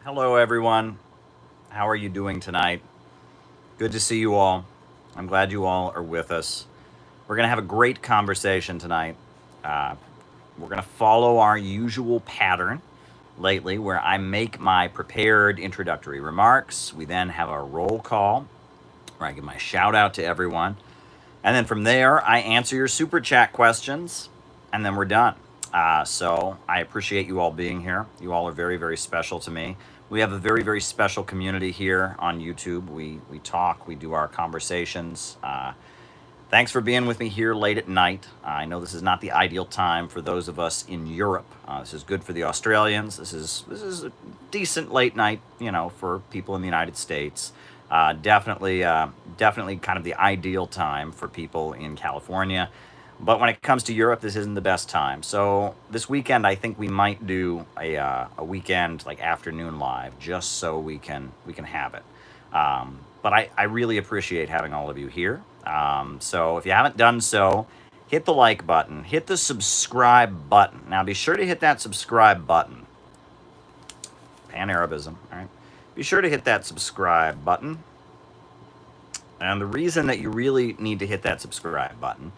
Hello, everyone. How are you doing tonight? Good to see you all. I'm glad you all are with us. We're going to have a great conversation tonight. Uh, we're going to follow our usual pattern lately where I make my prepared introductory remarks. We then have a roll call where I give my shout out to everyone. And then from there, I answer your super chat questions, and then we're done. So I appreciate you all being here. You all are very, very special to me. We have a very, very special community here on YouTube. We talk, we do our conversations. Thanks for being with me here late at night. I know this is not the ideal time for those of us in Europe. This is good for the Australians. This is a decent late night, for people in the United States. Definitely kind of the ideal time for people in California. But when it comes to Europe, this isn't the best time. So this weekend, I think we might do a weekend like afternoon live, just so we can have it. But I really appreciate having all of you here. So if you haven't done so, hit the like button, hit the subscribe button. Now be sure to hit that subscribe button. Pan-Arabism, all right? Be sure to hit that subscribe button. And the reason that you really need to hit that subscribe button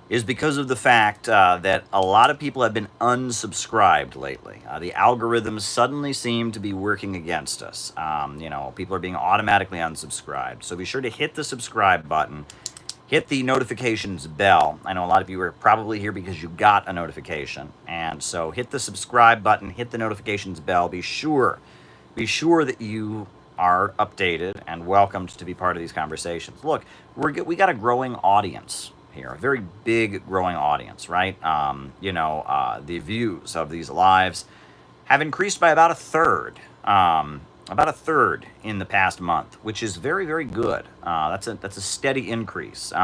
is because of the fact that a lot of people have been unsubscribed lately. The algorithms suddenly seem to be working against us. People are being automatically unsubscribed. So be sure to hit the subscribe button, hit the notifications bell. I know a lot of you are probably here because you got a notification. And so hit the subscribe button, hit the notifications bell. Be sure that you are updated and welcomed to be part of these conversations. Look, we got a growing audience here, a very big growing audience, right? The views of these lives have increased by about a third in the past month, which is very, very good. That's a steady increase. Be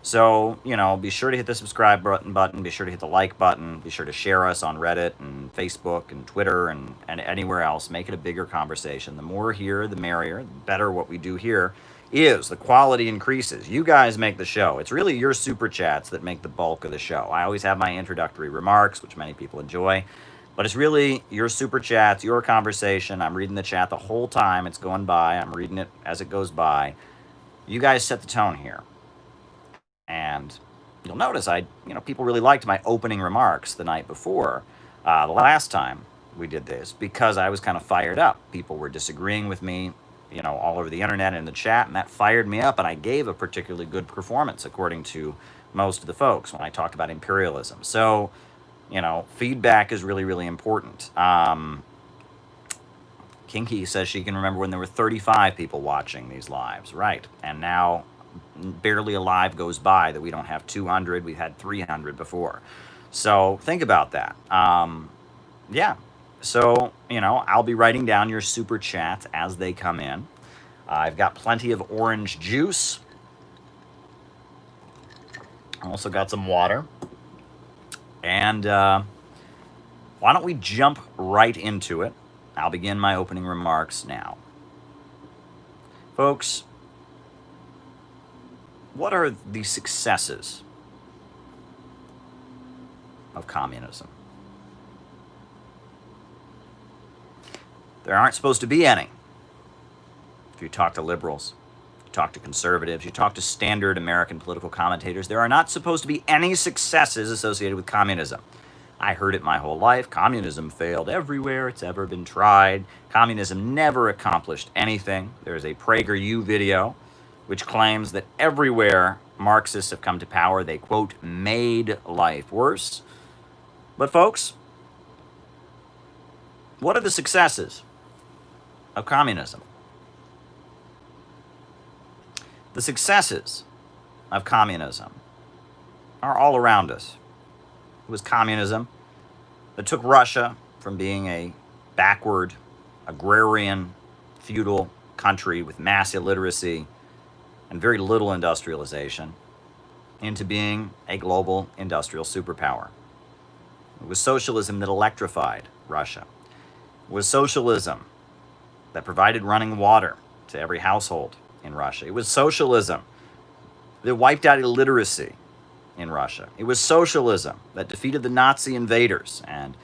sure to hit the subscribe button, be sure to hit the like button, be sure to share us on Reddit and Facebook and Twitter and anywhere else. Make it a bigger conversation. The more here, the merrier. The better what we do here is. The quality increases. You guys make the show. It's really your super chats that make the bulk of the show. I always have my introductory remarks, which many people enjoy, but it's really your super chats, your conversation. I'm reading the chat the whole time it's going by. I'm reading it as it goes by. You guys set the tone here. And you'll notice people really liked my opening remarks the night before, the last time we did this, because I was kind of fired up. People were disagreeing with me, all over the internet and in the chat, and that fired me up, and I gave a particularly good performance, according to most of the folks, when I talked about imperialism. So, feedback is really, really important. Kinky says she can remember when there were 35 people watching these lives, right? And now barely a live goes by that we don't have 200. We've had 300 before. So think about that. So, I'll be writing down your super chats as they come in. I've got plenty of orange juice. I also got some water. And why don't we jump right into it? I'll begin my opening remarks now. Folks, what are the successes of communism? There aren't supposed to be any. If you talk to liberals, you talk to conservatives, you talk to standard American political commentators, there are not supposed to be any successes associated with communism. I heard it my whole life. Communism failed everywhere it's ever been tried. Communism never accomplished anything. There's a PragerU video which claims that everywhere Marxists have come to power, they, quote, made life worse. But folks, what are the successes of communism? The successes of communism are all around us. It was communism that took Russia from being a backward, agrarian, feudal country with mass illiteracy and very little industrialization into being a global industrial superpower. It was socialism that electrified Russia. It was socialism that provided running water to every household in Russia. It was socialism that wiped out illiteracy in Russia. It was socialism that defeated the Nazi invaders and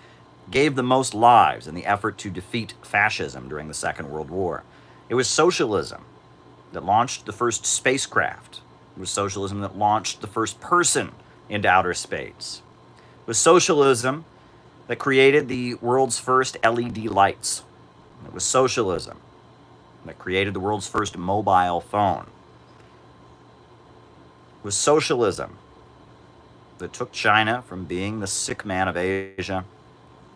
gave the most lives in the effort to defeat fascism during the Second World War. It was socialism that launched the first spacecraft. It was socialism that launched the first person into outer space. It was socialism that created the world's first LED lights. It was socialism that created the world's first mobile phone. It was socialism that took China from being the sick man of Asia,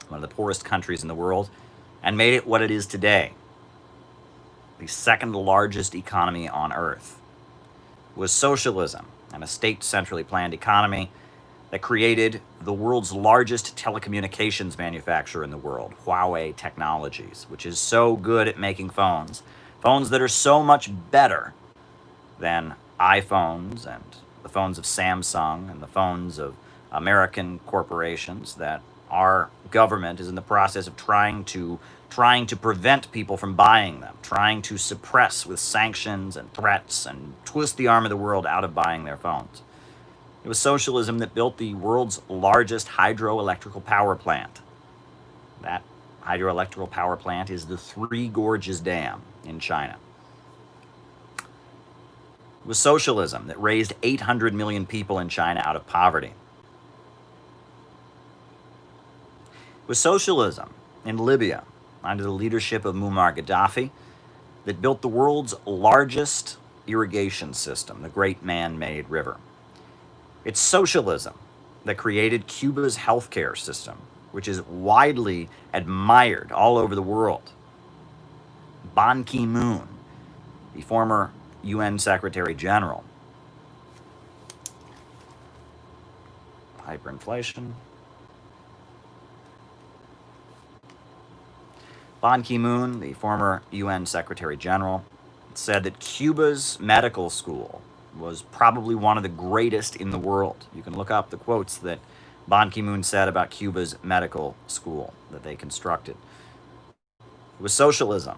one of the poorest countries in the world, and made it what it is today, the second largest economy on earth. It was socialism and a state centrally planned economy that created the world's largest telecommunications manufacturer in the world, Huawei Technologies, which is so good at making phones that are so much better than iPhones and the phones of Samsung and the phones of American corporations, that our government is in the process of trying to prevent people from buying them, trying to suppress with sanctions and threats and twist the arm of the world out of buying their phones. It was socialism that built the world's largest hydroelectrical power plant. That hydroelectrical power plant is the Three Gorges Dam in China. It was socialism that raised 800 million people in China out of poverty. It was socialism in Libya, under the leadership of Muammar Gaddafi, that built the world's largest irrigation system, the Great Man-Made River. It's socialism that created Cuba's healthcare system, which is widely admired all over the world. Ban Ki-moon, the former UN Secretary General. Hyperinflation. Ban Ki-moon, the former UN Secretary General, said that Cuba's medical school was probably one of the greatest in the world. You can look up the quotes that Ban Ki-moon said about Cuba's medical school that they constructed. It was socialism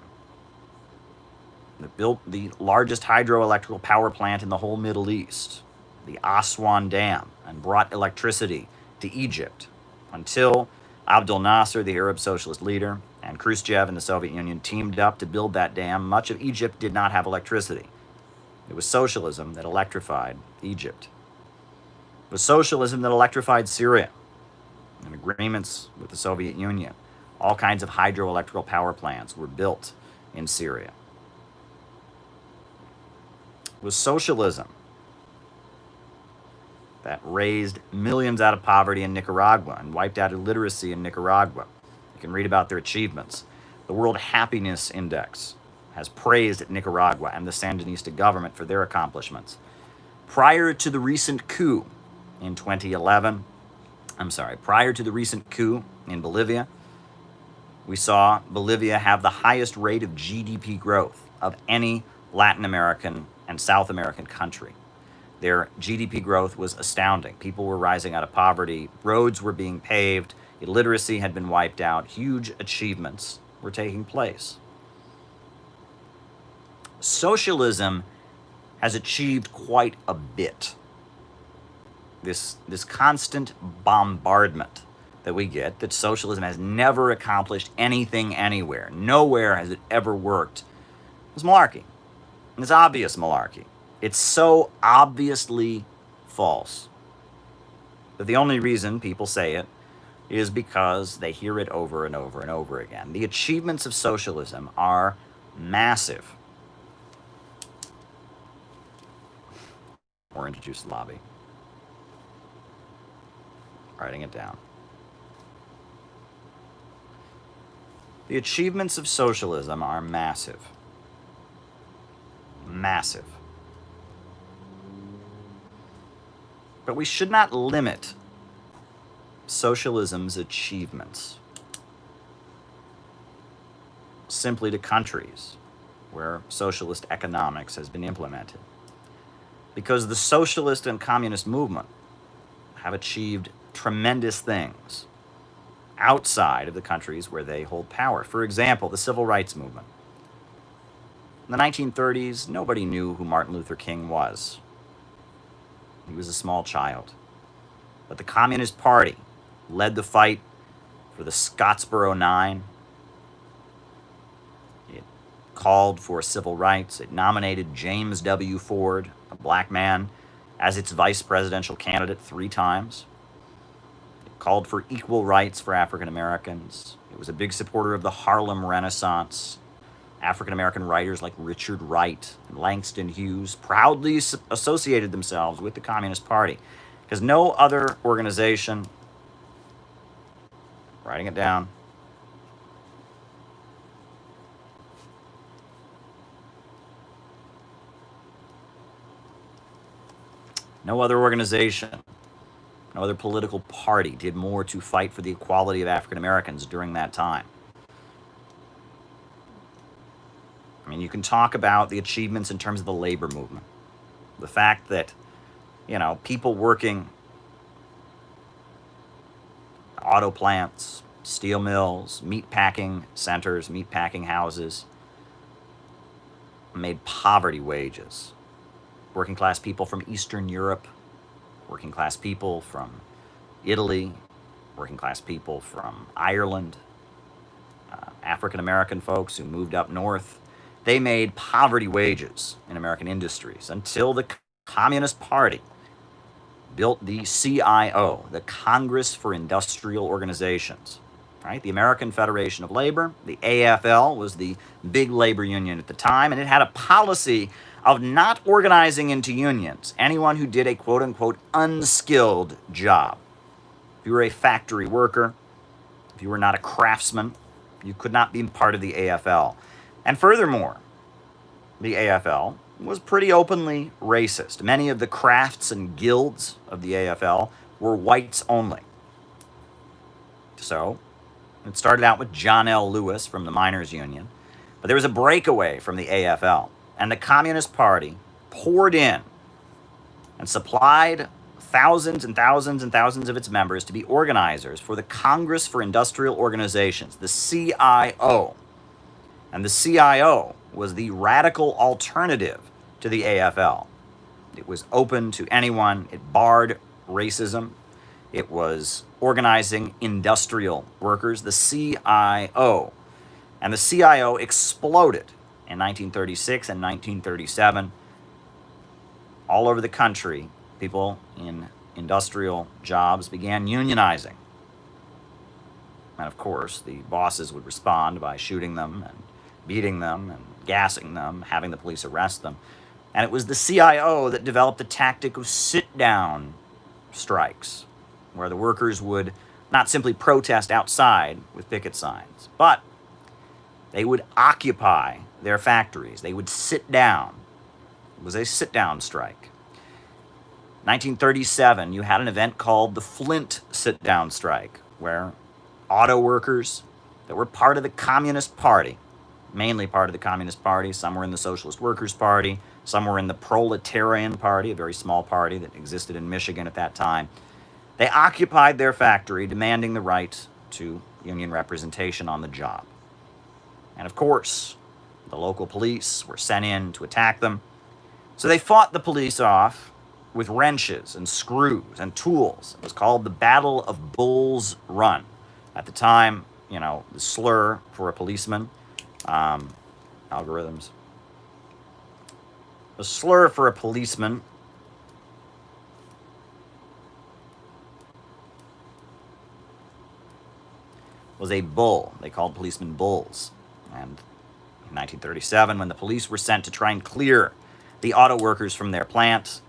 that built the largest hydroelectrical power plant in the whole Middle East, the Aswan Dam, and brought electricity to Egypt until Abdel Nasser, the Arab socialist leader, and Khrushchev and the Soviet Union teamed up to build that dam. Much of Egypt did not have electricity. It was socialism that electrified Egypt. It was socialism that electrified Syria, and agreements with the Soviet Union. All kinds of hydroelectrical power plants were built in Syria. It was socialism that raised millions out of poverty in Nicaragua and wiped out illiteracy in Nicaragua. You can read about their achievements. The World Happiness Index has praised Nicaragua and the Sandinista government for their accomplishments. Prior to the recent coup in prior to the recent coup in Bolivia, we saw Bolivia have the highest rate of GDP growth of any Latin American and South American country. Their GDP growth was astounding. People were rising out of poverty, roads were being paved, illiteracy had been wiped out, huge achievements were taking place. Socialism has achieved quite a bit. This constant bombardment that we get, that socialism has never accomplished anything anywhere, nowhere has it ever worked, is malarkey. And it's obvious malarkey. It's so obviously false that the only reason people say it is because they hear it over and over and over again. The achievements of socialism are massive. Orange juice lobby. Writing it down. The achievements of socialism are massive. Massive. But we should not limit socialism's achievements simply to countries where socialist economics has been implemented. Because the socialist and communist movement have achieved tremendous things outside of the countries where they hold power. For example, the civil rights movement. In the 1930s, nobody knew who Martin Luther King was. He was a small child. But the Communist Party led the fight for the Scottsboro Nine. It called for civil rights. It nominated James W. Ford, a black man, as its vice presidential candidate 3 times. It called for equal rights for African Americans. It was a big supporter of the Harlem Renaissance. African American writers like Richard Wright and Langston Hughes proudly associated themselves with the Communist Party, because no other organization, writing it down, no other organization, no other political party did more to fight for the equality of African Americans during that time. I mean, you can talk about the achievements in terms of the labor movement. The fact that, people working auto plants, steel mills, meat packing centers, meat packing houses, made poverty wages. Working class people from Eastern Europe, working class people from Italy, working class people from Ireland, African American folks who moved up north, they made poverty wages in American industries until the Communist Party built the CIO, the Congress for Industrial Organizations, right? The American Federation of Labor, the AFL, was the big labor union at the time, and it had a policy of not organizing into unions anyone who did a quote-unquote unskilled job. If you were a factory worker, if you were not a craftsman, you could not be part of the AFL. And furthermore, the AFL was pretty openly racist. Many of the crafts and guilds of the AFL were whites only. So, it started out with John L. Lewis from the Miners Union, but there was a breakaway from the AFL, and the Communist Party poured in and supplied thousands and thousands and thousands of its members to be organizers for the Congress for Industrial Organizations, the CIO. And the CIO was the radical alternative to the AFL. It was open to anyone. It barred racism. It was organizing industrial workers, the CIO. And the CIO exploded in 1936 and 1937. All over the country, people in industrial jobs began unionizing. And of course, the bosses would respond by shooting them and beating them and gassing them, having the police arrest them. And it was the CIO that developed the tactic of sit-down strikes, where the workers would not simply protest outside with picket signs, but they would occupy their factories. They would sit down. It was a sit-down strike. 1937, you had an event called the Flint sit-down strike, where auto workers that were part of the Communist Party, mainly part of the Communist Party, some were in the Socialist Workers' Party, some were in the Proletarian Party, a very small party that existed in Michigan at that time. They occupied their factory, demanding the right to union representation on the job. And of course, the local police were sent in to attack them. So they fought the police off with wrenches and screws and tools. It was called the Battle of Bull's Run. At the time, the slur for a policeman, algorithms. The slur for a policeman was a bull. They called policemen bulls. And in 1937, when the police were sent to try and clear the auto workers from their plant,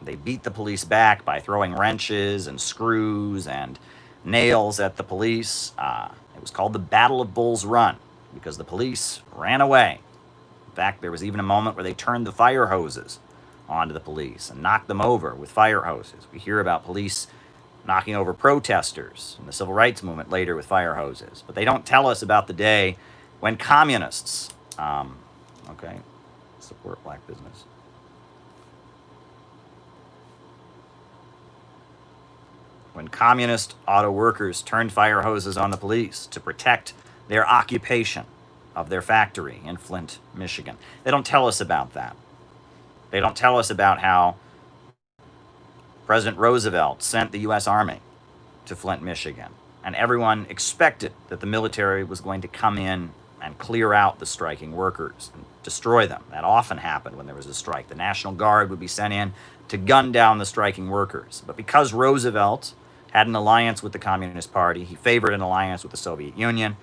they beat the police back by throwing wrenches and screws and nails at the police. It was called the Battle of Bull's Run because the police ran away. In fact, there was even a moment where they turned the fire hoses onto the police and knocked them over with fire hoses. We hear about police knocking over protesters in the civil rights movement later with fire hoses. But they don't tell us about the day when communists, support black business. When communist auto workers turned fire hoses on the police to protect their occupation of their factory in Flint, Michigan. They don't tell us about that. They don't tell us about how President Roosevelt sent the U.S. Army to Flint, Michigan, And everyone expected that the military was going to come in and clear out the striking workers and destroy them. That often happened when there was a strike. The National Guard would be sent in to gun down the striking workers. But because Roosevelt had an alliance with the Communist Party, he favored an alliance with the Soviet Union,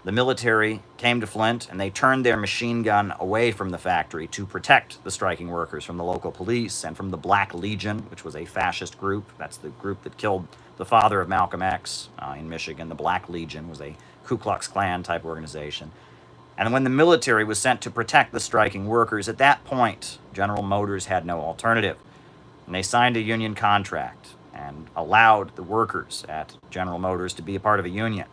the military came to Flint and they turned their machine gun away from the factory to protect the striking workers from the local police and from the Black Legion, which was a fascist group. That's the group that killed the father of Malcolm X in Michigan. The Black Legion was a Ku Klux Klan type organization. And when the military was sent to protect the striking workers, at that point, General Motors had no alternative. And they signed a union contract and allowed the workers at General Motors to be a part of a union.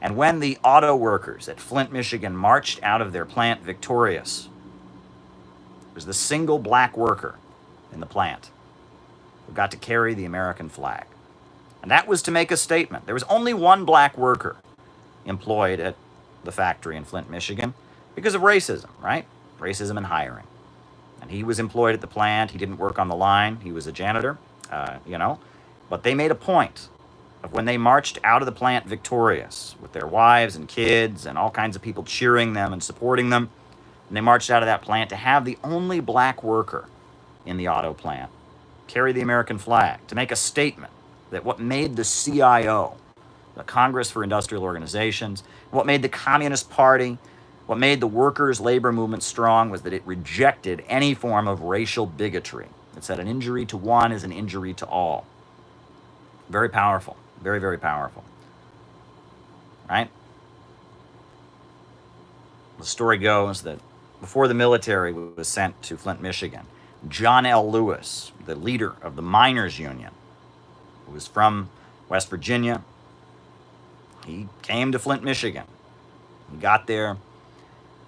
And when the auto workers at Flint, Michigan marched out of their plant victorious, it was the single black worker in the plant who got to carry the American flag. And that was to make a statement. There was only one black worker employed at the factory in Flint, Michigan, because of racism, right? Racism in hiring. And he was employed at the plant. He didn't work on the line. He was a janitor, But they made a point of when they marched out of the plant victorious with their wives and kids and all kinds of people cheering them and supporting them, and they marched out of that plant to have the only black worker in the auto plant carry the American flag, to make a statement that what made the CIO, the Congress for Industrial Organizations, what made the Communist Party, what made the workers' labor movement strong was that it rejected any form of racial bigotry. It said an injury to one is an injury to all. Very powerful. Very, very powerful. Right? The story goes that before the military was sent to Flint, Michigan, John L. Lewis, the leader of the miners' union, who was from West Virginia, he came to Flint, Michigan. He got there.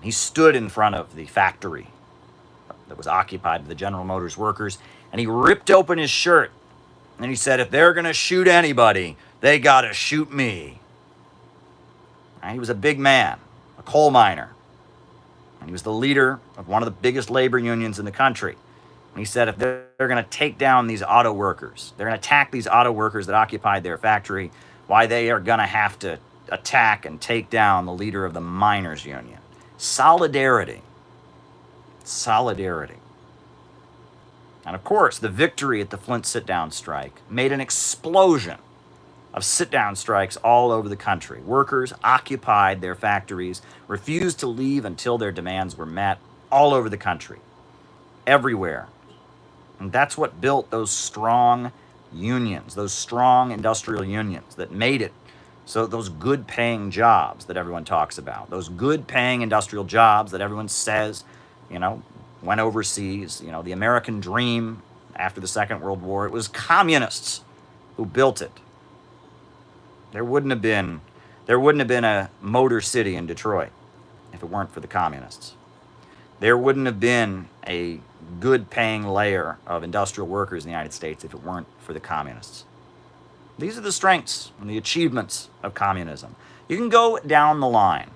He stood in front of the factory that was occupied by the General Motors workers, and he ripped open his shirt. And he said, if they're going to shoot anybody, they got to shoot me. He was a big man, a coal miner. And he was the leader of one of the biggest labor unions in the country. And he said, if they're going to take down these auto workers, they're going to attack these auto workers that occupied their factory, why, they are going to have to attack and take down the leader of the miners' union. Solidarity. Solidarity. And of course, the victory at the Flint sit-down strike made an explosion of sit-down strikes all over the country. Workers occupied their factories, refused to leave until their demands were met, all over the country, everywhere. And that's what built those strong unions, those strong industrial unions that made it so those good-paying jobs that everyone talks about, those good-paying industrial jobs that everyone says, went overseas, the American dream after the Second World War, it was communists who built it. There wouldn't have been a Motor City in Detroit if it weren't for the communists. There wouldn't have been a good-paying layer of industrial workers in the United States if it weren't for the communists. These are the strengths and the achievements of communism. You can go down the line.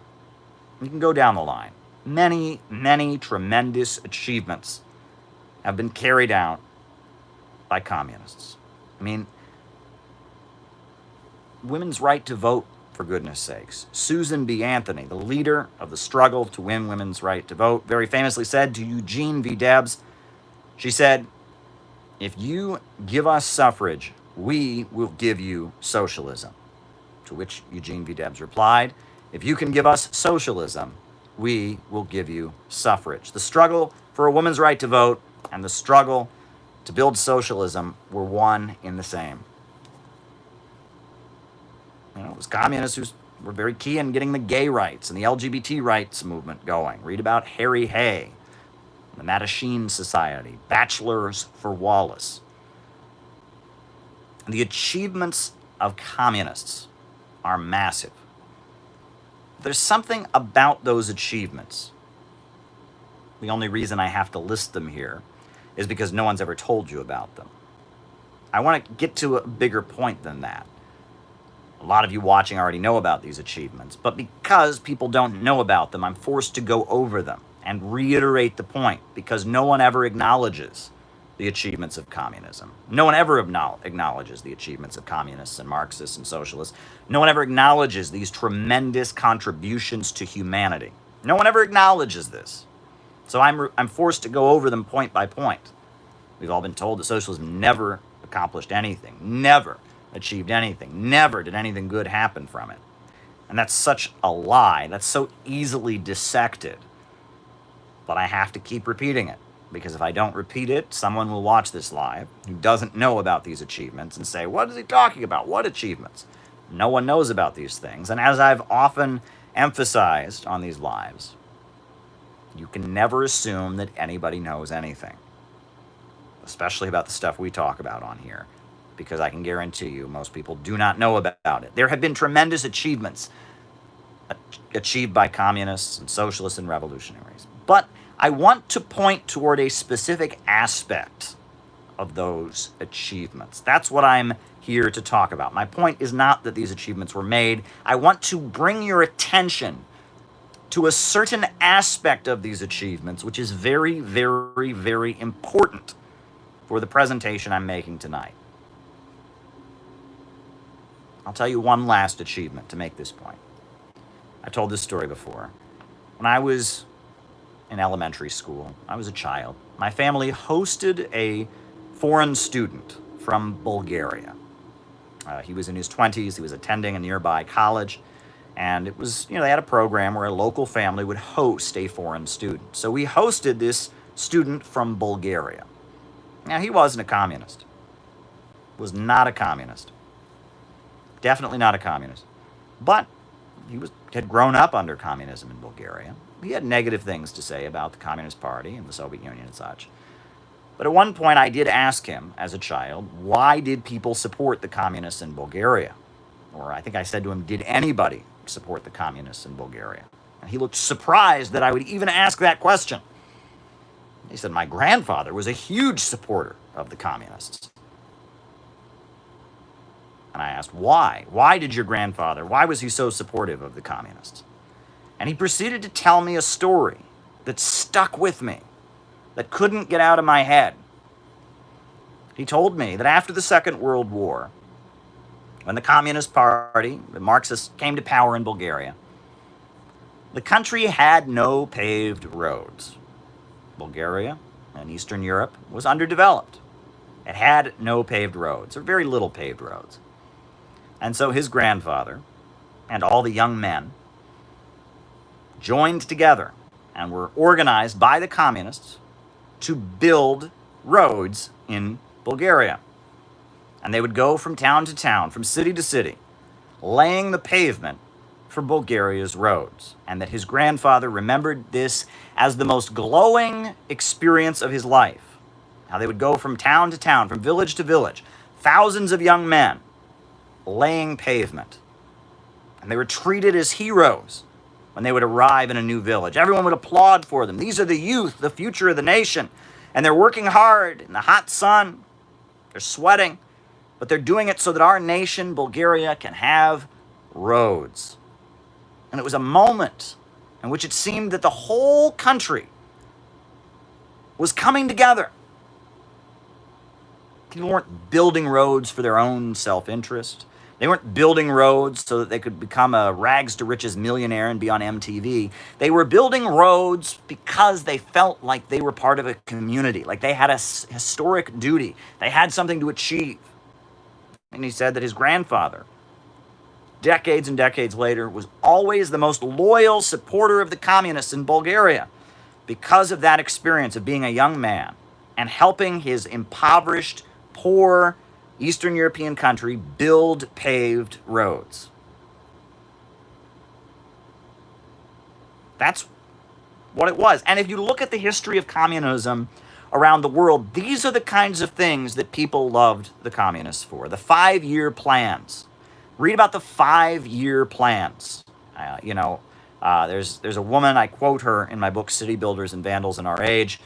Many, many tremendous achievements have been carried out by communists. Women's right to vote, for goodness sakes. Susan B. Anthony, the leader of the struggle to win women's right to vote, very famously said to Eugene V. Debs, she said, if you give us suffrage, we will give you socialism. To which Eugene V. Debs replied, if you can give us socialism, we will give you suffrage. The struggle for a woman's right to vote and the struggle to build socialism were one in the same. It was communists who were very key in getting the gay rights and the LGBT rights movement going. Read about Harry Hay, the Mattachine Society, Bachelors for Wallace. The achievements of communists are massive. There's something about those achievements. The only reason I have to list them here is because no one's ever told you about them. I want to get to a bigger point than that. A lot of you watching already know about these achievements, but because people don't know about them, I'm forced to go over them and reiterate the point because no one ever acknowledges the achievements of communism. No one ever acknowledges the achievements of communists and Marxists and socialists. No one ever acknowledges these tremendous contributions to humanity. No one ever acknowledges this. So I'm forced to go over them point by point. We've all been told that socialism never accomplished anything, never achieved anything, never did anything good happen from it. And that's such a lie. That's so easily dissected. But I have to keep repeating it, because if I don't repeat it, someone will watch this live who doesn't know about these achievements and say, what is he talking about? What achievements? No one knows about these things. And as I've often emphasized on these lives, you can never assume that anybody knows anything, especially about the stuff we talk about on here, because I can guarantee you most people do not know about it. There have been tremendous achievements achieved by communists and socialists and revolutionaries. But I want to point toward a specific aspect of those achievements. That's what I'm here to talk about. My point is not that these achievements were made. I want to bring your attention to a certain aspect of these achievements, which is very, very, very important for the presentation I'm making tonight. I'll tell you one last achievement to make this point. I told this story before. When I was in elementary school, I was a child, my family hosted a foreign student from Bulgaria. He was in his 20s, he was attending a nearby college, and it was, they had a program where a local family would host a foreign student. So we hosted this student from Bulgaria. Now, he wasn't a communist. Was not a communist. Definitely not a communist. But he had grown up under communism in Bulgaria. He had negative things to say about the Communist Party and the Soviet Union and such. But at one point I did ask him, as a child, why did people support the communists in Bulgaria? Or I think I said to him, did anybody support the communists in Bulgaria? And he looked surprised that I would even ask that question. He said, my grandfather was a huge supporter of the communists. And I asked, why? Why did your grandfather, why was he so supportive of the communists? And he proceeded to tell me a story that stuck with me, that couldn't get out of my head. He told me that after the Second World War, when the Communist Party, the Marxists, came to power in Bulgaria, the country had no paved roads. Bulgaria and Eastern Europe was underdeveloped. It had no paved roads, or very little paved roads. And so his grandfather and all the young men joined together and were organized by the communists to build roads in Bulgaria. And they would go from town to town, from city to city, laying the pavement for Bulgaria's roads. And that his grandfather remembered this as the most glowing experience of his life. How they would go from town to town, from village to village, thousands of young men laying pavement. And they were treated as heroes when they would arrive in a new village. Everyone would applaud for them. These are the youth, the future of the nation. And they're working hard in the hot sun. They're sweating. But they're doing it so that our nation, Bulgaria, can have roads. And it was a moment in which it seemed that the whole country was coming together. People weren't building roads for their own self-interest. They weren't building roads so that they could become a rags-to-riches millionaire and be on MTV. They were building roads because they felt like they were part of a community, like they had a historic duty. They had something to achieve. And he said that his grandfather, decades and decades later, was always the most loyal supporter of the communists in Bulgaria because of that experience of being a young man and helping his impoverished, poor Eastern European country build paved roads. That's what it was. And if you look at the history of communism around the world, these are the kinds of things that people loved the communists for. The 5-year plans. Read about the 5-year plans. There's a woman, I quote her in my book, City Builders and Vandals in Our Age,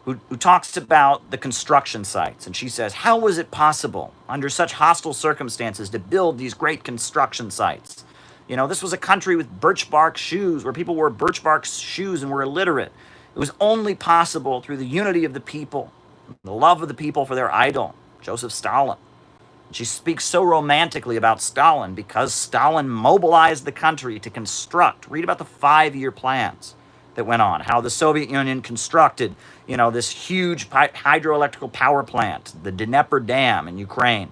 who talks about the construction sites. And she says, how was it possible under such hostile circumstances to build these great construction sites? This was a country with birch bark shoes, where people wore birch bark shoes and were illiterate. It was only possible through the unity of the people the love of the people for their idol, Joseph Stalin. She speaks so romantically about Stalin because Stalin mobilized the country to construct. Read about the 5-year plans that went on, how the Soviet Union constructed, this huge hydroelectrical power plant, the Dnieper Dam in Ukraine,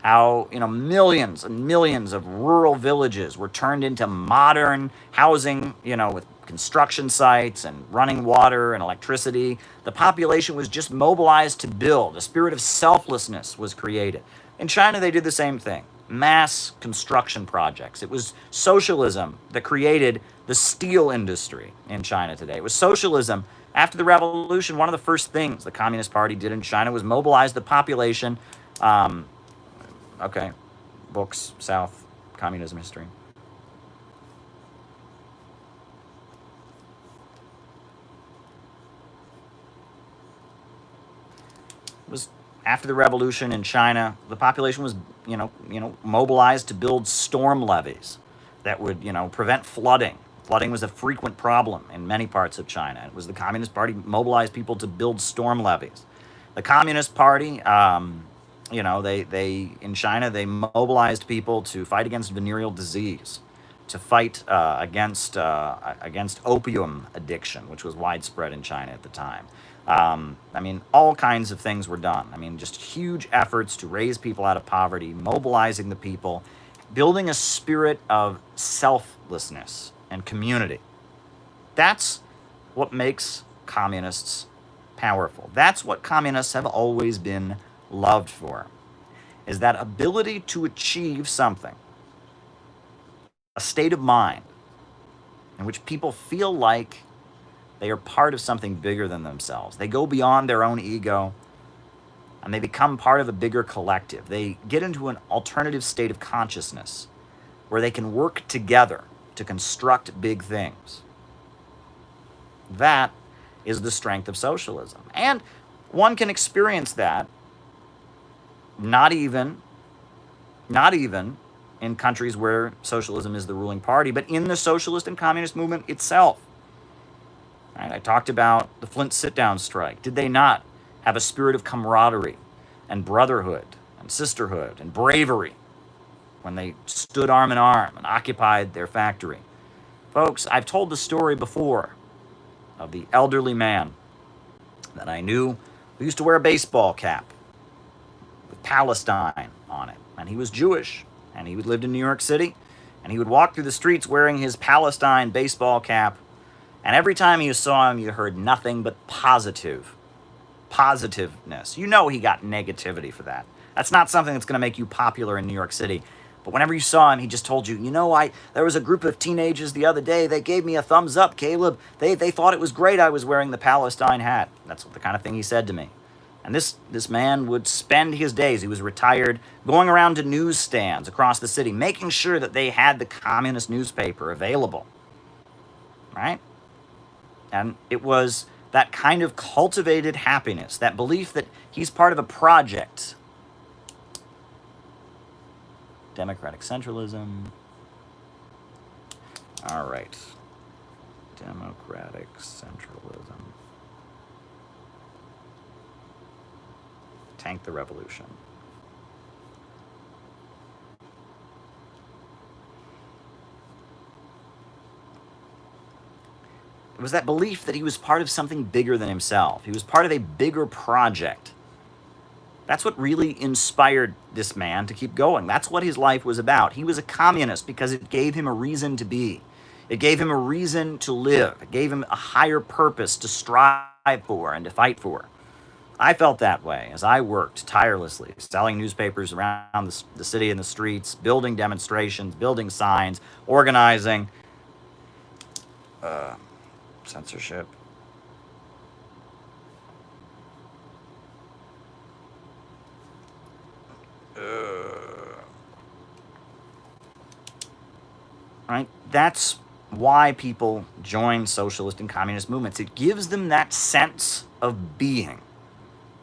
how, millions and millions of rural villages were turned into modern housing, with construction sites and running water and electricity. The population was just mobilized to build. A spirit of selflessness was created. In China, they did the same thing. Mass construction projects. It was socialism that created the steel industry in China today. It was socialism. After the revolution, one of the first things the Communist Party did in China was mobilize the population. Okay, books, South, communism history. It was after the revolution in China, the population was, mobilized to build storm levees that would, prevent flooding. Flooding was a frequent problem in many parts of China. It was the Communist Party mobilized people to build storm levees. The Communist Party, they in China they mobilized people to fight against venereal disease, to fight against opium addiction, which was widespread in China at the time. All kinds of things were done. Just huge efforts to raise people out of poverty, mobilizing the people, building a spirit of selflessness and community. That's what makes communists powerful. That's what communists have always been loved for, is that ability to achieve something, a state of mind in which people feel like they are part of something bigger than themselves. They go beyond their own ego and they become part of a bigger collective. They get into an alternative state of consciousness where they can work together to construct big things. That is the strength of socialism. And one can experience that not even in countries where socialism is the ruling party, but in the socialist and communist movement itself. Right? I talked about the Flint sit-down strike. Did they not have a spirit of camaraderie and brotherhood and sisterhood and bravery when they stood arm in arm and occupied their factory? Folks, I've told the story before of the elderly man that I knew who used to wear a baseball cap with Palestine on it. And he was Jewish, and he lived in New York City, and he would walk through the streets wearing his Palestine baseball cap. And every time you saw him, you heard nothing but positiveness. He got negativity for that. That's not something that's going to make you popular in New York City. But whenever you saw him, he just told you, there was a group of teenagers the other day. They gave me a thumbs up, Caleb. They thought it was great I was wearing the Palestine hat. That's the kind of thing he said to me. And this man would spend his days, he was retired, going around to newsstands across the city, making sure that they had the communist newspaper available. Right? And it was that kind of cultivated happiness, that belief that he's part of a project. Democratic centralism. All right. Democratic centralism. Tank the revolution. It was that belief that he was part of something bigger than himself. He was part of a bigger project. That's what really inspired this man to keep going. That's what his life was about. He was a communist because it gave him a reason to be. It gave him a reason to live. It gave him a higher purpose to strive for and to fight for. I felt that way as I worked tirelessly, selling newspapers around the city and the streets, building demonstrations, building signs, organizing. Censorship. Right? That's why people join socialist and communist movements. It gives them that sense of being,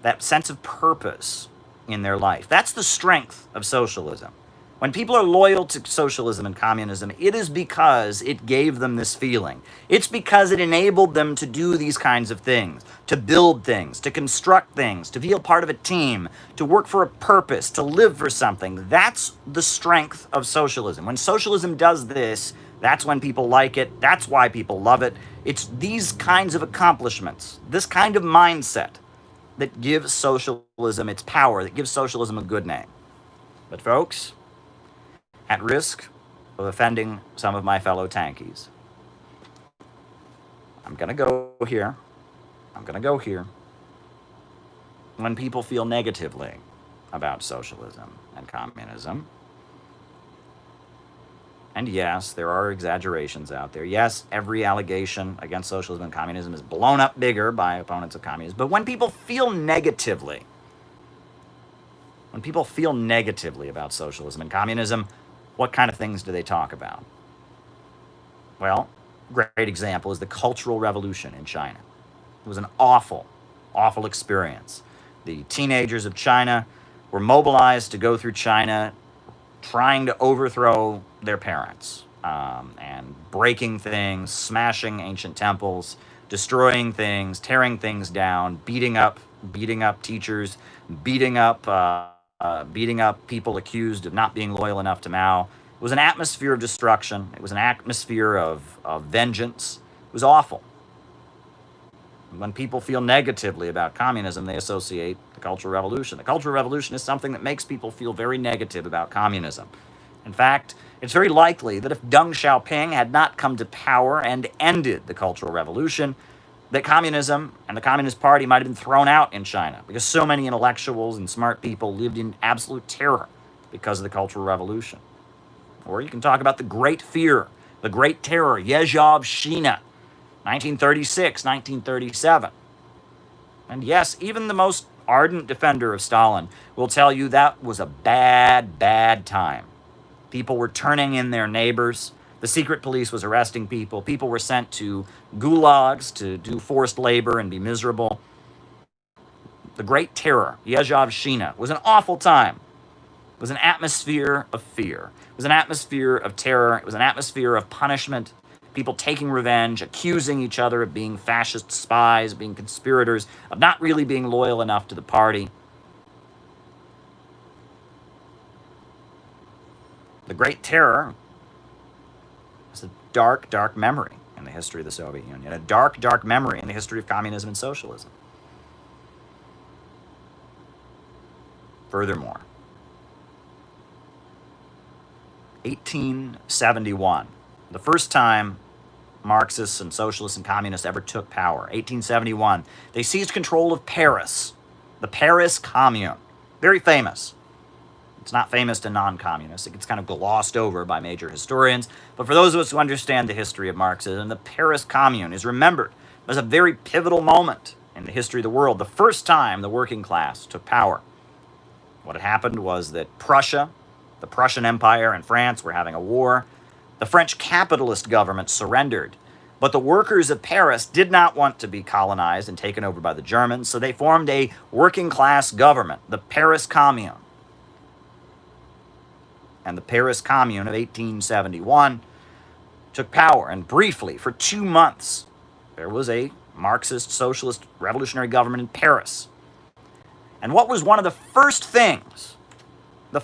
that sense of purpose in their life. That's the strength of socialism. When people are loyal to socialism and communism, it is because it gave them this feeling. It's because it enabled them to do these kinds of things, to build things, to construct things, to feel part of a team, to work for a purpose, to live for something. That's the strength of socialism. When socialism does this, that's when people like it. That's why people love it. It's these kinds of accomplishments, this kind of mindset, that gives socialism its power, that gives socialism a good name. But folks, at risk of offending some of my fellow tankies, I'm going to go here. When people feel negatively about socialism and communism, and yes, there are exaggerations out there. Yes, every allegation against socialism and communism is blown up bigger by opponents of communism. But when people feel negatively about socialism and communism, what kind of things do they talk about? Well, great example is the Cultural Revolution in China. It was an awful, awful experience. The teenagers of China were mobilized to go through China trying to overthrow their parents, and breaking things, smashing ancient temples, destroying things, tearing things down, beating up teachers, beating up people accused of not being loyal enough to Mao. It was an atmosphere of destruction. It was an atmosphere of vengeance. It was awful. When people feel negatively about communism, they associate the Cultural Revolution. The Cultural Revolution is something that makes people feel very negative about communism. In fact, it's very likely that if Deng Xiaoping had not come to power and ended the Cultural Revolution, that communism and the Communist Party might have been thrown out in China, because so many intellectuals and smart people lived in absolute terror because of the Cultural Revolution. Or you can talk about the Great Fear, the Great Terror, Yezhov Shina, 1936, 1937. And yes, even the most ardent defender of Stalin will tell you that was a bad, bad time. People were turning in their neighbors. The secret police was arresting people. People were sent to gulags to do forced labor and be miserable. The Great Terror, Yezhov Shina, was an awful time. It was an atmosphere of fear. It was an atmosphere of terror. It was an atmosphere of punishment. People taking revenge, accusing each other of being fascist spies, being conspirators, of not really being loyal enough to the party. The Great Terror is a dark, dark memory in the history of the Soviet Union, a dark, dark memory in the history of communism and socialism. Furthermore, 1871, the first time Marxists and socialists and communists ever took power. 1871, they seized control of Paris, the Paris Commune. Very famous. It's not famous to non-communists. It gets kind of glossed over by major historians. But for those of us who understand the history of Marxism, the Paris Commune is remembered as a very pivotal moment in the history of the world, the first time the working class took power. What had happened was that Prussia, the Prussian Empire, and France were having a war. The French capitalist government surrendered, but the workers of Paris did not want to be colonized and taken over by the Germans, so they formed a working class government, the Paris Commune. And the Paris Commune of 1871 took power, and briefly, for 2 months, there was a Marxist, socialist, revolutionary government in Paris. And what was one of the first things that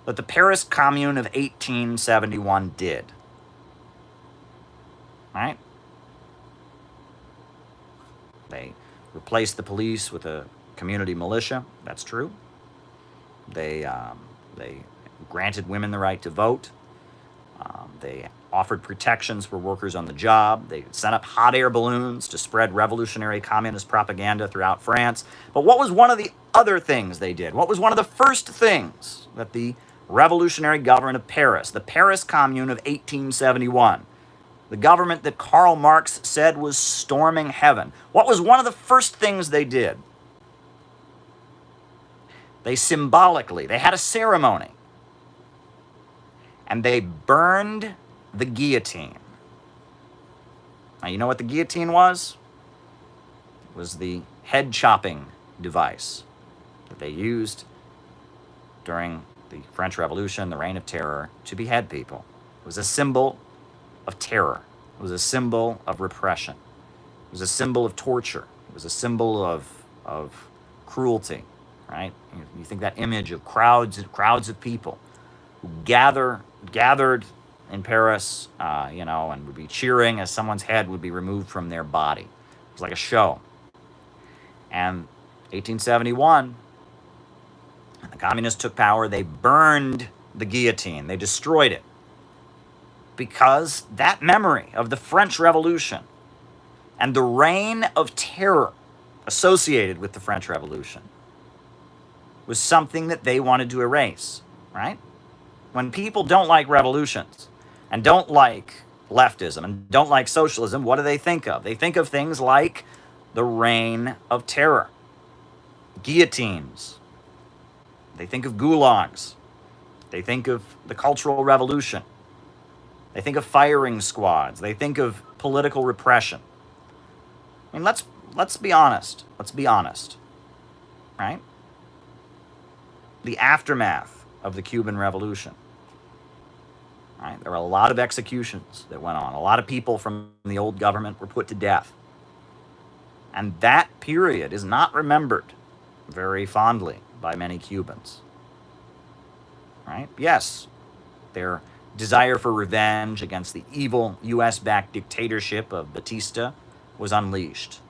the Paris Commune of 1871 did? Right? They replaced the police with a community militia. That's true. They granted women the right to vote. They offered protections for workers on the job. They sent up hot air balloons to spread revolutionary communist propaganda throughout France. But what was one of the other things they did? What was one of the first things that the revolutionary government of Paris, the Paris Commune of 1871, the government that Karl Marx said was storming heaven, what was one of the first things they did? They had a ceremony, and they burned the guillotine. Now, you know what the guillotine was? It was the head chopping device that they used during the French Revolution, the Reign of Terror, to behead people. It was a symbol of terror. It was a symbol of repression. It was a symbol of torture. It was a symbol of cruelty, right? You think that image of crowds of people who gathered in Paris, and would be cheering as someone's head would be removed from their body. It was like a show. And 1871, the communists took power. They burned the guillotine. They destroyed it. Because that memory of the French Revolution and the reign of terror associated with the French Revolution was something that they wanted to erase, right? When people don't like revolutions and don't like leftism and don't like socialism, what do they think of? They think of things like the reign of terror, guillotines. They think of gulags. They think of the Cultural Revolution. They think of firing squads. They think of political repression. I mean, let's be honest. Let's be honest, right? The aftermath of the Cuban Revolution, right? There were a lot of executions that went on. A lot of people from the old government were put to death. And that period is not remembered very fondly by many Cubans, right? Yes, their desire for revenge against the evil U.S.-backed dictatorship of Batista was unleashed.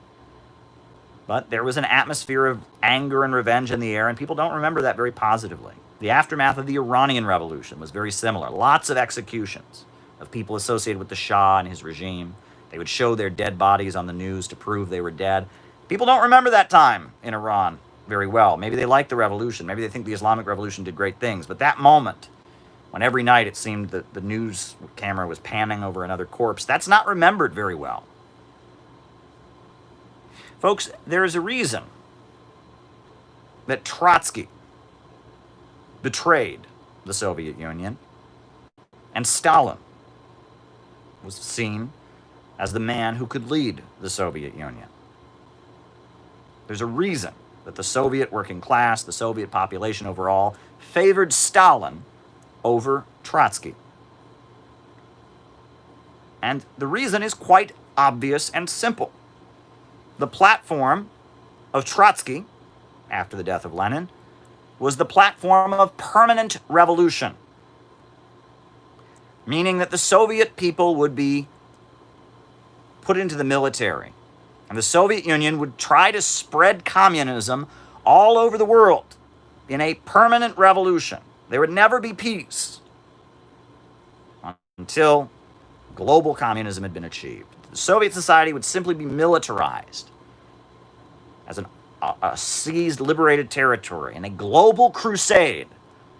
But there was an atmosphere of anger and revenge in the air, and people don't remember that very positively. The aftermath of the Iranian Revolution was very similar. Lots of executions of people associated with the Shah and his regime. They would show their dead bodies on the news to prove they were dead. People don't remember that time in Iran very well. Maybe they like the revolution. Maybe they think the Islamic Revolution did great things. But that moment, when every night it seemed that the news camera was panning over another corpse, that's not remembered very well. Folks, there is a reason that Trotsky betrayed the Soviet Union and Stalin was seen as the man who could lead the Soviet Union. There's a reason that the Soviet working class, the Soviet population overall, favored Stalin over Trotsky. And the reason is quite obvious and simple. The platform of Trotsky, after the death of Lenin, was the platform of permanent revolution, meaning that the Soviet people would be put into the military, and the Soviet Union would try to spread communism all over the world in a permanent revolution. There would never be peace until global communism had been achieved. The Soviet society would simply be militarized as a seized, liberated territory in a global crusade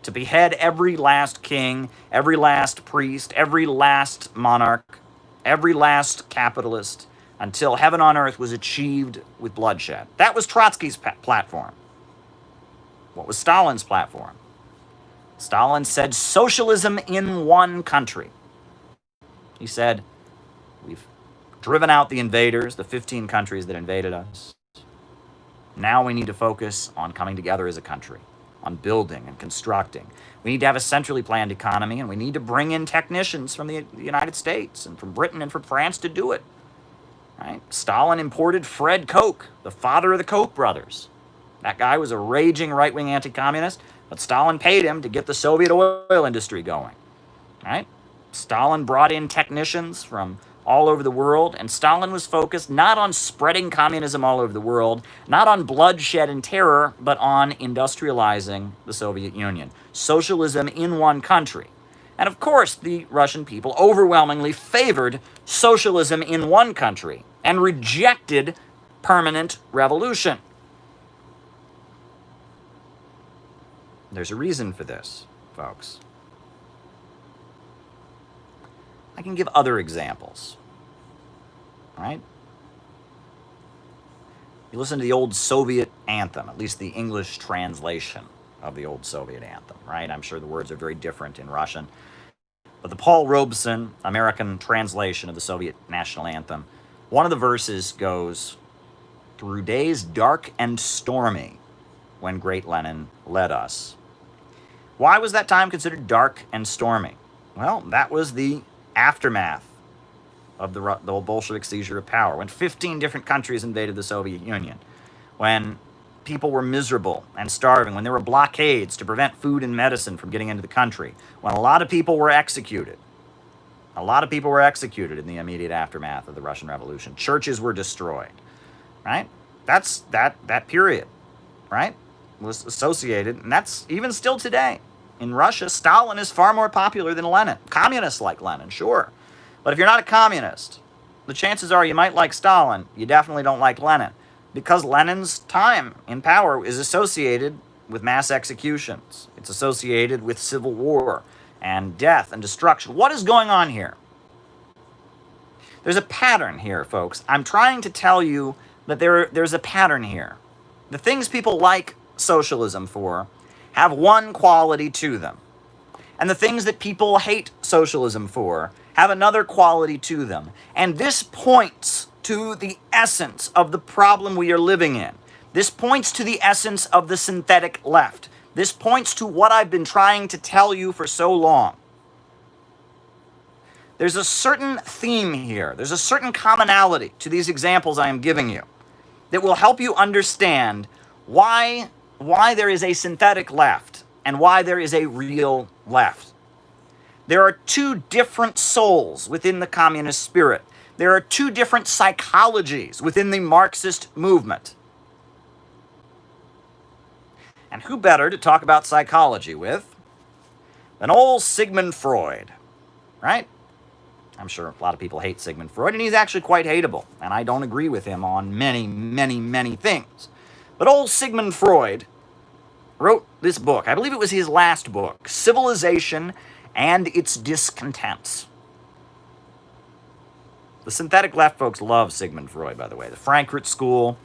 to behead every last king, every last priest, every last monarch, every last capitalist, until heaven on earth was achieved with bloodshed. That was Trotsky's platform. What was Stalin's platform? Stalin said socialism in one country. He said, we've driven out the invaders, the 15 countries that invaded us. Now we need to focus on coming together as a country, on building and constructing. We need to have a centrally planned economy, and we need to bring in technicians from the United States and from Britain and from France to do it. Right? Stalin imported Fred Koch, the father of the Koch brothers. That guy was a raging right-wing anti-communist, but Stalin paid him to get the Soviet oil industry going. Right? Stalin brought in technicians from all over the world, and Stalin was focused not on spreading communism all over the world, not on bloodshed and terror, but on industrializing the Soviet Union. Socialism in one country. And of course, the Russian people overwhelmingly favored socialism in one country and rejected permanent revolution. There's a reason for this, folks. I can give other examples, right? You listen to the old Soviet anthem, at least the English translation of the old Soviet anthem, right? I'm sure the words are very different in Russian. But the Paul Robeson American translation of the Soviet national anthem, one of the verses goes, "Through days dark and stormy, when great Lenin led us, Why was that time considered dark and stormy? Well, that was the aftermath of the Bolshevik seizure of power, when 15 different countries invaded the Soviet Union, when people were miserable and starving, when there were blockades to prevent food and medicine from getting into the country, when a lot of people were executed. A lot of people were executed in the immediate aftermath of the Russian Revolution. Churches were destroyed, right? That's that period, right, was associated, and that's even still today. In Russia, Stalin is far more popular than Lenin. Communists like Lenin, sure. But if you're not a communist, the chances are you might like Stalin. You definitely don't like Lenin, because Lenin's time in power is associated with mass executions. It's associated with civil war and death and destruction. What is going on here? There's a pattern here, folks. I'm trying to tell you that there's a pattern here. The things people like socialism for have one quality to them. And the things that people hate socialism for have another quality to them. And this points to the essence of the problem we are living in. This points to the essence of the synthetic left. This points to what I've been trying to tell you for so long. There's a certain theme here. There's a certain commonality to these examples I am giving you that will help you understand why there is a synthetic left and why there is a real left. There are two different souls within the communist spirit. There are two different psychologies within the Marxist movement. And who better to talk about psychology with than old Sigmund Freud, right? I'm sure a lot of people hate Sigmund Freud, and he's actually quite hateable, and I don't agree with him on many, many, many things. But old Sigmund Freud wrote this book. I believe it was his last book, Civilization and Its Discontents. The synthetic left folks love Sigmund Freud, by the way. The Frankfurt School,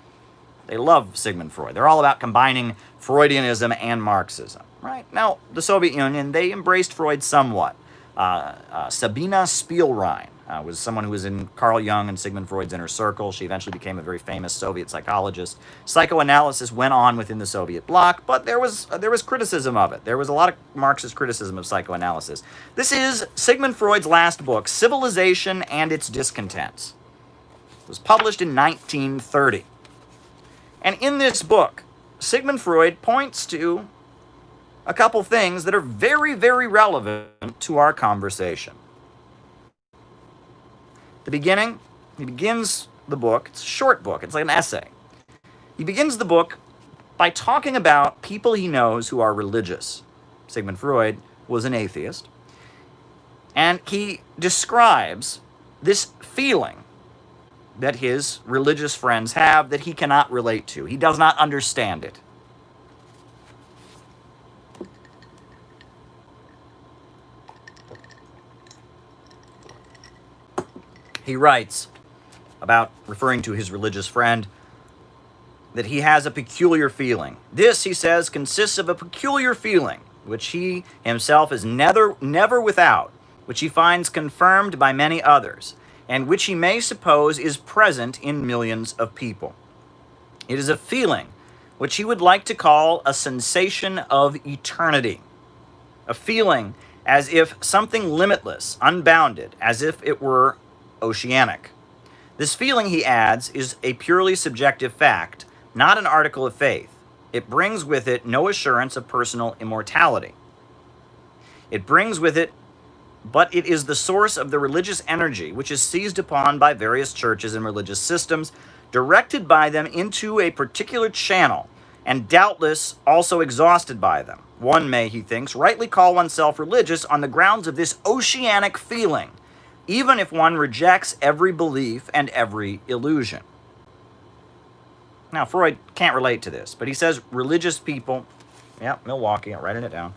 they love Sigmund Freud. They're all about combining Freudianism and Marxism, right? Now, the Soviet Union, they embraced Freud somewhat. Sabina Spielrein was someone who was in Carl Jung and Sigmund Freud's inner circle. She eventually became a very famous Soviet psychologist. Psychoanalysis went on within the Soviet bloc, but there was criticism of it. There was a lot of Marxist criticism of psychoanalysis. This is Sigmund Freud's last book, Civilization and Its Discontents. It was published in 1930. And in this book, Sigmund Freud points to a couple things that are very, very relevant to our conversation. The beginning, he begins the book, it's a short book, it's like an essay. He begins the book by talking about people he knows who are religious. Sigmund Freud was an atheist. And he describes this feeling that his religious friends have that he cannot relate to. He does not understand it. He writes about, referring to his religious friend, that he has a peculiar feeling. This, he says, consists of a peculiar feeling, which he himself is never without, which he finds confirmed by many others, and which he may suppose is present in millions of people. It is a feeling which he would like to call a sensation of eternity, a feeling as if something limitless, unbounded, as if it were oceanic. This feeling, he adds, is a purely subjective fact, not an article of faith. It brings with it no assurance of personal immortality. It brings with it, but it is the source of the religious energy which is seized upon by various churches and religious systems, directed by them into a particular channel, and doubtless also exhausted by them. One may, he thinks, rightly call oneself religious on the grounds of this oceanic feeling, even if one rejects every belief and every illusion. Now, Freud can't relate to this, but he says religious people, yeah, Milwaukee, I'm writing it down.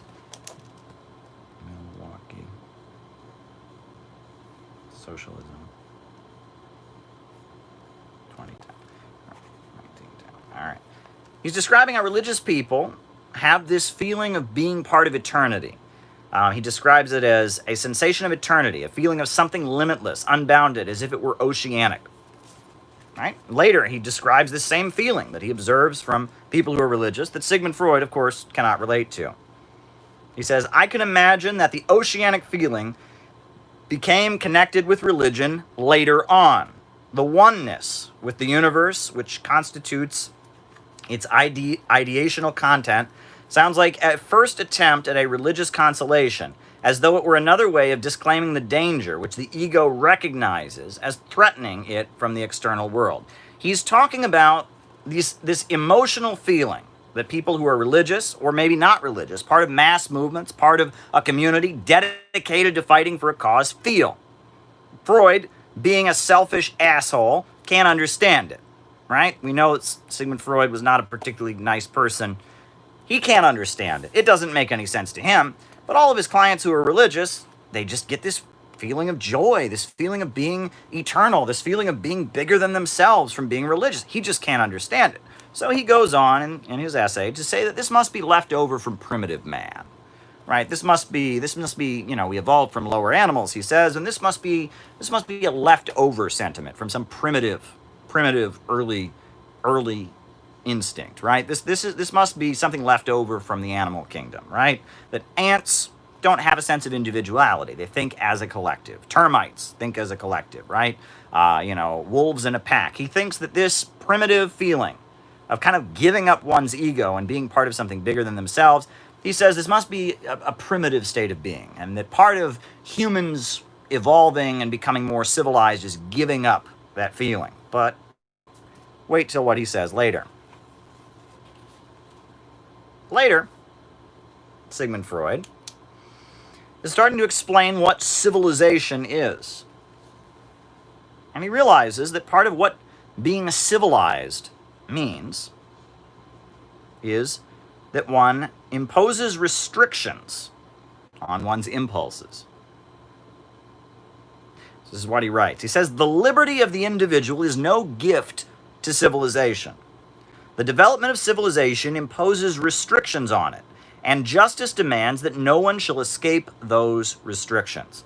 Milwaukee. Socialism. 2010. 1910. All right. He's describing how religious people have this feeling of being part of eternity. He describes it as a sensation of eternity, a feeling of something limitless, unbounded, as if it were oceanic. Right? Later, he describes this same feeling that he observes from people who are religious that Sigmund Freud, of course, cannot relate to. He says, I can imagine that the oceanic feeling became connected with religion later on. The oneness with the universe, which constitutes its ideational content, sounds like a first attempt at a religious consolation, as though it were another way of disclaiming the danger which the ego recognizes as threatening it from the external world. He's talking about this emotional feeling that people who are religious, or maybe not religious, part of mass movements, part of a community dedicated to fighting for a cause, feel. Freud, being a selfish asshole, can't understand it, right? We know that Sigmund Freud was not a particularly nice person. He can't understand it. It doesn't make any sense to him. But all of his clients who are religious, they just get this feeling of joy, this feeling of being eternal, this feeling of being bigger than themselves from being religious. He just can't understand it. So he goes on in his essay to say that this must be left over from primitive man, right? This must be, we evolved from lower animals, he says, and this must be a leftover sentiment from some primitive early instinct, right? This must be something left over from the animal kingdom, right? That ants don't have a sense of individuality. They think as a collective. Termites think as a collective, right? Wolves in a pack. He thinks that this primitive feeling of kind of giving up one's ego and being part of something bigger than themselves, he says this must be a primitive state of being, and that part of humans evolving and becoming more civilized is giving up that feeling. But wait till what he says later. Later, Sigmund Freud is starting to explain what civilization is. And he realizes that part of what being civilized means is that one imposes restrictions on one's impulses. This is what he writes. He says, the liberty of the individual is no gift to civilization. The development of civilization imposes restrictions on it, and justice demands that no one shall escape those restrictions.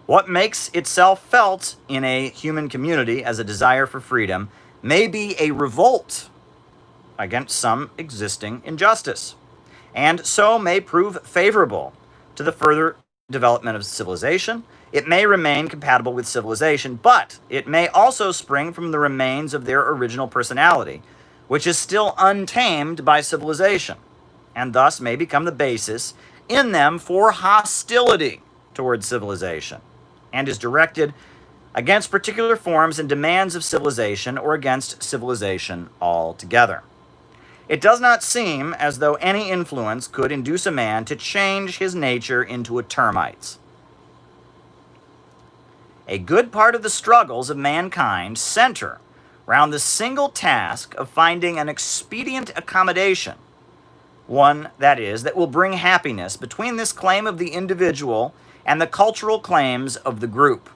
What makes itself felt in a human community as a desire for freedom may be a revolt against some existing injustice, and so may prove favorable to the further development of civilization. It may remain compatible with civilization, but it may also spring from the remains of their original personality, which is still untamed by civilization, and thus may become the basis in them for hostility towards civilization, and is directed against particular forms and demands of civilization or against civilization altogether. It does not seem as though any influence could induce a man to change his nature into a termite's. A good part of the struggles of mankind center around the single task of finding an expedient accommodation, one, that is, that will bring happiness between this claim of the individual and the cultural claims of the group.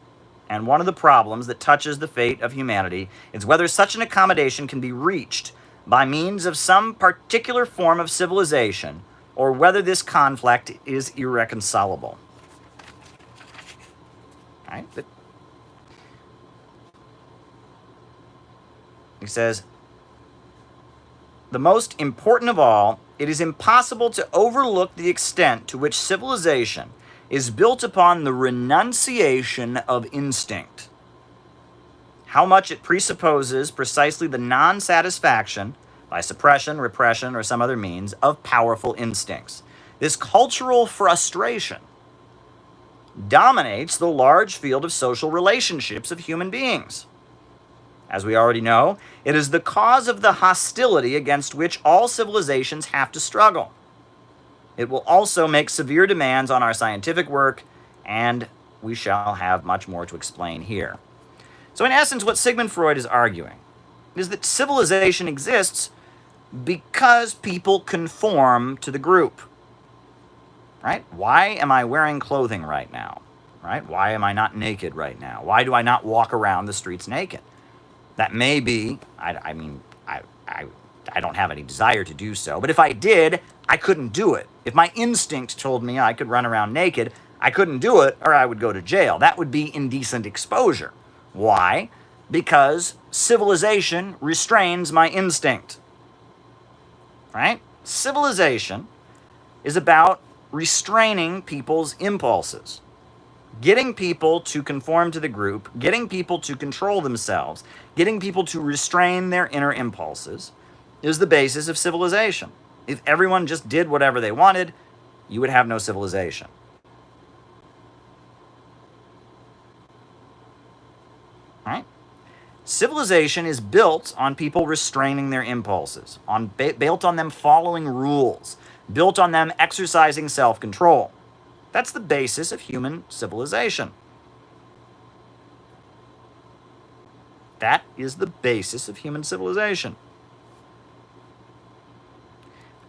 And one of the problems that touches the fate of humanity is whether such an accommodation can be reached by means of some particular form of civilization, or whether this conflict is irreconcilable. Right? He says, the most important of all, it is impossible to overlook the extent to which civilization is built upon the renunciation of instinct. How much it presupposes precisely the non-satisfaction, by suppression, repression, or some other means, of powerful instincts. This cultural frustration dominates the large field of social relationships of human beings. As we already know, it is the cause of the hostility against which all civilizations have to struggle. It will also make severe demands on our scientific work, and we shall have much more to explain here. So in essence, what Sigmund Freud is arguing is that civilization exists because people conform to the group. Right? Why am I wearing clothing right now? Right? Why am I not naked right now? Why do I not walk around the streets naked? That may be, I don't have any desire to do so, but if I did, I couldn't do it. If my instinct told me I could run around naked, I couldn't do it, or I would go to jail. That would be indecent exposure. Why? Because civilization restrains my instinct. Right? Civilization is about restraining people's impulses. Getting people to conform to the group, getting people to control themselves, getting people to restrain their inner impulses is the basis of civilization. If everyone just did whatever they wanted, you would have no civilization. Right? Civilization is built on people restraining their impulses, built on them following rules, built on them exercising self-control. That's the basis of human civilization. That is the basis of human civilization.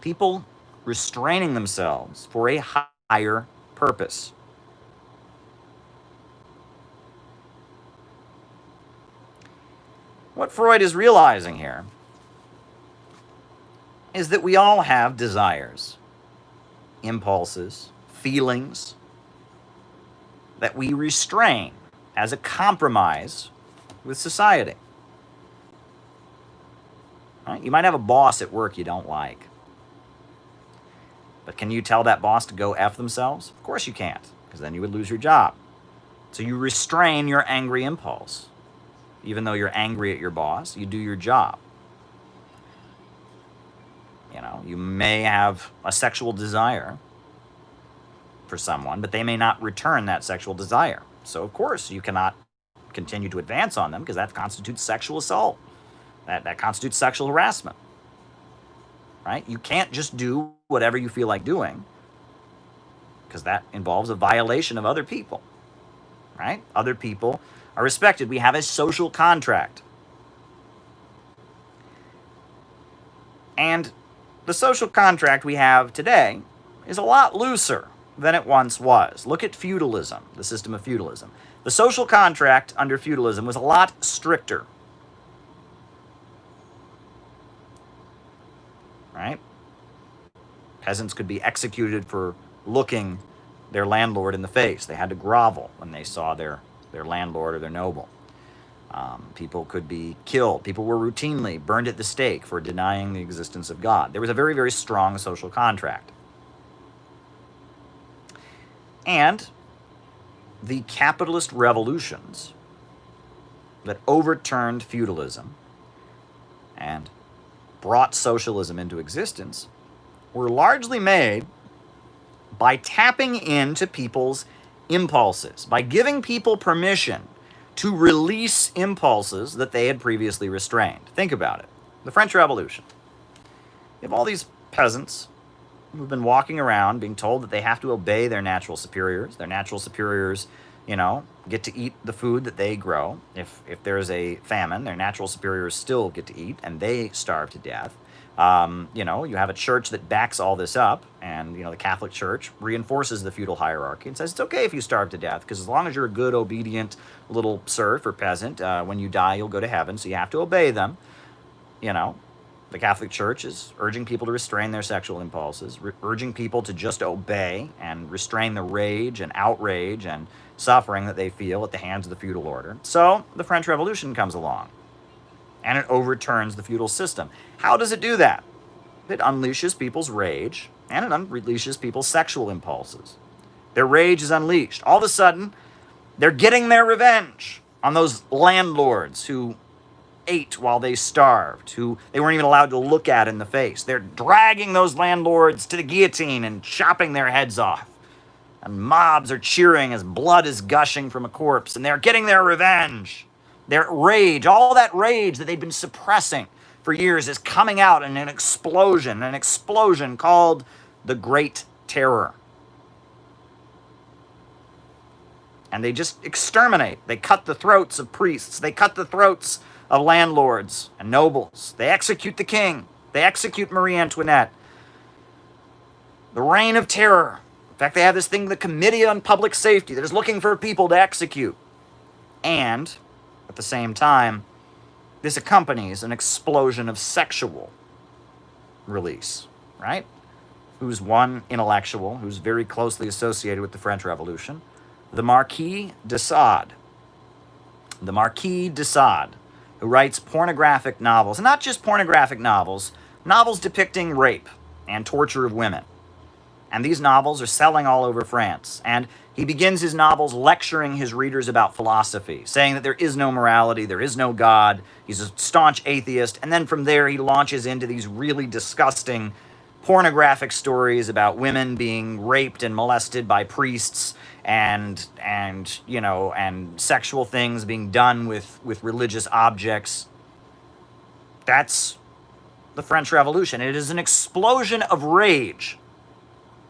People restraining themselves for a higher purpose. What Freud is realizing here is that we all have desires, impulses, feelings that we restrain as a compromise with society. Right? You might have a boss at work you don't like. But can you tell that boss to go F themselves? Of course you can't, because then you would lose your job. So you restrain your angry impulse. Even though you're angry at your boss, you do your job. You know, you may have a sexual desire for someone, but they may not return that sexual desire. So, of course, you cannot continue to advance on them because that constitutes sexual assault. That constitutes sexual harassment. Right? You can't just do whatever you feel like doing because that involves a violation of other people. Right? Other people are respected. We have a social contract. And the social contract we have today is a lot looser than it once was. Look at feudalism, the system of feudalism. The social contract under feudalism was a lot stricter. Right? Peasants could be executed for looking their landlord in the face. They had to grovel when they saw their landlord or their noble. People could be killed. People were routinely burned at the stake for denying the existence of God. There was a very, very strong social contract. And the capitalist revolutions that overturned feudalism and brought socialism into existence were largely made by tapping into people's impulses, by giving people permission to release impulses that they had previously restrained. Think about it. The French Revolution. You have all these peasants who've been walking around being told that they have to obey their natural superiors. Their natural superiors, get to eat the food that they grow. If there's a famine, their natural superiors still get to eat, and they starve to death. You have a church that backs all this up, and, the Catholic Church reinforces the feudal hierarchy and says it's okay if you starve to death, because as long as you're a good, obedient little serf or peasant, when you die, you'll go to heaven, so you have to obey them. The Catholic Church is urging people to restrain their sexual impulses, urging people to just obey and restrain the rage and outrage and suffering that they feel at the hands of the feudal order. So the French Revolution comes along, and it overturns the feudal system. How does it do that? It unleashes people's rage, and it unleashes people's sexual impulses. Their rage is unleashed. All of a sudden, they're getting their revenge on those landlords who ate while they starved, who they weren't even allowed to look at in the face. They're dragging those landlords to the guillotine and chopping their heads off. And mobs are cheering as blood is gushing from a corpse, and they're getting their revenge. Their rage, all that rage that they'd been suppressing for years is coming out in an explosion called the Great Terror. And they just exterminate. They cut the throats of priests. They cut the throats of landlords and nobles. They execute the king. They execute Marie Antoinette. The reign of terror. In fact, they have this thing, the Committee on Public Safety. They're just looking for people to execute. And at the same time, this accompanies an explosion of sexual release, right? Who's one intellectual who's very closely associated with the French Revolution? The Marquis de Sade. The Marquis de Sade, who writes pornographic novels, and not just pornographic novels, novels depicting rape and torture of women. And these novels are selling all over France. And he begins his novels lecturing his readers about philosophy, saying that there is no morality, there is no God. He's a staunch atheist. And then from there, he launches into these really disgusting pornographic stories about women being raped and molested by priests, and sexual things being done with religious objects. That's the French Revolution. It is an explosion of rage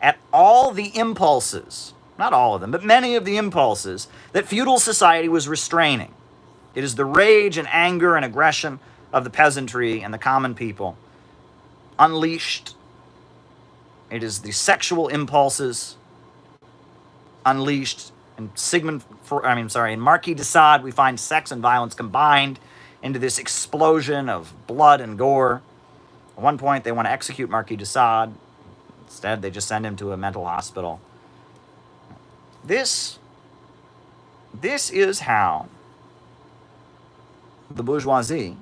at all the impulses, not all of them, but many of the impulses that feudal society was restraining. It is the rage and anger and aggression of the peasantry and the common people unleashed. It is the sexual impulses unleashed. In in Marquis de Sade, we find sex and violence combined into this explosion of blood and gore. At one point, they want to execute Marquis de Sade. Instead, they just send him to a mental hospital. This is how the bourgeoisie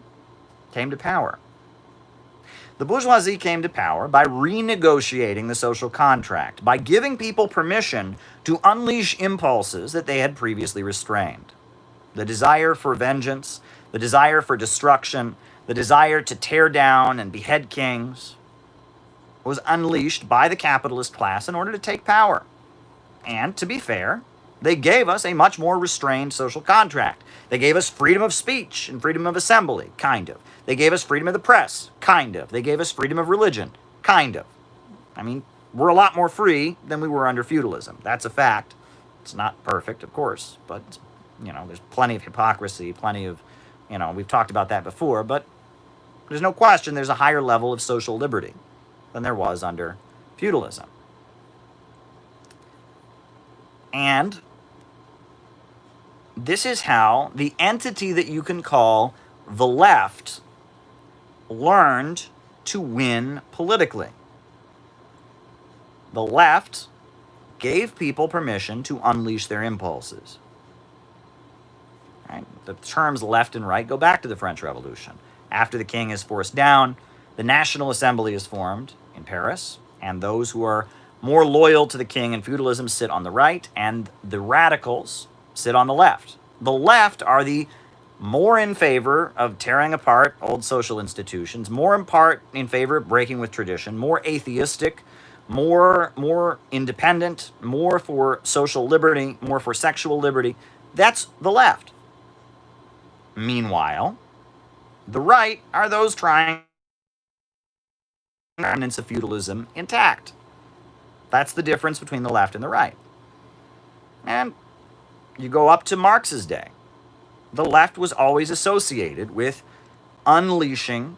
came to power. The bourgeoisie came to power by renegotiating the social contract, by giving people permission to unleash impulses that they had previously restrained. The desire for vengeance, the desire for destruction, the desire to tear down and behead kings was unleashed by the capitalist class in order to take power. And to be fair, they gave us a much more restrained social contract. They gave us freedom of speech and freedom of assembly, kind of. They gave us freedom of the press, kind of. They gave us freedom of religion, kind of. I mean, we're a lot more free than we were under feudalism. That's a fact. It's not perfect, of course, but, there's plenty of hypocrisy, plenty of, we've talked about that before, but there's no question there's a higher level of social liberty than there was under feudalism. And this is how the entity that you can call the left learned to win politically. The left gave people permission to unleash their impulses. Right? The terms left and right go back to the French Revolution. After the king is forced down, the National Assembly is formed in Paris, and those who are more loyal to the king and feudalism sit on the right, and the radicals sit on the left. The left are the more in favor of tearing apart old social institutions, more in favor of breaking with tradition, more atheistic, more independent, more for social liberty, more for sexual liberty. That's the left. Meanwhile, the right are those trying remnants of feudalism intact. That's the difference between the left and the right. And you go up to Marx's day. The left was always associated with unleashing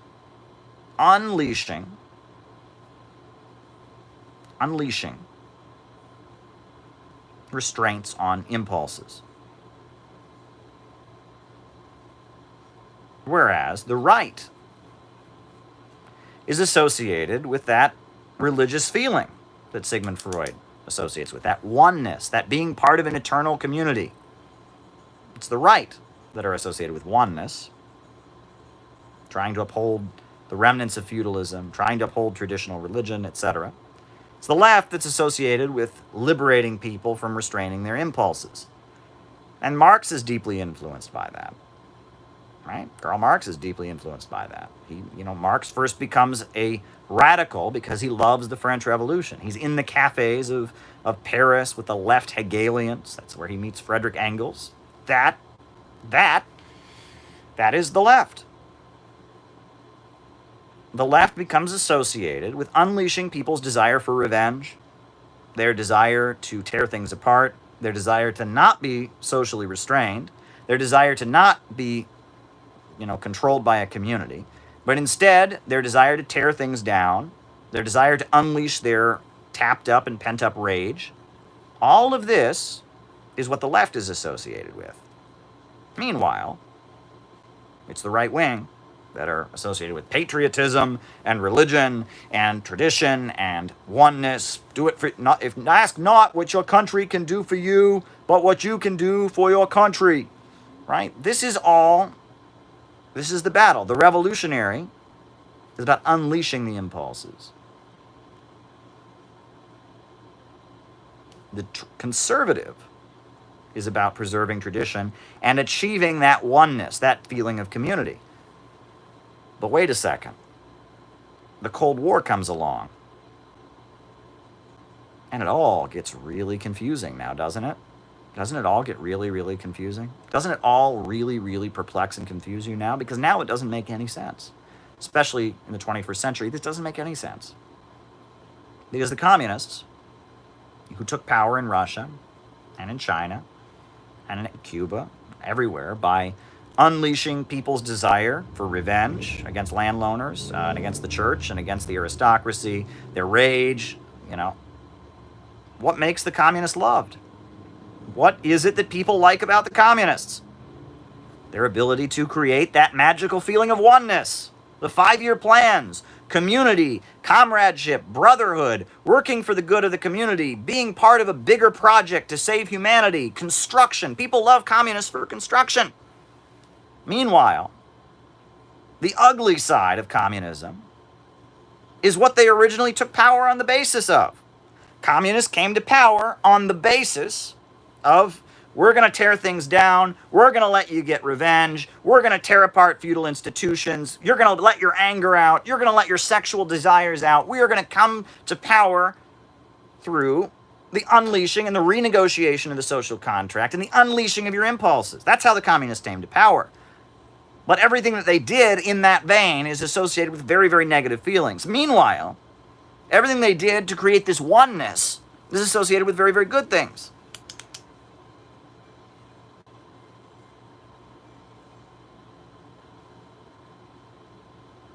restraints on impulses. Whereas the right is associated with that religious feeling that Sigmund Freud associates with, that oneness, that being part of an eternal community. It's the right that are associated with oneness, trying to uphold the remnants of feudalism, trying to uphold traditional religion, etc. It's the left that's associated with liberating people from restraining their impulses. And Marx is deeply influenced by that. Right? Karl Marx is deeply influenced by that. Marx first becomes a radical because he loves the French Revolution. He's in the cafes of Paris with the left Hegelians. That's where he meets Frederick Engels. That is the left. The left becomes associated with unleashing people's desire for revenge, their desire to tear things apart, their desire to not be socially restrained, their desire to not be controlled by a community, but instead their desire to tear things down, their desire to unleash their tapped up and pent up rage. All of this is what the left is associated with. Meanwhile, it's the right wing that are associated with patriotism and religion and tradition and oneness. Ask not what your country can do for you, but what you can do for your country. Right? This is the battle. The revolutionary is about unleashing the impulses. The conservative is about preserving tradition and achieving that oneness, that feeling of community. But wait a second. The Cold War comes along. And it all gets really confusing now, doesn't it? Doesn't it all get really, really confusing? Doesn't it all really, really perplex and confuse you now? Because now it doesn't make any sense. Especially in the 21st century, this doesn't make any sense. Because the communists, who took power in Russia and in China and in Cuba, everywhere, by unleashing people's desire for revenge against landowners and against the church and against the aristocracy, their rage, what makes the communists loved? What is it that people like about the communists? Their ability to create that magical feeling of oneness, the 5-year plans, community, comradeship, brotherhood, working for the good of the community, being part of a bigger project to save humanity, construction. People love communists for construction. Meanwhile, the ugly side of communism is what they originally took power on the basis of. Communists came to power on the basis of, we're going to tear things down, we're going to let you get revenge, we're going to tear apart feudal institutions, you're going to let your anger out, you're going to let your sexual desires out, we are going to come to power through the unleashing and the renegotiation of the social contract and the unleashing of your impulses. That's how the communists came to power. But everything that they did in that vein is associated with very, very negative feelings. Meanwhile, everything they did to create this oneness is associated with very, very good things.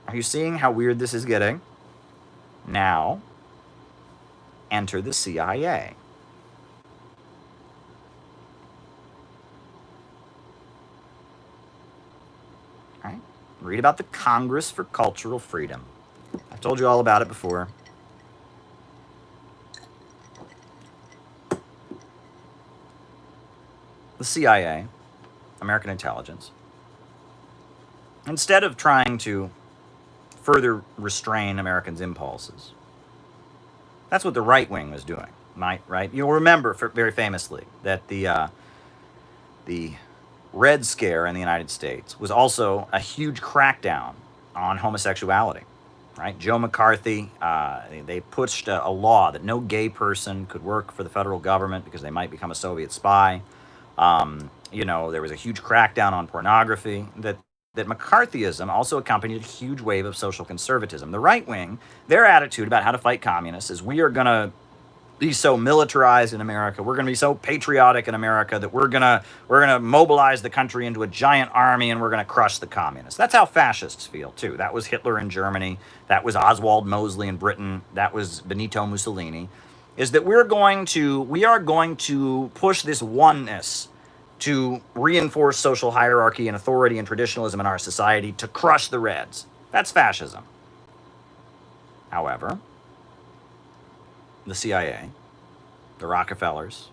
Are you seeing how weird this is getting? Now, enter the CIA. All right? Read about the Congress for Cultural Freedom. I've told you all about it before. The CIA, American intelligence, instead of trying to further restrain Americans' impulses, that's what the right wing was doing, right? You'll remember very famously that the Red Scare in the United States was also a huge crackdown on homosexuality, right? Joe McCarthy, they pushed a law that no gay person could work for the federal government because they might become a Soviet spy. There was a huge crackdown on pornography. That McCarthyism also accompanied a huge wave of social conservatism. The right wing, their attitude about how to fight communists is, we are going to be so militarized in America, we're going to be so patriotic in America that we're going to mobilize the country into a giant army and we're going to crush the communists. That's how fascists feel too. That was Hitler in Germany, that was Oswald Mosley in Britain, that was Benito Mussolini. Is that we are going to push this oneness to reinforce social hierarchy and authority and traditionalism in our society to crush the Reds. That's fascism. However, the CIA, the Rockefellers,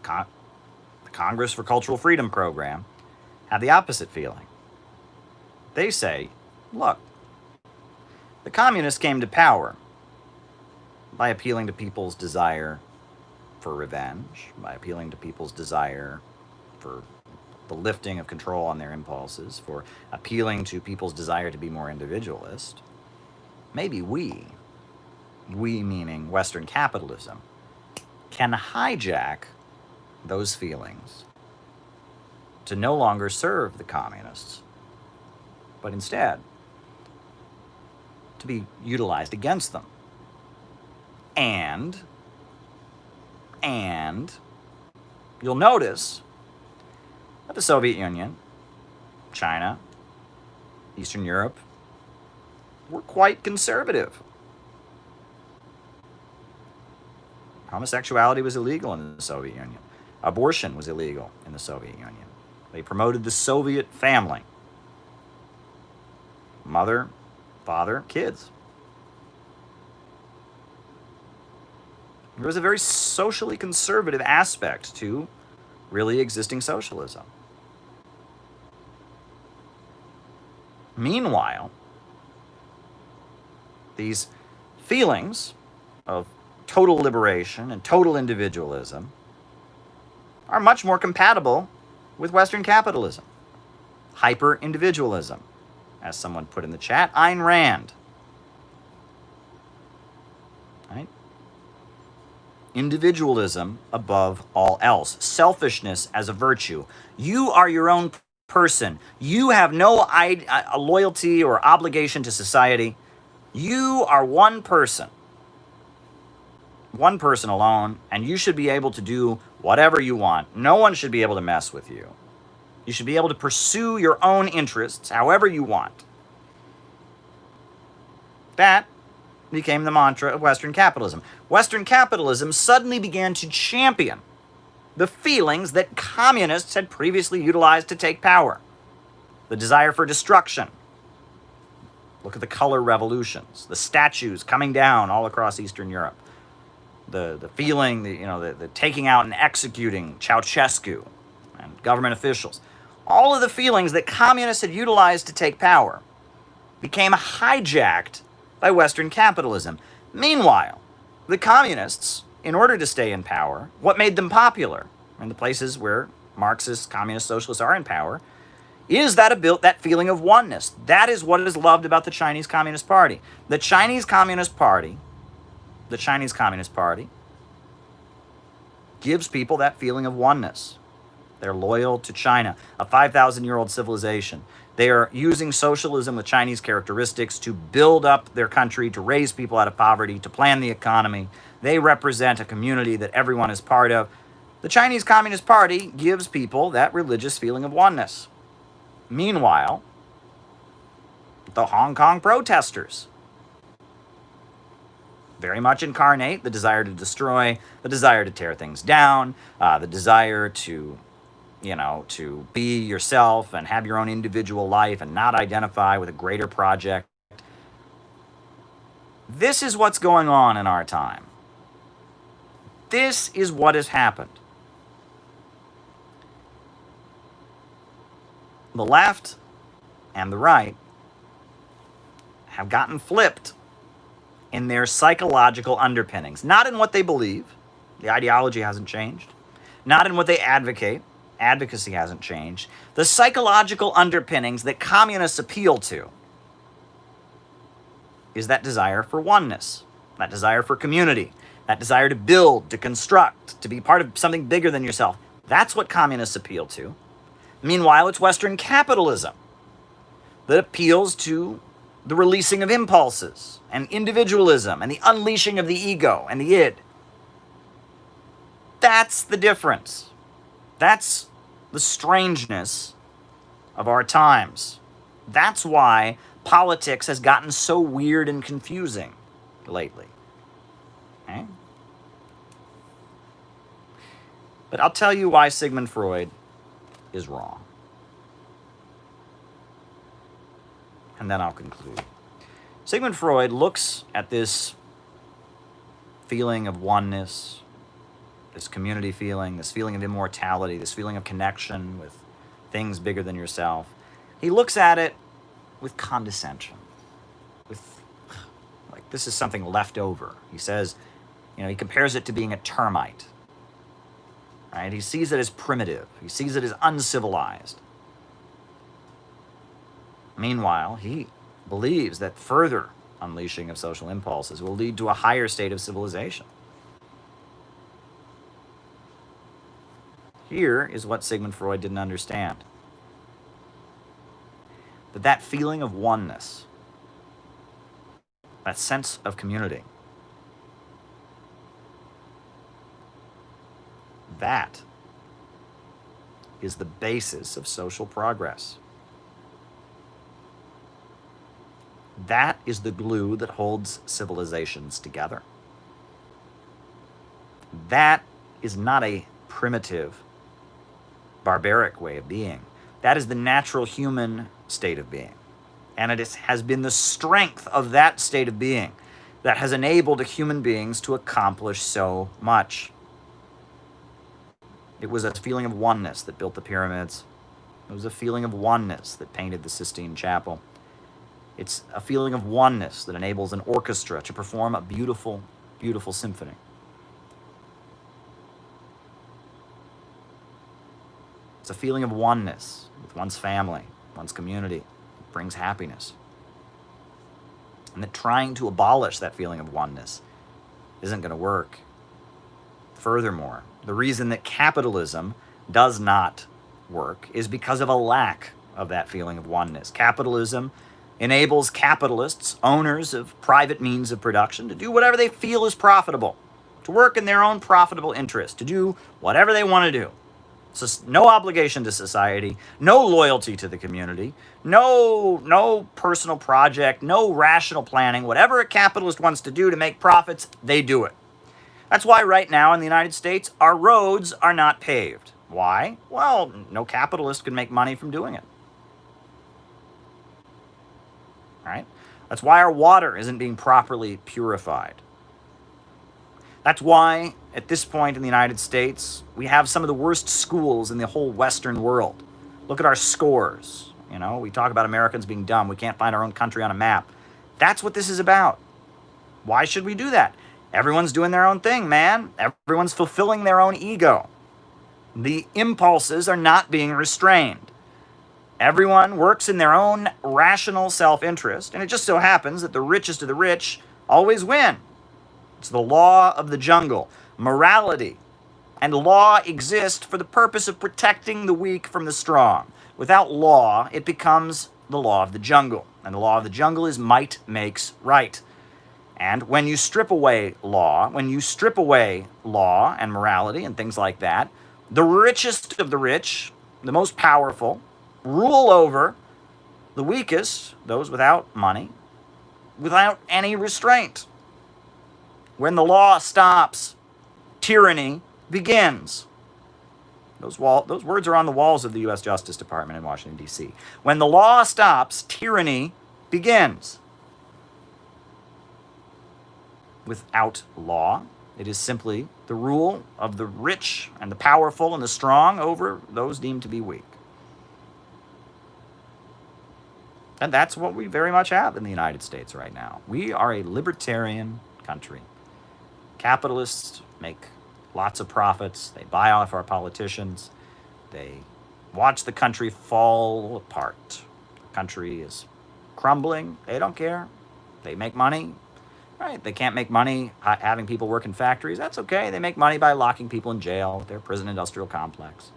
the Congress for Cultural Freedom program have the opposite feeling. They say, look, the communists came to power by appealing to people's desire for revenge, by appealing to people's desire for the lifting of control on their impulses, for appealing to people's desire to be more individualist. Maybe we meaning Western capitalism, can hijack those feelings to no longer serve the communists, but instead to be utilized against them. And you'll notice that the Soviet Union, China, Eastern Europe were quite conservative. Homosexuality was illegal in the Soviet Union. Abortion was illegal in the Soviet Union. They promoted the Soviet family. Mother, father, kids. There was a very socially conservative aspect to really existing socialism. Meanwhile, these feelings of total liberation and total individualism are much more compatible with Western capitalism. Hyper-individualism, as someone put in the chat, Ayn Rand. Right? Individualism above all else. Selfishness as a virtue. You are your own person. You have no loyalty or obligation to society. You are one person alone, and you should be able to do whatever you want. No one should be able to mess with you. You should be able to pursue your own interests however you want. That became the mantra of Western capitalism. Western capitalism suddenly began to champion the feelings that communists had previously utilized to take power. The desire for destruction. Look at the color revolutions, the statues coming down all across Eastern Europe. The feeling, the taking out and executing Ceausescu and government officials. All of the feelings that communists had utilized to take power became hijacked by Western capitalism. Meanwhile, the communists, in order to stay in power, what made them popular in the places where Marxist, communist, socialists are in power, is that feeling of oneness. That is what is loved about the Chinese Communist Party. The Chinese Communist Party gives people that feeling of oneness. They're loyal to China, a 5,000-year-old civilization. They are using socialism with Chinese characteristics to build up their country, to raise people out of poverty, to plan the economy. They represent a community that everyone is part of. The Chinese Communist Party gives people that religious feeling of oneness. Meanwhile, the Hong Kong protesters very much incarnate the desire to destroy, the desire to tear things down, the desire to be yourself and have your own individual life and not identify with a greater project. This is what's going on in our time. This is what has happened. The left and the right have gotten flipped in their psychological underpinnings, not in what they believe. The ideology hasn't changed. Not in what they advocate. Advocacy hasn't changed. The psychological underpinnings that communists appeal to is that desire for oneness, that desire for community, that desire to build, to construct, to be part of something bigger than yourself. That's what communists appeal to. Meanwhile, it's Western capitalism that appeals to the releasing of impulses and individualism and the unleashing of the ego and the id. That's the difference. That's the strangeness of our times. That's why politics has gotten so weird and confusing lately. Okay? But I'll tell you why Sigmund Freud is wrong. And then I'll conclude. Sigmund Freud looks at this feeling of oneness, this community feeling, this feeling of immortality, this feeling of connection with things bigger than yourself. He looks at it with condescension, with, like, this is something left over. He says, he compares it to being a termite. Right? He sees it as primitive. He sees it as uncivilized. Meanwhile, he believes that further unleashing of social impulses will lead to a higher state of civilization. Here is what Sigmund Freud didn't understand. That feeling of oneness, that sense of community, that is the basis of social progress. That is the glue that holds civilizations together. That is not a primitive, barbaric way of being. That is the natural human state of being. And it has been the strength of that state of being that has enabled human beings to accomplish so much. It was a feeling of oneness that built the pyramids. It was a feeling of oneness that painted the Sistine Chapel. It's a feeling of oneness that enables an orchestra to perform a beautiful beautiful symphony. It's a feeling of oneness with one's family, one's community. It brings happiness. And that trying to abolish that feeling of oneness isn't going to work. Furthermore, the reason that capitalism does not work is because of a lack of that feeling of oneness. Capitalism enables capitalists, owners of private means of production, to do whatever they feel is profitable, to work in their own profitable interest, to do whatever they want to do. So no obligation to society, no loyalty to the community, no personal project, no rational planning. Whatever a capitalist wants to do to make profits, they do it. That's why right now in the United States, our roads are not paved. Why? Well, no capitalist can make money from doing it. Right? That's why our water isn't being properly purified. That's why, at this point in the United States, we have some of the worst schools in the whole Western world. Look at our scores. You know, we talk about Americans being dumb. We can't find our own country on a map. That's what this is about. Why should we do that? Everyone's doing their own thing, man. Everyone's fulfilling their own ego. The impulses are not being restrained. Everyone works in their own rational self-interest, and it just so happens that the richest of the rich always win. It's the law of the jungle. Morality and law exist for the purpose of protecting the weak from the strong. Without law, it becomes the law of the jungle. And the law of the jungle is might makes right. And when you strip away law, and morality and things like that, the richest of the rich, the most powerful, rule over the weakest, those without money, without any restraint. When the law stops, tyranny begins. Those words are on the walls of the U.S. Justice Department in Washington, D.C. When the law stops, tyranny begins. Without law, it is simply the rule of the rich and the powerful and the strong over those deemed to be weak. And that's what we very much have in the United States right now. We are a libertarian country. Capitalists make lots of profits. They buy off our politicians. They watch the country fall apart. The country is crumbling. They don't care. They make money. Right? They can't make money having people work in factories. That's okay. They make money by locking people in jail at their prison industrial complex.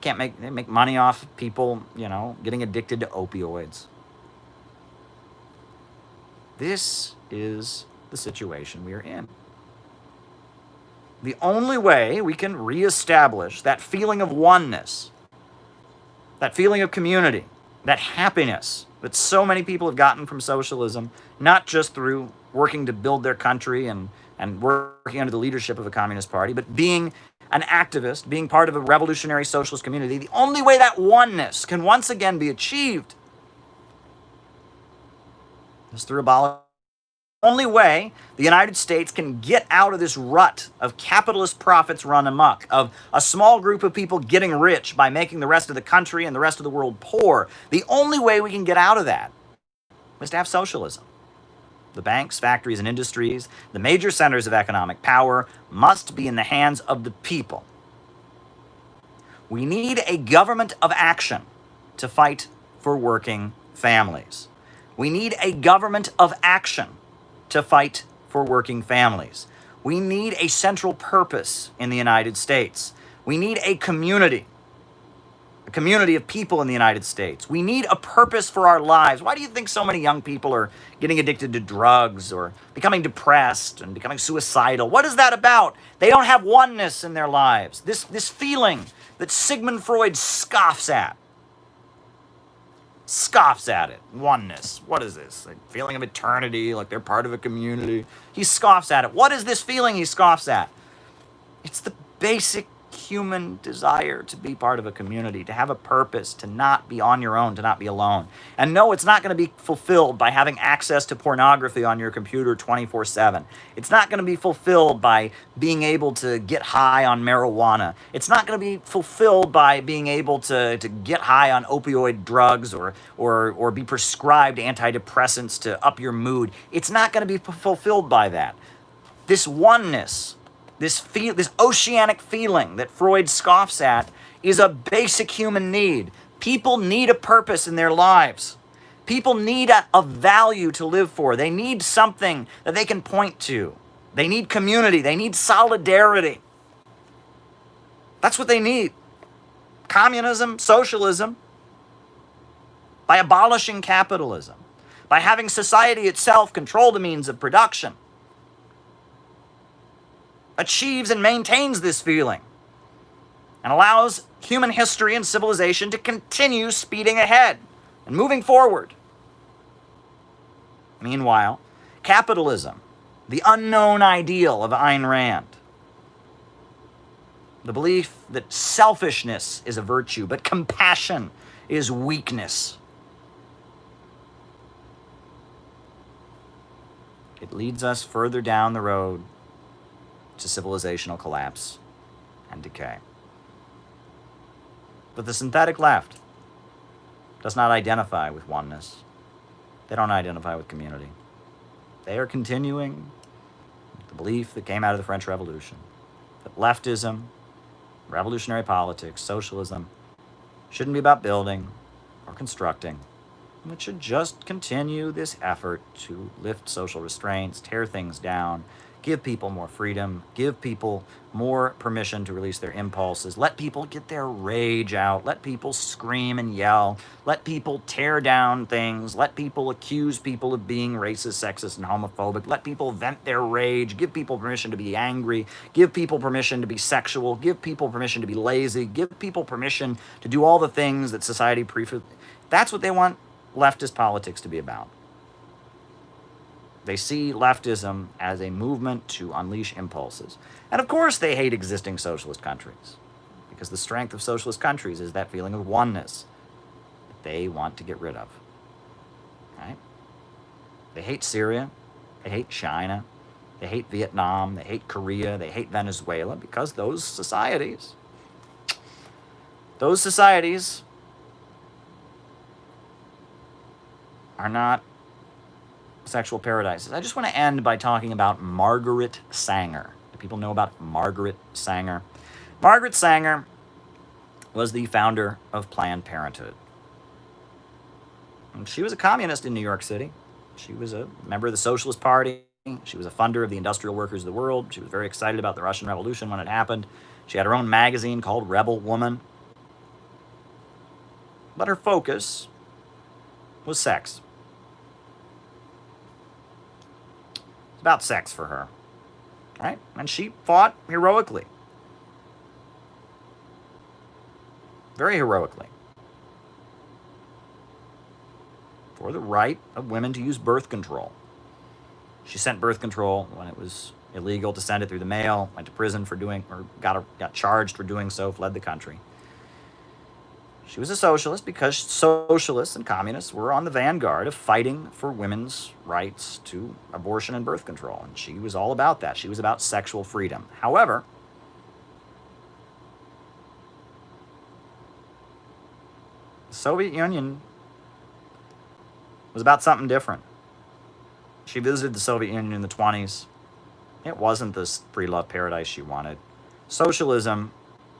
They make money off people, getting addicted to opioids. This is the situation we are in. The only way we can reestablish that feeling of oneness, that feeling of community, that happiness that so many people have gotten from socialism, not just through working to build their country and working under the leadership of a communist party, but being an activist, being part of a revolutionary socialist community, the only way that oneness can once again be achieved is through abolishing. The only way the United States can get out of this rut of capitalist profits run amok, of a small group of people getting rich by making the rest of the country and the rest of the world poor, the only way we can get out of that is to have socialism. The banks, factories, and industries, the major centers of economic power, must be in the hands of the people. We need a government of action to fight for working families. We need a government of action to fight for working families. We need a central purpose in the United States. We need a community of people in the United States. We need a purpose for our lives. Why do you think so many young people are getting addicted to drugs or becoming depressed and becoming suicidal? What is that about? They don't have oneness in their lives. This feeling that Sigmund Freud scoffs at. Oneness. What is this? Like feeling of eternity, like they're part of a community. He scoffs at it. What is this feeling he scoffs at? It's the basic human desire to be part of a community, to have a purpose, to not be on your own, to not be alone. And no, it's not going to be fulfilled by having access to pornography on your computer 24/7. It's not going to be fulfilled by being able to get high on marijuana. It's not going to be fulfilled by being able to get high on opioid drugs or be prescribed antidepressants to up your mood. It's not going to be fulfilled by that. This oneness, this oceanic feeling that Freud scoffs at, is a basic human need. People need a purpose in their lives. People need a value to live for. They need something that they can point to. They need community. They need solidarity. That's what they need. Communism, socialism, by abolishing capitalism, by having society itself control the means of production, achieves and maintains this feeling and allows human history and civilization to continue speeding ahead and moving forward. Meanwhile, capitalism, the unknown ideal of Ayn Rand, the belief that selfishness is a virtue, but compassion is weakness. It leads us further down the road to civilizational collapse and decay. But the synthetic left does not identify with oneness. They don't identify with community. They are continuing the belief that came out of the French Revolution, that leftism, revolutionary politics, socialism, shouldn't be about building or constructing. It should just continue this effort to lift social restraints, tear things down, give people more freedom, give people more permission to release their impulses, let people get their rage out, let people scream and yell, let people tear down things, let people accuse people of being racist, sexist, and homophobic, let people vent their rage, give people permission to be angry, give people permission to be sexual, give people permission to be lazy, give people permission to do all the things that society prefers. That's what they want leftist politics to be about. They see leftism as a movement to unleash impulses. And of course they hate existing socialist countries, because the strength of socialist countries is that feeling of oneness that they want to get rid of. Right? They hate Syria, they hate China, they hate Vietnam, they hate Korea, they hate Venezuela, because those societies are not sexual paradises. I just want to end by talking about Margaret Sanger. Do people know about Margaret Sanger? Margaret Sanger was the founder of Planned Parenthood. And she was a communist in New York City. She was a member of the Socialist Party. She was a funder of the industrial workers of the world. She was very excited about the Russian Revolution when it happened. She had her own magazine called Rebel Woman. But her focus was sex. About sex for her, right? And she fought heroically, very heroically, for the right of women to use birth control. She sent birth control when it was illegal to send it through the mail, went to prison for doing, or got charged for doing so, fled the country. She was a socialist because socialists and communists were on the vanguard of fighting for women's rights to abortion and birth control. And she was all about that. She was about sexual freedom. However, the Soviet Union was about something different. She visited the Soviet Union in the 1920s. It wasn't this free love paradise she wanted. Socialism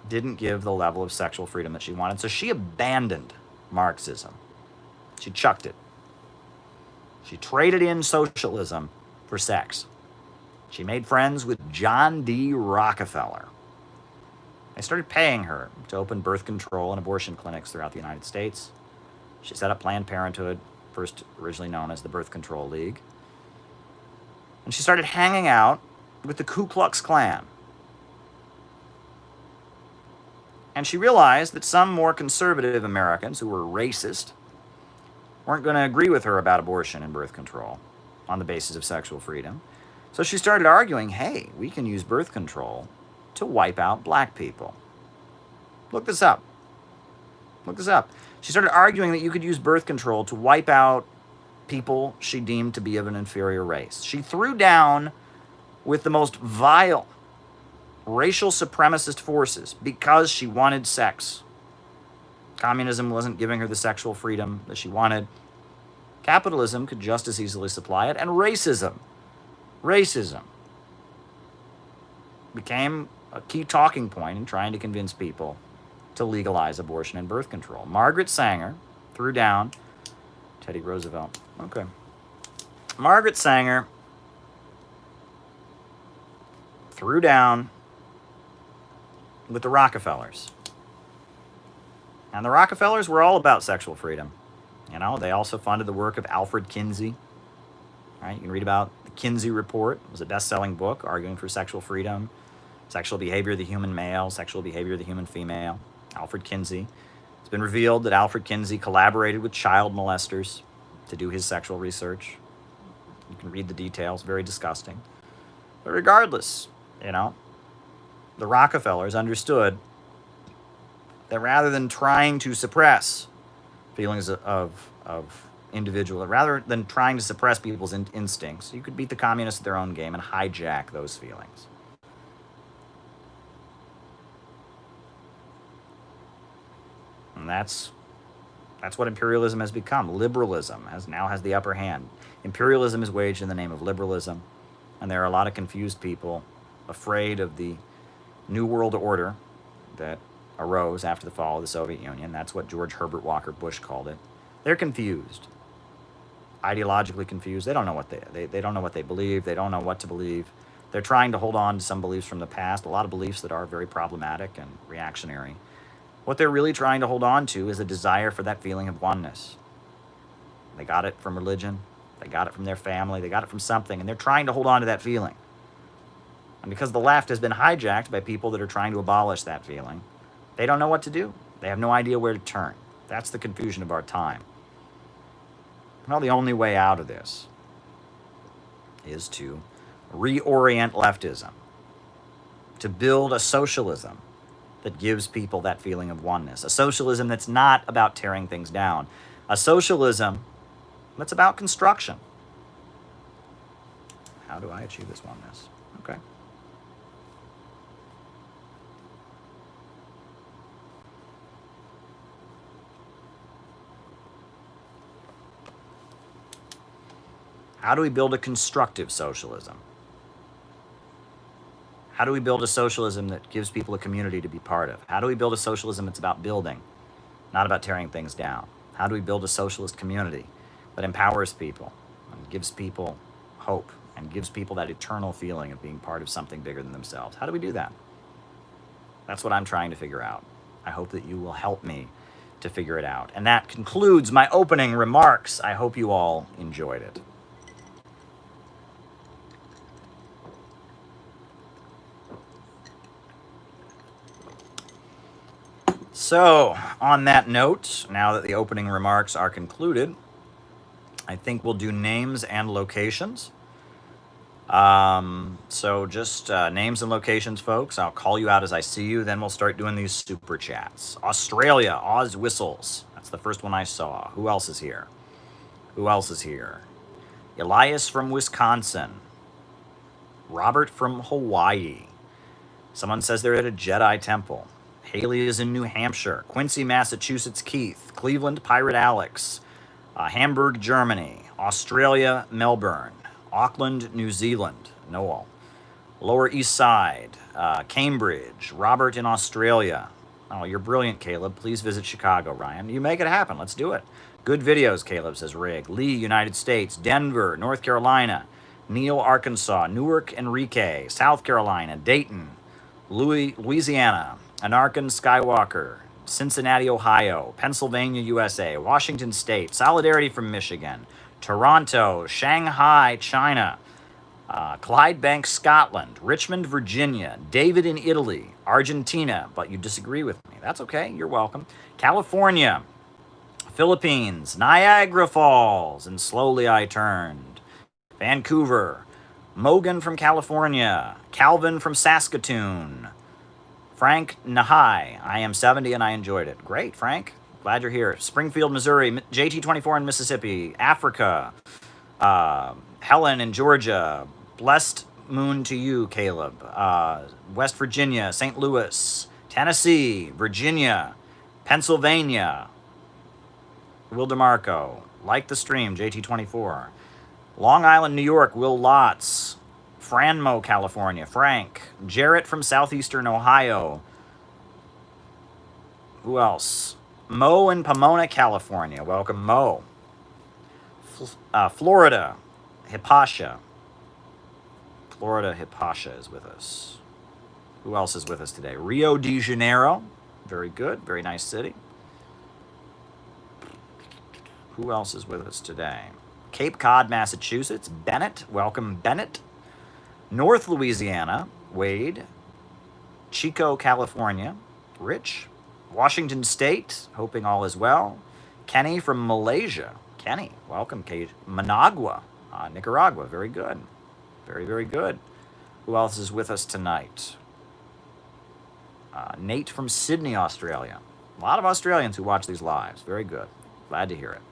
didn't give the level of sexual freedom that she wanted, so she abandoned Marxism. She chucked it. She traded in socialism for sex. She made friends with John D. Rockefeller. They started paying her to open birth control and abortion clinics throughout the United States. She set up Planned Parenthood, first originally known as the Birth Control League. And she started hanging out with the Ku Klux Klan. And she realized that some more conservative Americans who were racist weren't going to agree with her about abortion and birth control on the basis of sexual freedom. So she started arguing, hey, we can use birth control to wipe out black people. Look this up. Look this up. She started arguing that you could use birth control to wipe out people she deemed to be of an inferior race. She threw down with the most vile racial supremacist forces because she wanted sex. Communism wasn't giving her the sexual freedom that she wanted. Capitalism could just as easily supply it. And racism became a key talking point in trying to convince people to legalize abortion and birth control. Margaret Sanger threw down Teddy Roosevelt. Okay. Margaret Sanger threw down with the Rockefellers. And the Rockefellers were all about sexual freedom. You know, they also funded the work of Alfred Kinsey. Right? You can read about the Kinsey Report. It was a best-selling book arguing for sexual freedom, sexual behavior of the human male, sexual behavior of the human female. Alfred Kinsey. It's been revealed that Alfred Kinsey collaborated with child molesters to do his sexual research. You can read the details, very disgusting. But regardless, you know, the Rockefellers understood that rather than trying to suppress feelings of individual, rather than trying to suppress people's instincts, you could beat the communists at their own game and hijack those feelings. And that's what imperialism has become. Liberalism now has the upper hand. Imperialism is waged in the name of liberalism, and there are a lot of confused people afraid of the New World Order that arose after the fall of the Soviet Union. That's what George Herbert Walker Bush called it. They're confused, ideologically confused. They don't know what they don't know what they believe. They don't know what to believe. They're trying to hold on to some beliefs from the past, a lot of beliefs that are very problematic and reactionary. What they're really trying to hold on to is a desire for that feeling of oneness. They got it from religion. They got it from their family. They got it from something, and they're trying to hold on to that feeling. And because the left has been hijacked by people that are trying to abolish that feeling, they don't know what to do. They have no idea where to turn. That's the confusion of our time. Well, the only way out of this is to reorient leftism, to build a socialism that gives people that feeling of oneness, a socialism that's not about tearing things down, a socialism that's about construction. How do I achieve this oneness? Okay. How do we build a constructive socialism? How do we build a socialism that gives people a community to be part of? How do we build a socialism that's about building, not about tearing things down? How do we build a socialist community that empowers people and gives people hope and gives people that eternal feeling of being part of something bigger than themselves? How do we do that? That's what I'm trying to figure out. I hope that you will help me to figure it out. And that concludes my opening remarks. I hope you all enjoyed it. So, on that note, now that the opening remarks are concluded, I think we'll do names and locations. So just names and locations, folks. I'll call you out as I see you. Then we'll start doing these super chats. Australia, Oz Whistles. That's the first one I saw. Who else is here? Who else is here? Elias from Wisconsin. Robert from Hawaii. Someone says they're at a Jedi temple. Haley is in New Hampshire. Quincy, Massachusetts, Keith. Cleveland, Pirate Alex. Hamburg, Germany. Australia, Melbourne. Auckland, New Zealand. Noel. Lower East Side. Cambridge. Robert in Australia. Oh, you're brilliant, Caleb. Please visit Chicago, Ryan. You make it happen. Let's do it. Good videos, Caleb, says Rig. Lee, United States. Denver, North Carolina. Neil, Arkansas. Newark, Enrique. South Carolina. Dayton. Louisiana. Anarchan Skywalker, Cincinnati, Ohio, Pennsylvania, USA, Washington State, Solidarity from Michigan, Toronto, Shanghai, China, Clydebank, Scotland, Richmond, Virginia, David in Italy, Argentina, but you disagree with me. That's okay, you're welcome. California, Philippines, Niagara Falls, and slowly I turned. Vancouver, Mogan from California, Calvin from Saskatoon, Frank Nahai, I am 70 and I enjoyed it. Great, Frank. Glad you're here. Springfield, Missouri, JT24 in Mississippi, Africa, Helen in Georgia, blessed moon to you, Caleb, West Virginia, St. Louis, Tennessee, Virginia, Pennsylvania, Will DeMarco, like the stream, JT24, Long Island, New York, Will Lotz, Franmo, California. Frank. Jarrett from southeastern Ohio. Who else? Mo in Pomona, California. Welcome, Mo. Florida. Hipasha. Florida Hipasha is with us. Who else is with us today? Rio de Janeiro. Very good. Very nice city. Who else is with us today? Cape Cod, Massachusetts. Bennett. Welcome, Bennett. North Louisiana. Wade. Chico, California. Rich. Washington State. Hoping all is well. Kenny from Malaysia. Kenny. Welcome, Managua. Nicaragua. Very good. Very, very good. Who else is with us tonight? Nate from Sydney, Australia. A lot of Australians who watch these lives. Very good. Glad to hear it.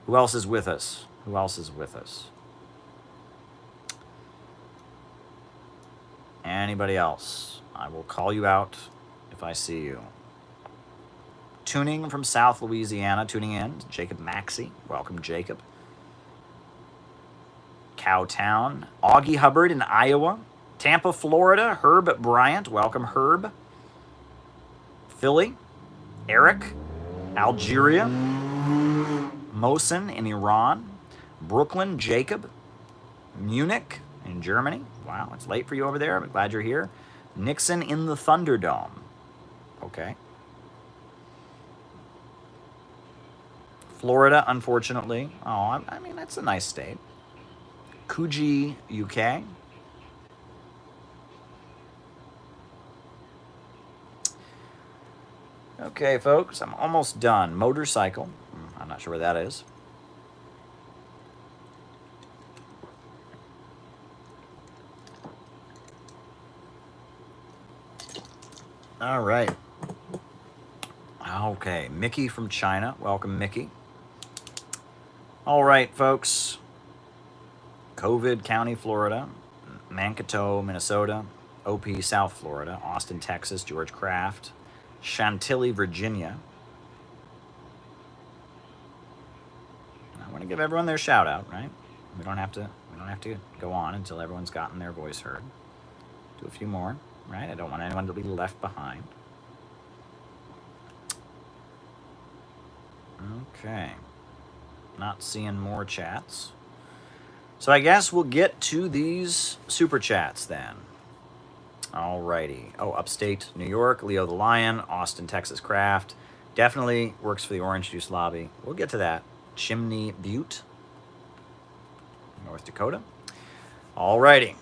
Who else is with us? Who else is with us? Anybody else? I will call you out if I see you. Tuning from South Louisiana, tuning in. Jacob Maxey. Welcome, Jacob. Cowtown. Augie Hubbard in Iowa. Tampa, Florida. Herb Bryant. Welcome, Herb. Philly. Eric. Algeria. Mohsen in Iran. Brooklyn. Jacob. Munich in Germany. Wow, it's late for you over there. I'm glad you're here. Nixon in the Thunderdome. Okay. Florida, unfortunately. Oh, I mean, that's a nice state. Coogee, UK. Okay, folks, I'm almost done. Motorcycle. I'm not sure where that is. All right. Okay, Mickey from China. Welcome, Mickey. All right, folks. COVID County, Florida. Mankato, Minnesota. OP, South Florida. Austin, Texas. George Kraft. Chantilly, Virginia. I want to give everyone their shout out, right? We don't have to go on until everyone's gotten their voice heard. Do a few more, right? I don't want anyone to be left behind. Okay. Not seeing more chats. So I guess we'll get to these super chats then. Alrighty. Oh, upstate New York, Leo the Lion, Austin, Texas Craft. Definitely works for the Orange Juice Lobby. We'll get to that. Chimney Butte, North Dakota. Alrighty.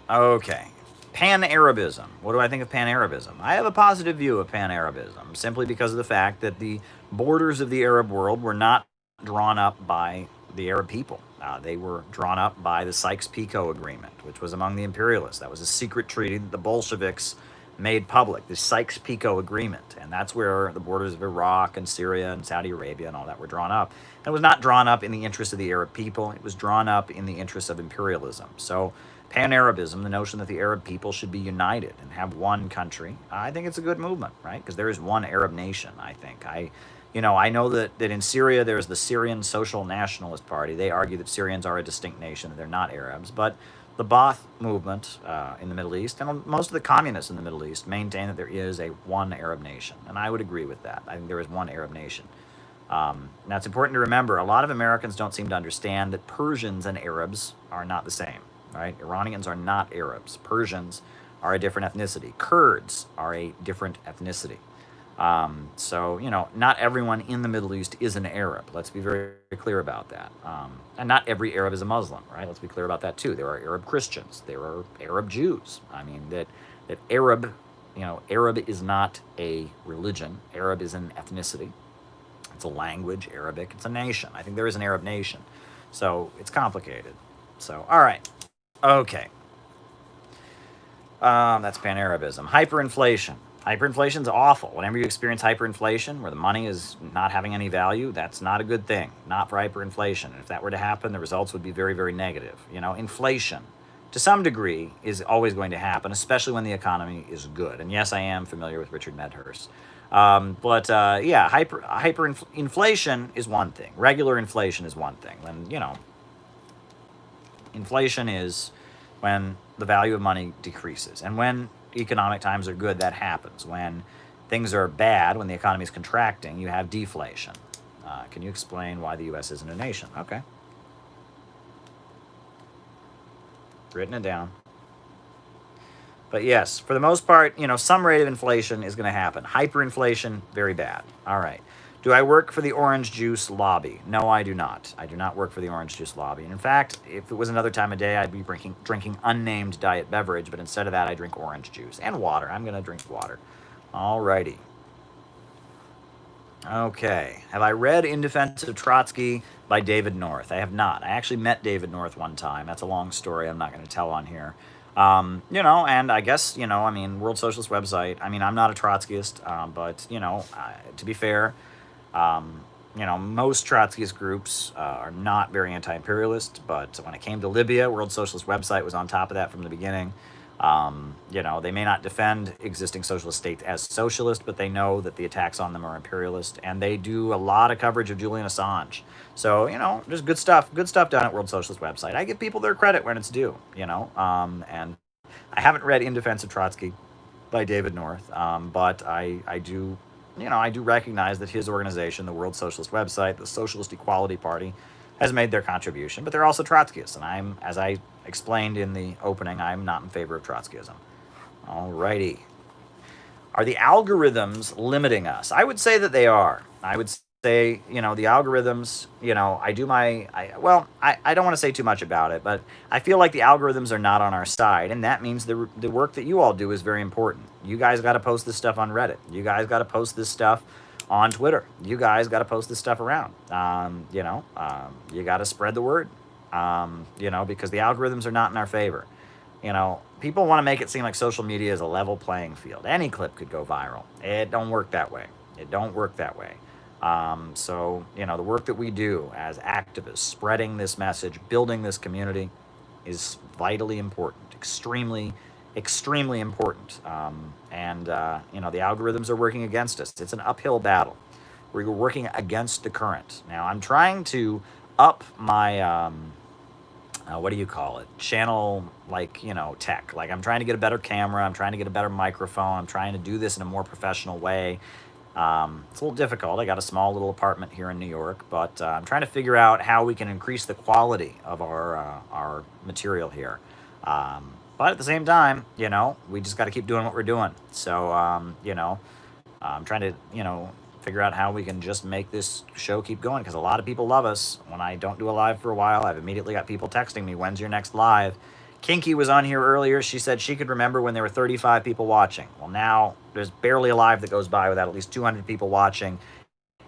Okay. Pan-Arabism. What do I think of Pan-Arabism? I have a positive view of Pan-Arabism simply because of the fact that the borders of the Arab world were not drawn up by the Arab people. They were drawn up by the Sykes-Picot Agreement, which was among the imperialists. That was a secret treaty that the Bolsheviks made public, the Sykes-Picot Agreement. And that's where the borders of Iraq and Syria and Saudi Arabia and all that were drawn up. And it was not drawn up in the interest of the Arab people. It was drawn up in the interest of imperialism. So Pan-Arabism, the notion that the Arab people should be united and have one country, I think it's a good movement, right? Because there is one Arab nation, I think. I know that in Syria there's the Syrian Social Nationalist Party. They argue that Syrians are a distinct nation, that they're not Arabs. But the Ba'ath movement in the Middle East, and most of the communists in the Middle East, maintain that there is a one Arab nation. And I would agree with that. I think there is one Arab nation. Now, it's important to remember, a lot of Americans don't seem to understand that Persians and Arabs are not the same, right? Iranians are not Arabs. Persians are a different ethnicity. Kurds are a different ethnicity. So, not everyone in the Middle East is an Arab. Let's be very, very clear about that. And not every Arab is a Muslim, right? Let's be clear about that too. There are Arab Christians. There are Arab Jews. I mean, that Arab, Arab is not a religion. Arab is an ethnicity. It's a language, Arabic. It's a nation. I think there is an Arab nation. So it's complicated. So, all right. Okay. That's Pan-Arabism. Hyperinflation. Hyperinflation is awful. Whenever you experience hyperinflation, where the money is not having any value, that's not a good thing. Not for hyperinflation. And if that were to happen, the results would be very, very negative. Inflation, to some degree, is always going to happen, especially when the economy is good. And yes, I am familiar with Richard Medhurst. Hyperinflation is one thing. Regular inflation is one thing. And, inflation is when the value of money decreases. And when economic times are good, that happens. When things are bad, when the economy is contracting, you have deflation. Can you explain why the U.S. isn't a nation? Okay. Written it down. But yes, for the most part, some rate of inflation is going to happen. Hyperinflation, very bad. All right. Do I work for the orange juice lobby? No, I do not. I do not work for the orange juice lobby. And in fact, if it was another time of day, I'd be drinking unnamed diet beverage, but instead of that, I drink orange juice and water. I'm going to drink water. All righty. Okay. Have I read In Defense of Trotsky by David North? I have not. I actually met David North one time. That's a long story I'm not going to tell on here. And I guess, World Socialist website. I'm not a Trotskyist, but, to be fair, most Trotskyist groups are not very anti-imperialist, but when it came to Libya, World Socialist website was on top of that from the beginning. They may not defend existing socialist states as socialist, but they know that the attacks on them are imperialist, and they do a lot of coverage of Julian Assange. So, there's good stuff done at World Socialist website. I give people their credit when it's due, and I haven't read In Defense of Trotsky by David North, but I do, I do recognize that his organization, the World Socialist website, the Socialist Equality Party, has made their contribution, but they're also Trotskyists, and as I explained in the opening, I'm not in favor of Trotskyism. Alrighty. Are the algorithms limiting us? I would say that they are. I would say, the algorithms, I don't want to say too much about it, but I feel like the algorithms are not on our side, and that means the work that you all do is very important. You guys got to post this stuff on Reddit. You guys got to post this stuff on Twitter. You guys got to post this stuff around. You got to spread the word, because the algorithms are not in our favor. People want to make it seem like social media is a level playing field. Any clip could go viral. It don't work that way. The work that we do as activists, spreading this message, building this community, is vitally important, extremely, extremely important. The algorithms are working against us. It's an uphill battle. We're working against the current. Now, I'm trying to up my, channel, tech. I'm trying to get a better camera. I'm trying to get a better microphone. I'm trying to do this in a more professional way. It's a little difficult. I got a small little apartment here in New York, but I'm trying to figure out how we can increase the quality of our material here. But at the same time, we just got to keep doing what we're doing. So, I'm trying to, figure out how we can just make this show keep going, because a lot of people love us. When I don't do a live for a while, I've immediately got people texting me, when's your next live? Kinky was on here earlier. She said she could remember when there were 35 people watching. Well, now there's barely a live that goes by without at least 200 people watching.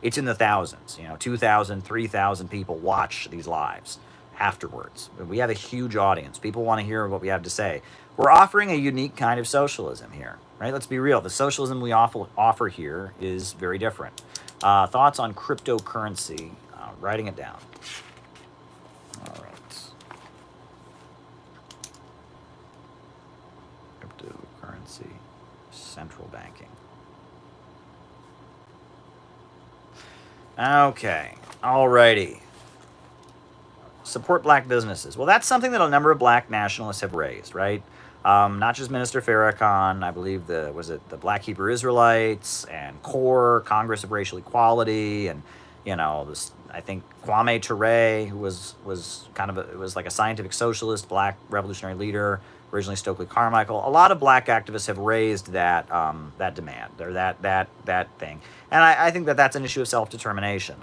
It's in the thousands, 2,000, 3,000 people watch these lives afterwards. We have a huge audience. People want to hear what we have to say. We're offering a unique kind of socialism here, right? Let's be real. The socialism we offer here is very different. Thoughts on cryptocurrency? Writing it down. All right. Cryptocurrency, central banking. Okay. Alrighty. Support black businesses. Well, that's something that a number of black nationalists have raised, right? Not just Minister Farrakhan, I believe the Black Hebrew Israelites and CORE, Congress of Racial Equality, and I think Kwame Ture, who was like a scientific socialist, black revolutionary leader, originally Stokely Carmichael. A lot of black activists have raised that demand, or that thing, and I think that that's an issue of self-determination.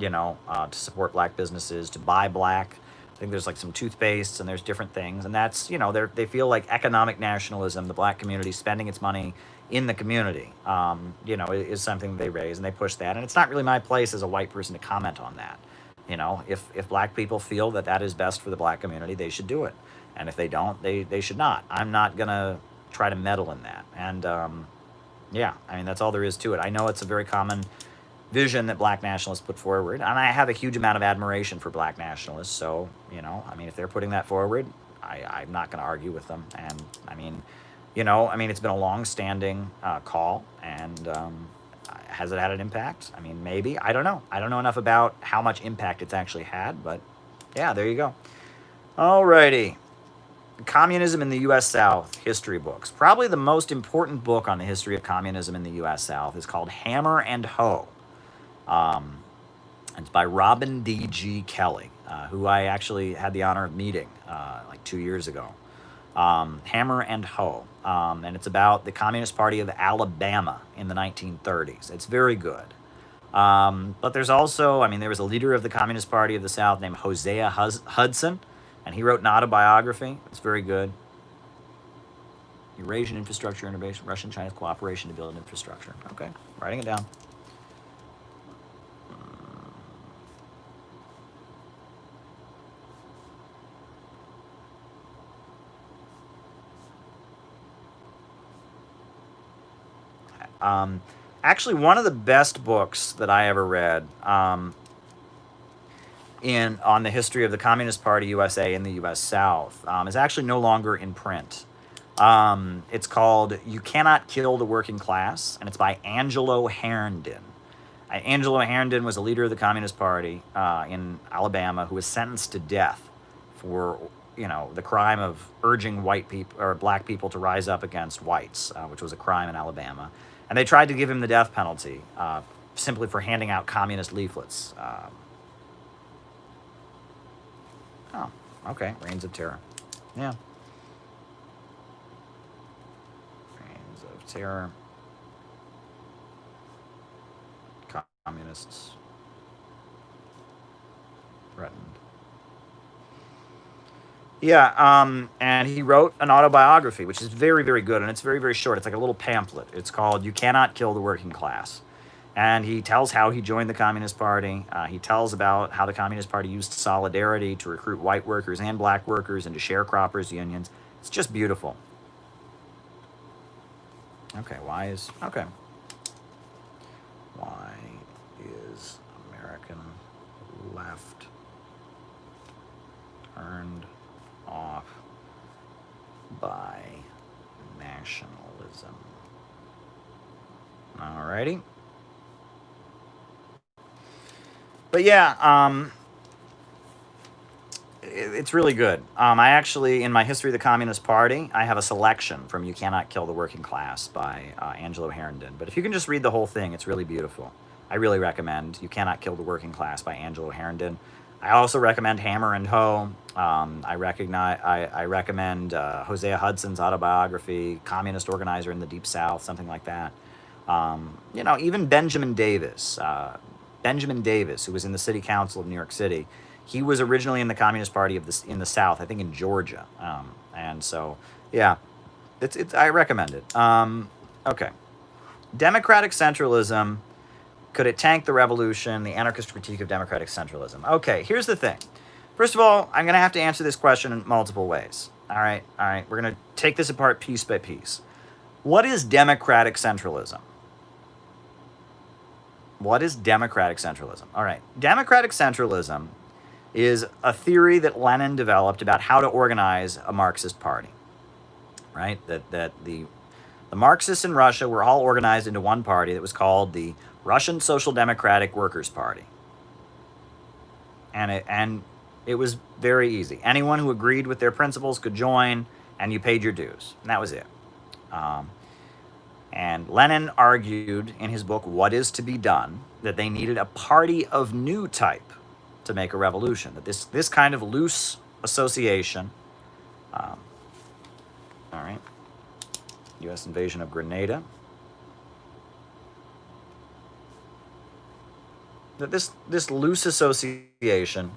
To support black businesses, to buy black. I think there's some toothpastes and there's different things, and that's they feel like economic nationalism, the black community spending its money in the community, is something they raise, and they push that, and it's not really my place as a white person to comment on that. If black people feel that is best for the black community, they should do it, and if they don't, they should not. I'm not gonna try to meddle in that, and that's all there is to it. I know it's a very common vision that black nationalists put forward, and I have a huge amount of admiration for black nationalists, so if they're putting that forward, I'm not going to argue with them. And it's been a long-standing call, and has it had an impact? Maybe. I don't know enough about how much impact it's actually had, but yeah, there you go. Alrighty. Communism in the U.S. South history books. Probably the most important book on the history of communism in the U.S. South is called Hammer and Hoe. Um, it's by Robin D.G. Kelly, who I actually had the honor of meeting like 2 years ago. Hammer and Hoe. And it's about the Communist Party of Alabama in the 1930s. It's very good. But there's also, I mean, there was a leader of the Communist Party of the South named Hosea Hudson, and he wrote an autobiography. It's very good. Eurasian infrastructure innovation, Russia and China's cooperation to build infrastructure. Okay, writing it down. Actually, one of the best books that I ever read on the history of the Communist Party USA in the U.S. South is actually no longer in print. It's called "You Cannot Kill the Working Class," and it's by Angelo Herndon. Angelo Herndon was a leader of the Communist Party in Alabama who was sentenced to death for the crime of urging white people or black people to rise up against whites, which was a crime in Alabama. And they tried to give him the death penalty simply for handing out communist leaflets. Oh, okay. Reigns of Terror. Yeah. Reigns of Terror. Communists threatened. Yeah, and he wrote an autobiography, which is very, very good, and it's very, very short. It's like a little pamphlet. It's called "You Cannot Kill the Working Class." And he tells how he joined the Communist Party. He tells about how the Communist Party used solidarity to recruit white workers and black workers into sharecroppers' unions. It's just beautiful. Okay, why is American left turned off by nationalism? Alrighty. But yeah, it's really good. I actually, in my History of the Communist Party, I have a selection from "You Cannot Kill the Working Class" by Angelo Herndon. But if you can just read the whole thing, it's really beautiful. I really recommend "You Cannot Kill the Working Class" by Angelo Herndon. I also recommend Hammer and Hoe. I recommend Hosea Hudson's autobiography, Communist Organizer in the Deep South, something like that. Even Benjamin Davis. Benjamin Davis, who was in the City Council of New York City, he was originally in the Communist Party in the South, I think in Georgia. And so, yeah, I recommend it. Okay. Democratic centralism. Could it tank the revolution? The anarchist critique of democratic centralism. Okay, here's the thing. First of all, I'm going to have to answer this question in multiple ways. All right. We're going to take this apart piece by piece. What is democratic centralism? What is democratic centralism? All right. Democratic centralism is a theory that Lenin developed about how to organize a Marxist party, right? That the Marxists in Russia were all organized into one party that was called the Russian Social Democratic Workers' Party. And it was very easy. Anyone who agreed with their principles could join, and you paid your dues. And that was it. And Lenin argued in his book, What Is to Be Done, that they needed a party of new type to make a revolution. That this kind of loose association, all right, U.S. invasion of Grenada, that this loose association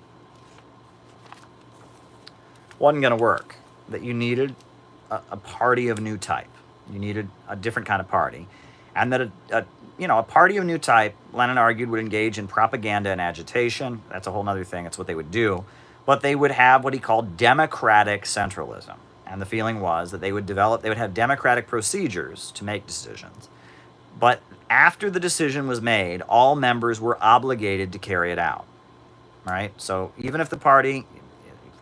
wasn't going to work, that you needed a party of new type. You needed a different kind of party. And that a party of new type, Lenin argued, would engage in propaganda and agitation. That's a whole other thing. That's what they would do. But they would have what he called democratic centralism. And the feeling was that they would have democratic procedures to make decisions. But after the decision was made, all members were obligated to carry it out. Right? So even if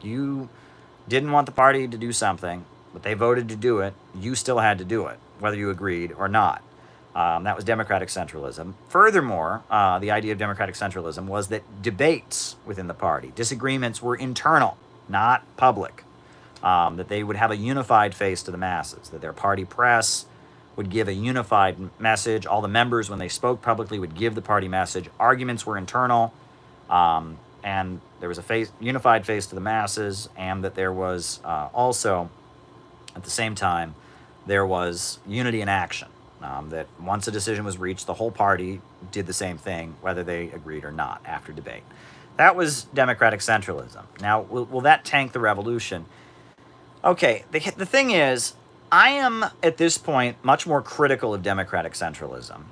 you didn't want the party to do something, but they voted to do it, you still had to do it, whether you agreed or not. That was democratic centralism. Furthermore, the idea of democratic centralism was that debates within the party, disagreements were internal, not public. that they would have a unified face to the masses, that their party press would give a unified message. All the members, when they spoke publicly, would give the party message. Arguments were internal, and there was a unified face to the masses, and that there was also, at the same time, there was unity in action. That once a decision was reached, the whole party did the same thing, whether they agreed or not, after debate. That was democratic centralism. Now, will that tank the revolution? Okay, the thing is, I am, at this point, much more critical of democratic centralism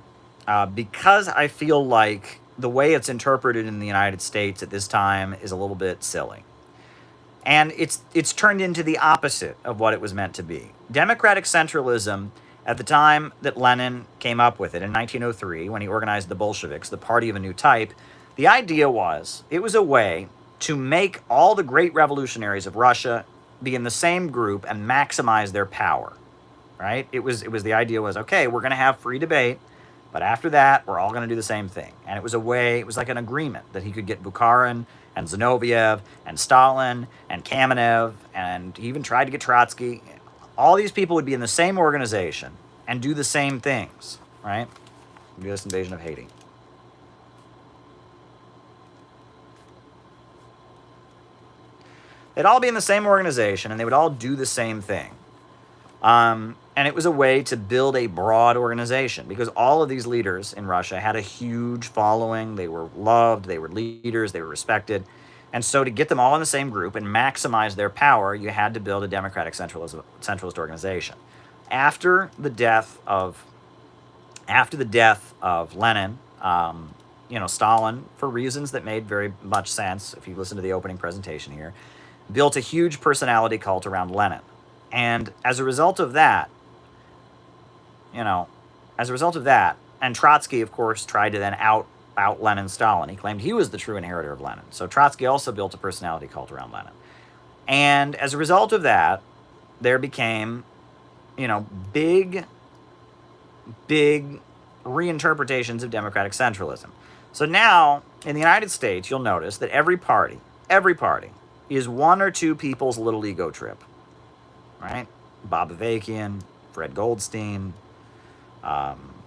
because I feel like the way it's interpreted in the United States at this time is a little bit silly. And it's turned into the opposite of what it was meant to be. Democratic centralism, at the time that Lenin came up with it in 1903, when he organized the Bolsheviks, the party of a new type, the idea was it was a way to make all the great revolutionaries of Russia be in the same group and maximize their power, right? It was the idea was, okay, we're going to have free debate, but after that, we're all going to do the same thing. And it was a way, it was like an agreement that he could get Bukharin and Zinoviev and Stalin and Kamenev, and he even tried to get Trotsky. All these people would be in the same organization and do the same things, right? U.S. invasion of Haiti. They'd all be in the same organization, and they would all do the same thing. And it was a way to build a broad organization, because all of these leaders in Russia had a huge following. They were loved, they were leaders, they were respected. And so to get them all in the same group and maximize their power, you had to build a democratic centralist organization. After the death of Lenin, Stalin, for reasons that made very much sense, if you listen to the opening presentation here, built a huge personality cult around Lenin. And as a result of that, and Trotsky, of course, tried to then out Lenin Stalin. He claimed he was the true inheritor of Lenin. So Trotsky also built a personality cult around Lenin. And as a result of that, there became, big reinterpretations of democratic centralism. So now, in the United States, you'll notice that every party is one or two people's little ego trip, right? Bob Avakian, Fred Goldstein,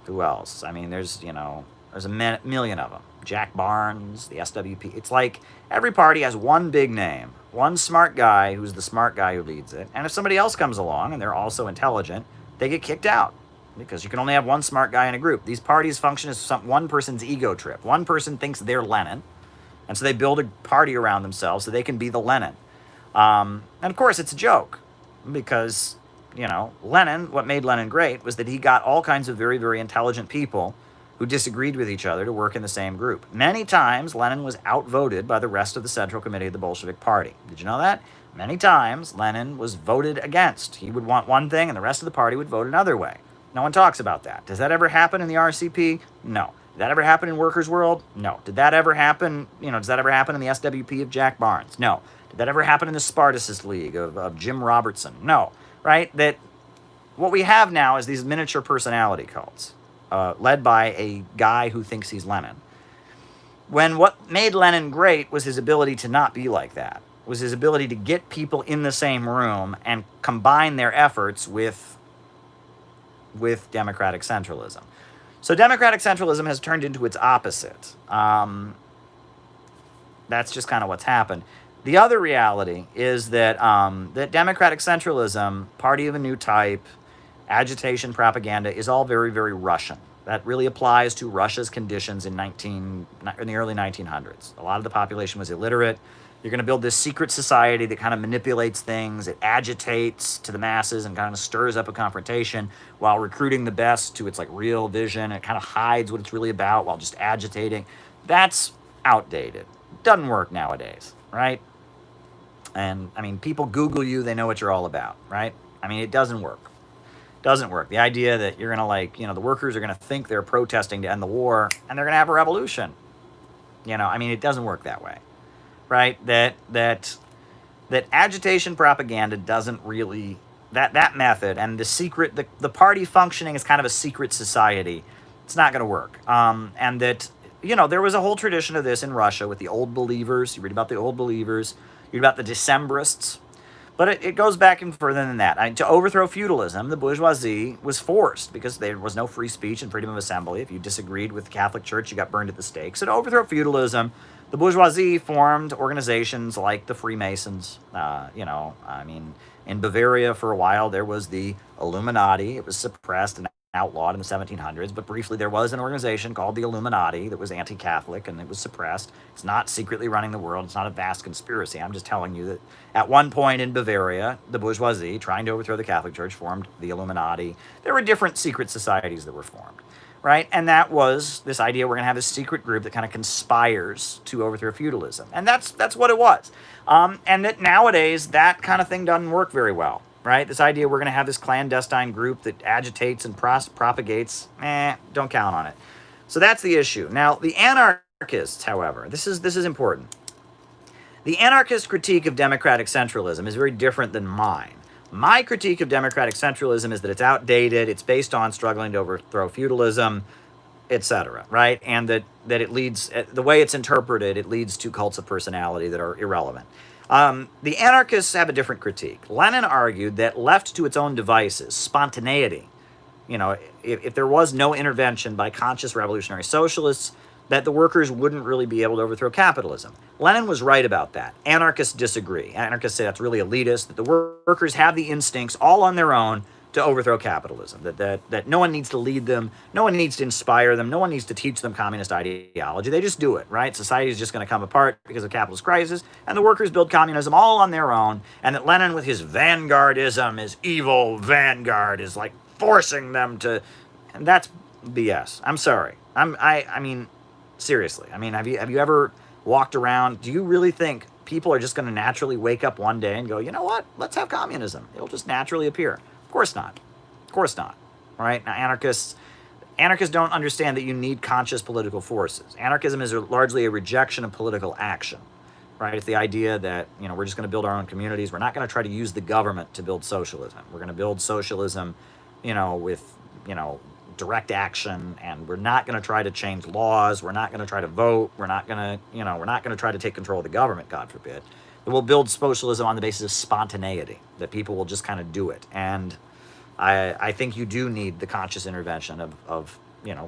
who else? I mean, there's a million of them. Jack Barnes, the SWP. It's like every party has one big name, one smart guy who's the smart guy who leads it. And if somebody else comes along and they're also intelligent, they get kicked out because you can only have one smart guy in a group. These parties function as one person's ego trip. One person thinks they're Lenin, and so they build a party around themselves so they can be the Lenin. And of course, it's a joke because, Lenin, what made Lenin great was that he got all kinds of very, very intelligent people who disagreed with each other to work in the same group. Many times, Lenin was outvoted by the rest of the Central Committee of the Bolshevik Party. Did you know that? Many times, Lenin was voted against. He would want one thing, and the rest of the party would vote another way. No one talks about that. Does that ever happen in the RCP? No. Did that ever happen in Workers' World? No. Did that ever happen, does that ever happen in the SWP of Jack Barnes? No. Did that ever happen in the Spartacist League of Jim Robertson? No. Right? That what we have now is these miniature personality cults, led by a guy who thinks he's Lenin. When what made Lenin great was his ability to not be like that, was his ability to get people in the same room and combine their efforts with democratic centralism. So democratic centralism has turned into its opposite. That's just kind of what's happened. The other reality is that that democratic centralism, party of a new type, agitation, propaganda, is all very, very Russian. That really applies to Russia's conditions in the early 1900s. A lot of the population was illiterate. You're going to build this secret society that kind of manipulates things. It agitates to the masses and kind of stirs up a confrontation while recruiting the best to its real vision. It kind of hides what it's really about while just agitating. That's outdated. Doesn't work nowadays, right? And I mean, people Google you, they know what you're all about, right? I mean, it doesn't work. Doesn't work. The idea that you're going to the workers are going to think they're protesting to end the war and they're going to have a revolution. It doesn't work that way. Right? That agitation propaganda doesn't really, that method and the party functioning is kind of a secret society. It's not going to work. And that, there was a whole tradition of this in Russia with the Old Believers. You read about the Old Believers. You read about the Decembrists. But it goes back and further than that. To overthrow feudalism, the bourgeoisie was forced because there was no free speech and freedom of assembly. If you disagreed with the Catholic Church, you got burned at the stake. So to overthrow feudalism, the bourgeoisie formed organizations like the Freemasons. In Bavaria for a while, there was the Illuminati. It was suppressed and outlawed in the 1700s, but briefly there was an organization called the Illuminati that was anti-Catholic, and it was suppressed. It's not secretly running the world. It's not a vast conspiracy. I'm just telling you that at one point in Bavaria, the bourgeoisie, trying to overthrow the Catholic Church, formed the Illuminati. There were different secret societies that were formed, right? And that was this idea we're going to have this secret group that kind of conspires to overthrow feudalism. And that's what it was. And that nowadays, that kind of thing doesn't work very well. Right? This idea we're going to have this clandestine group that agitates and propagates, don't count on it. So that's the issue. Now, the anarchists, however, this is important. The anarchist critique of democratic centralism is very different than mine. My critique of democratic centralism is that it's outdated, it's based on struggling to overthrow feudalism, etc., right? And that it leads, the way it's interpreted, it leads to cults of personality that are irrelevant. The anarchists have a different critique. Lenin argued that left to its own devices, spontaneity, if there was no intervention by conscious revolutionary socialists, that the workers wouldn't really be able to overthrow capitalism. Lenin was right about that. Anarchists disagree. Anarchists say that's really elitist, that the workers have the instincts all on their own to overthrow capitalism, that no one needs to lead them, no one needs to inspire them, no one needs to teach them communist ideology. They just do it, right? Society is just going to come apart because of capitalist crisis, and the workers build communism all on their own, and that Lenin with his vanguardism, his evil vanguard, is like forcing them to, and that's BS. I'm sorry. I mean, seriously. I mean, have you ever walked around? Do you really think people are just going to naturally wake up one day and go, you know what? Let's have communism. It'll just naturally appear. Of course not. Of course not. All right? Now, anarchists don't understand that you need conscious political forces. Anarchism is largely a rejection of political action. Right? It's the idea that, we're just going to build our own communities. We're not going to try to use the government to build socialism. We're going to build socialism, with, direct action, and we're not going to try to change laws. We're not going to try to vote. We're not going to try to take control of the government, God forbid. We'll build socialism on the basis of spontaneity, that people will just kind of do it. And I think you do need the conscious intervention of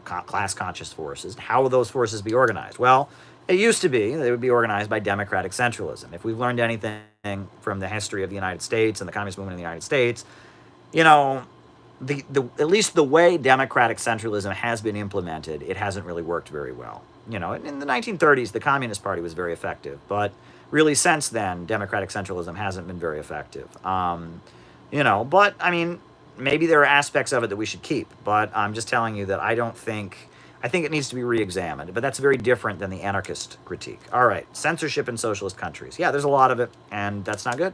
class conscious forces. How will those forces be organized? Well, it used to be they would be organized by democratic centralism. If we've learned anything from the history of the United States and the communist movement in the United States, at least the way democratic centralism has been implemented, it hasn't really worked very well. In the 1930s, the Communist Party was very effective, but really since then, democratic centralism hasn't been very effective. But I mean, maybe there are aspects of it that we should keep, but I'm just telling you that I think it needs to be re-examined, but that's very different than the anarchist critique. All right, censorship in socialist countries. Yeah, there's a lot of it, and that's not good.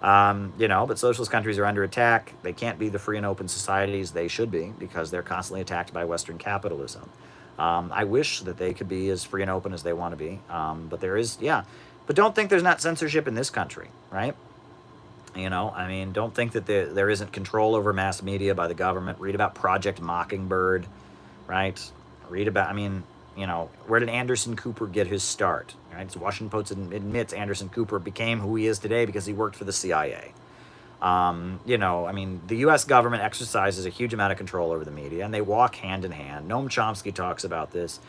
But socialist countries are under attack. They can't be the free and open societies they should be because they're constantly attacked by Western capitalism. I wish that they could be as free and open as they want to be. But there is, But don't think there's not censorship in this country, right? Don't think that there isn't control over mass media by the government. Read about Project Mockingbird, right? Read about, where did Anderson Cooper get his start? Right? So Washington Post admits Anderson Cooper became who he is today because he worked for the CIA. The U.S. government exercises a huge amount of control over the media, and they walk hand in hand. Noam Chomsky talks about this.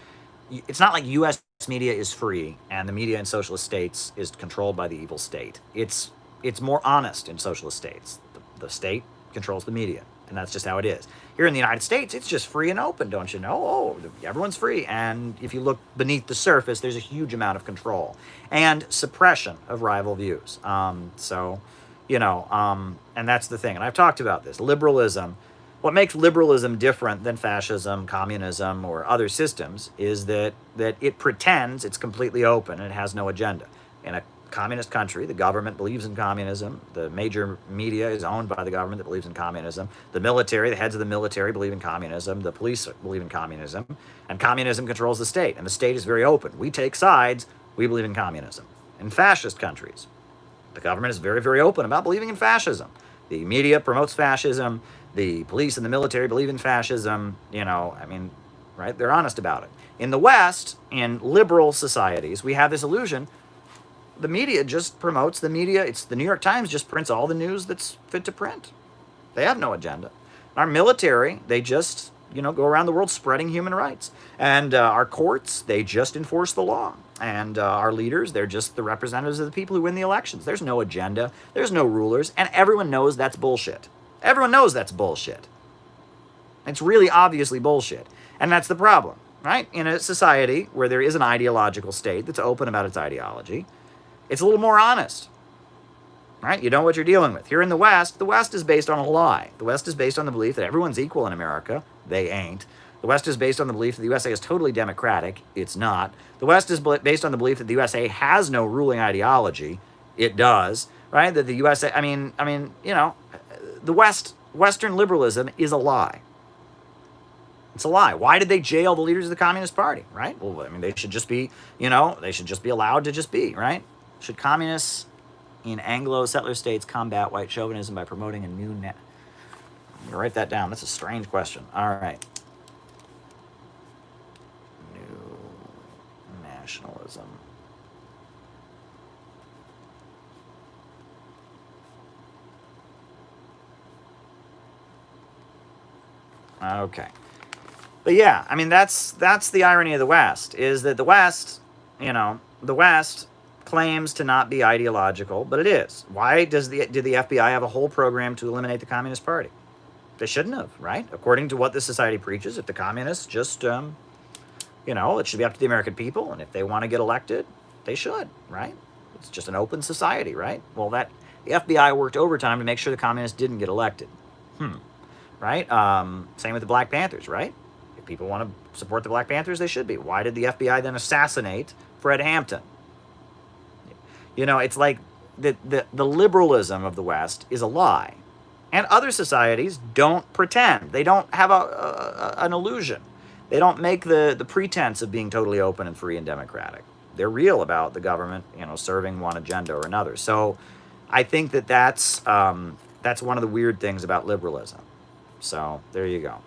It's not like U.S. media is free and the media in socialist states is controlled by the evil state. It's more honest in socialist states. The state controls the media, and that's just how it is. Here in the United States, it's just free and open, don't you know? Oh, everyone's free. And if you look beneath the surface, there's a huge amount of control and suppression of rival views. And that's the thing. And I've talked about this. Liberalism, what makes liberalism different than fascism, communism, or other systems is that it pretends it's completely open and it has no agenda. In a communist country, the government believes in communism. The major media is owned by the government that believes in communism. The military, the heads of the military believe in communism. The police believe in communism. And communism controls the state. And the state is very open. We take sides. We believe in communism. In fascist countries, the government is very, very open about believing in fascism. The media promotes fascism. The police and the military believe in fascism. Right? They're honest about it. In the West, in liberal societies, we have this illusion the media just promotes the media. It's the New York Times just prints all the news that's fit to print. They have no agenda. Our military, they just, go around the world spreading human rights. And our courts, they just enforce the law. And our leaders, they're just the representatives of the people who win the elections. There's no agenda. There's no rulers. And everyone knows that's bullshit. Everyone knows that's bullshit. It's really obviously bullshit. And that's the problem, right? In a society where there is an ideological state that's open about its ideology, it's a little more honest, right? You know what you're dealing with. Here in the West is based on a lie. The West is based on the belief that everyone's equal in America. They ain't. The West is based on the belief that the USA is totally democratic. It's not. The West is based on the belief that the USA has no ruling ideology. It does, right? That the USA, the Western liberalism is a lie. It's a lie. Why did they jail the leaders of the Communist Party, right? Well, they should just be, they should just be allowed to just be, right? Should communists in Anglo-settler states combat white chauvinism by promoting a new... I'm going to write that down. That's a strange question. All right. New nationalism. Okay. But yeah, that's the irony of the West, is that the West, the West claims to not be ideological, but it is. Why did the FBI have a whole program to eliminate the Communist Party? They shouldn't have, right? According to what this society preaches, if the communists just, it should be up to the American people, and if they want to get elected, they should, right? It's just an open society, right? Well, the FBI worked overtime to make sure the communists didn't get elected. Right? Same with the Black Panthers, right? If people want to support the Black Panthers, they should be. Why did the FBI then assassinate Fred Hampton? It's like the liberalism of the West is a lie. And other societies don't pretend. They don't have an illusion. They don't make the pretense of being totally open and free and democratic. They're real about the government, serving one agenda or another. So I think that's one of the weird things about liberalism. So there you go.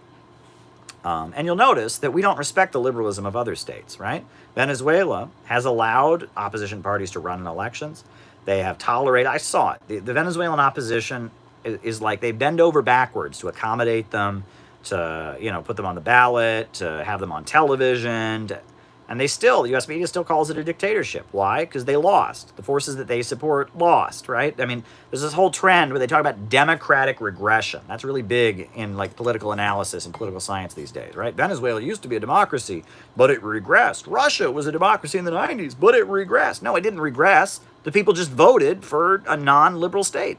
And you'll notice that we don't respect the liberalism of other states, right? Venezuela has allowed opposition parties to run in elections. They have tolerated, I saw it. The Venezuelan opposition is like they bend over backwards to accommodate them, to, put them on the ballot, to have them on television. And the U.S. media still calls it a dictatorship. Why? Because they lost. The forces that they support lost, right? There's this whole trend where they talk about democratic regression. That's really big in political analysis and political science these days, right? Venezuela used to be a democracy, but it regressed. Russia was a democracy in the 90s, but it regressed. No, it didn't regress. The people just voted for a non-liberal state,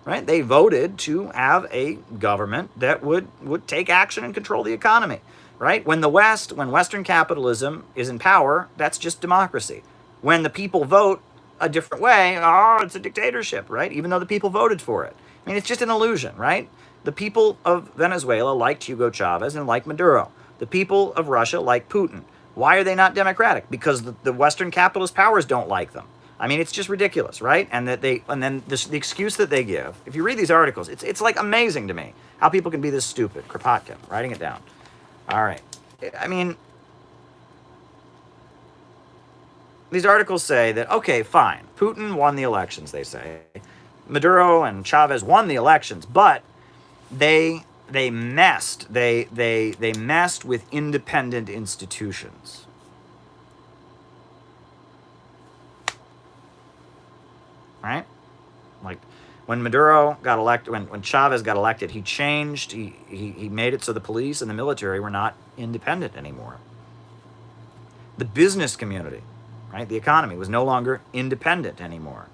right? They voted to have a government that would take action and control the economy. Right? When Western capitalism is in power, that's just democracy. When the people vote a different way, it's a dictatorship, right? Even though the people voted for it. It's just an illusion, right? The people of Venezuela liked Hugo Chavez and like Maduro. The people of Russia like Putin. Why are they not democratic? Because the Western capitalist powers don't like them. It's just ridiculous, right? And then the excuse that they give, if you read these articles, it's like amazing to me how people can be this stupid. Kropotkin, writing it down. All right. These articles say that, okay, fine, Putin won the elections, they say. Maduro and Chavez won the elections, but they messed. They messed with independent institutions. Right? When Maduro got elected, when Chavez got elected, he changed, he made it so the police and the military were not independent anymore. The business community, right, the economy was no longer independent anymore.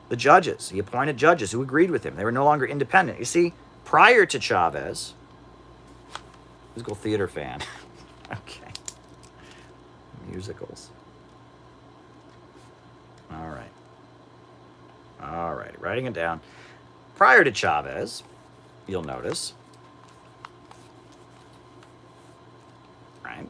The judges, he appointed judges who agreed with him. They were no longer independent. You see, prior to Chavez, musical theater fan. Okay. Musicals. All right. All right, writing it down. Prior to Chavez, you'll notice, right,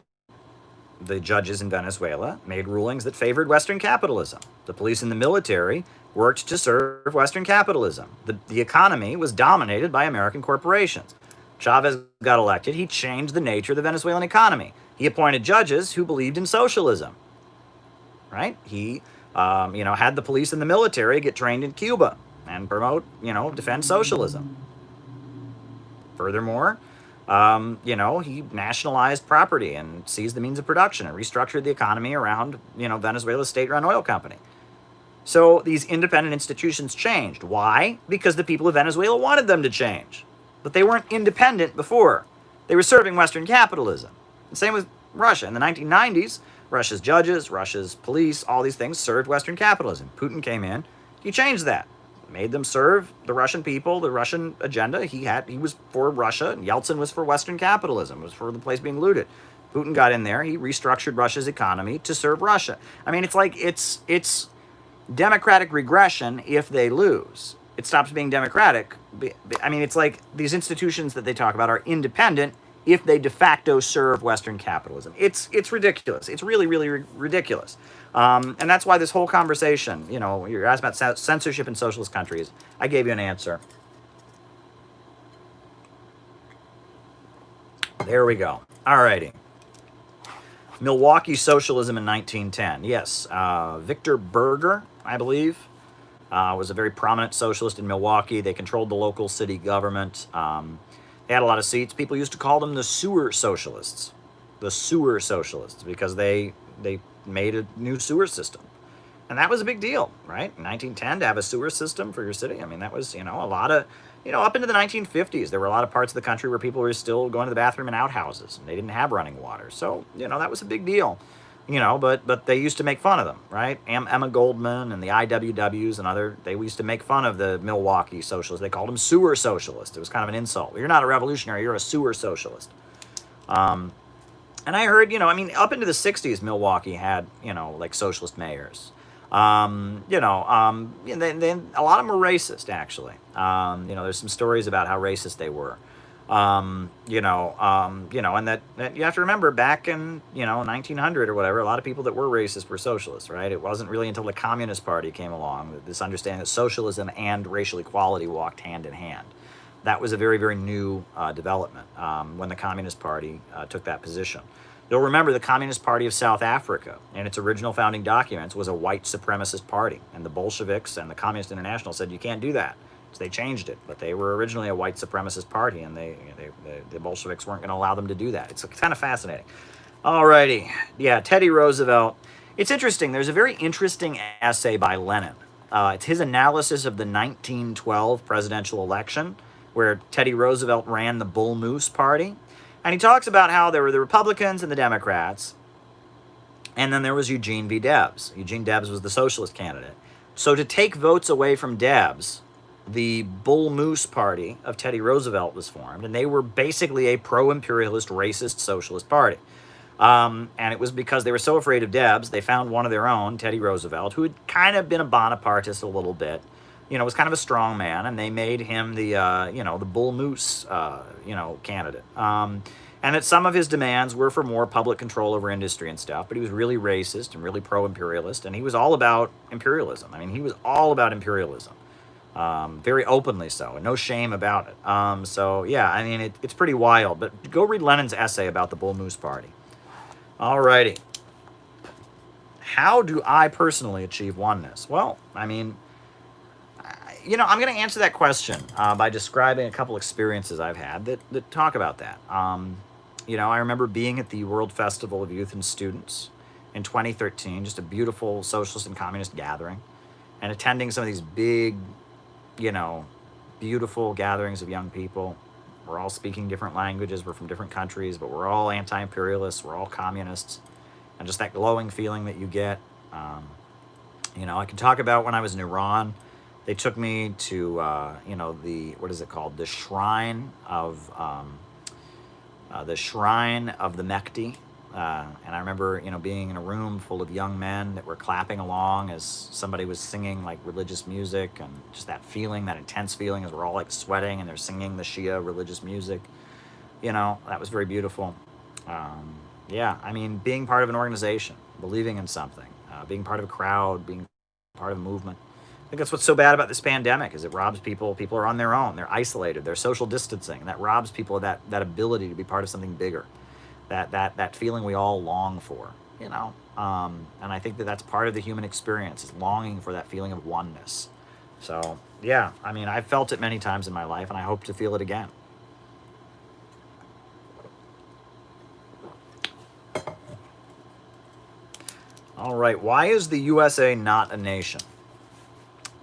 the judges in Venezuela made rulings that favored Western capitalism. The police and the military worked to serve Western capitalism. The economy was dominated by American corporations. Chavez got elected. He changed the nature of the Venezuelan economy. He appointed judges who believed in socialism, right? He Had the police and the military get trained in Cuba and promote, defend socialism. Furthermore, he nationalized property and seized the means of production and restructured the economy around, Venezuela's state-run oil company. So these independent institutions changed. Why? Because the people of Venezuela wanted them to change. But they weren't independent before. They were serving Western capitalism. The same with Russia. In the 1990s, Russia's judges, Russia's police, all these things served Western capitalism. Putin came in, he changed that. Made them serve the Russian people, the Russian agenda. He was for Russia, and Yeltsin was for Western capitalism. It was for the place being looted. Putin got in there, he restructured Russia's economy to serve Russia. I mean, it's democratic regression if they lose. It stops being democratic. I mean, it's like these institutions that they talk about are independent if they de facto serve Western capitalism. It's ridiculous. It's really, really ridiculous. And that's why this whole conversation, you're asked about censorship in socialist countries. I gave you an answer. There we go. All righty. Milwaukee socialism in 1910. Yes, Victor Berger, I believe, was a very prominent socialist in Milwaukee. They controlled the local city government. They had a lot of seats. People used to call them the sewer socialists. The sewer socialists, because they made a new sewer system. And that was a big deal, right? In 1910, to have a sewer system for your city. I mean, that was, a lot of, up into the 1950s, there were a lot of parts of the country where people were still going to the bathroom in outhouses, and they didn't have running water. So, that was a big deal. But they used to make fun of them, right? Emma Goldman and the IWWs and they used to make fun of the Milwaukee socialists. They called them sewer socialists. It was kind of an insult. You're not a revolutionary, you're a sewer socialist. And I heard, up into the 60s, Milwaukee had, like socialist mayors. And then a lot of them were racist, actually. There's some stories about how racist they were. And that you have to remember back in, 1900 or whatever, a lot of people that were racist were socialists, right? It wasn't really until the Communist Party came along, this understanding that socialism and racial equality walked hand in hand. That was a very, very new development when the Communist Party took that position. You'll remember the Communist Party of South Africa, in its original founding documents, was a white supremacist party. And the Bolsheviks and the Communist International said, you can't do that. So they changed it, but they were originally a white supremacist party, and the Bolsheviks weren't going to allow them to do that. It's kind of fascinating. Alrighty. Yeah, Teddy Roosevelt. It's interesting. There's a very interesting essay by Lenin. It's his analysis of the 1912 presidential election, where Teddy Roosevelt ran the Bull Moose Party. And he talks about how there were the Republicans and the Democrats, and then there was Eugene V. Debs. Eugene Debs was the socialist candidate. So to take votes away from Debs, the Bull Moose Party of Teddy Roosevelt was formed, and they were basically a pro-imperialist, racist, socialist party. And it was because they were so afraid of Debs, they found one of their own, Teddy Roosevelt, who had kind of been a Bonapartist a little bit, was kind of a strong man, and they made him the, the Bull Moose, candidate. And that some of his demands were for more public control over industry and stuff, but he was really racist and really pro-imperialist, and he was all about imperialism. I mean, he was all about imperialism. Very openly so, and no shame about it. So, yeah, I mean, it's pretty wild. But go read Lenin's essay about the Bull Moose Party. Alrighty. How do I personally achieve oneness? Well, I mean, I'm going to answer that question by describing a couple experiences I've had that talk about that. I remember being at the World Festival of Youth and Students in 2013, just a beautiful socialist and communist gathering, and attending some of these big, beautiful gatherings of young people. We're all speaking different languages. We're from different countries, but we're all anti-imperialists. We're all communists. And just that glowing feeling that you get. I can talk about when I was in Iran. They took me to, what is it called? The Shrine of the Mehdi. And I remember, being in a room full of young men that were clapping along as somebody was singing like religious music, and just that feeling, that intense feeling as we're all like sweating and they're singing the Shia religious music. That was very beautiful. Being part of an organization, believing in something, being part of a crowd, being part of a movement. I think that's what's so bad about this pandemic, is it robs people. People are on their own. They're isolated. They're social distancing. And that robs people of that ability to be part of something bigger. That feeling we all long for. you know, and I think that that's part of the human experience, is longing for that feeling of oneness. So, yeah, I mean, I've felt it many times in my life, and I hope to feel it again. All right, why is the USA not a nation?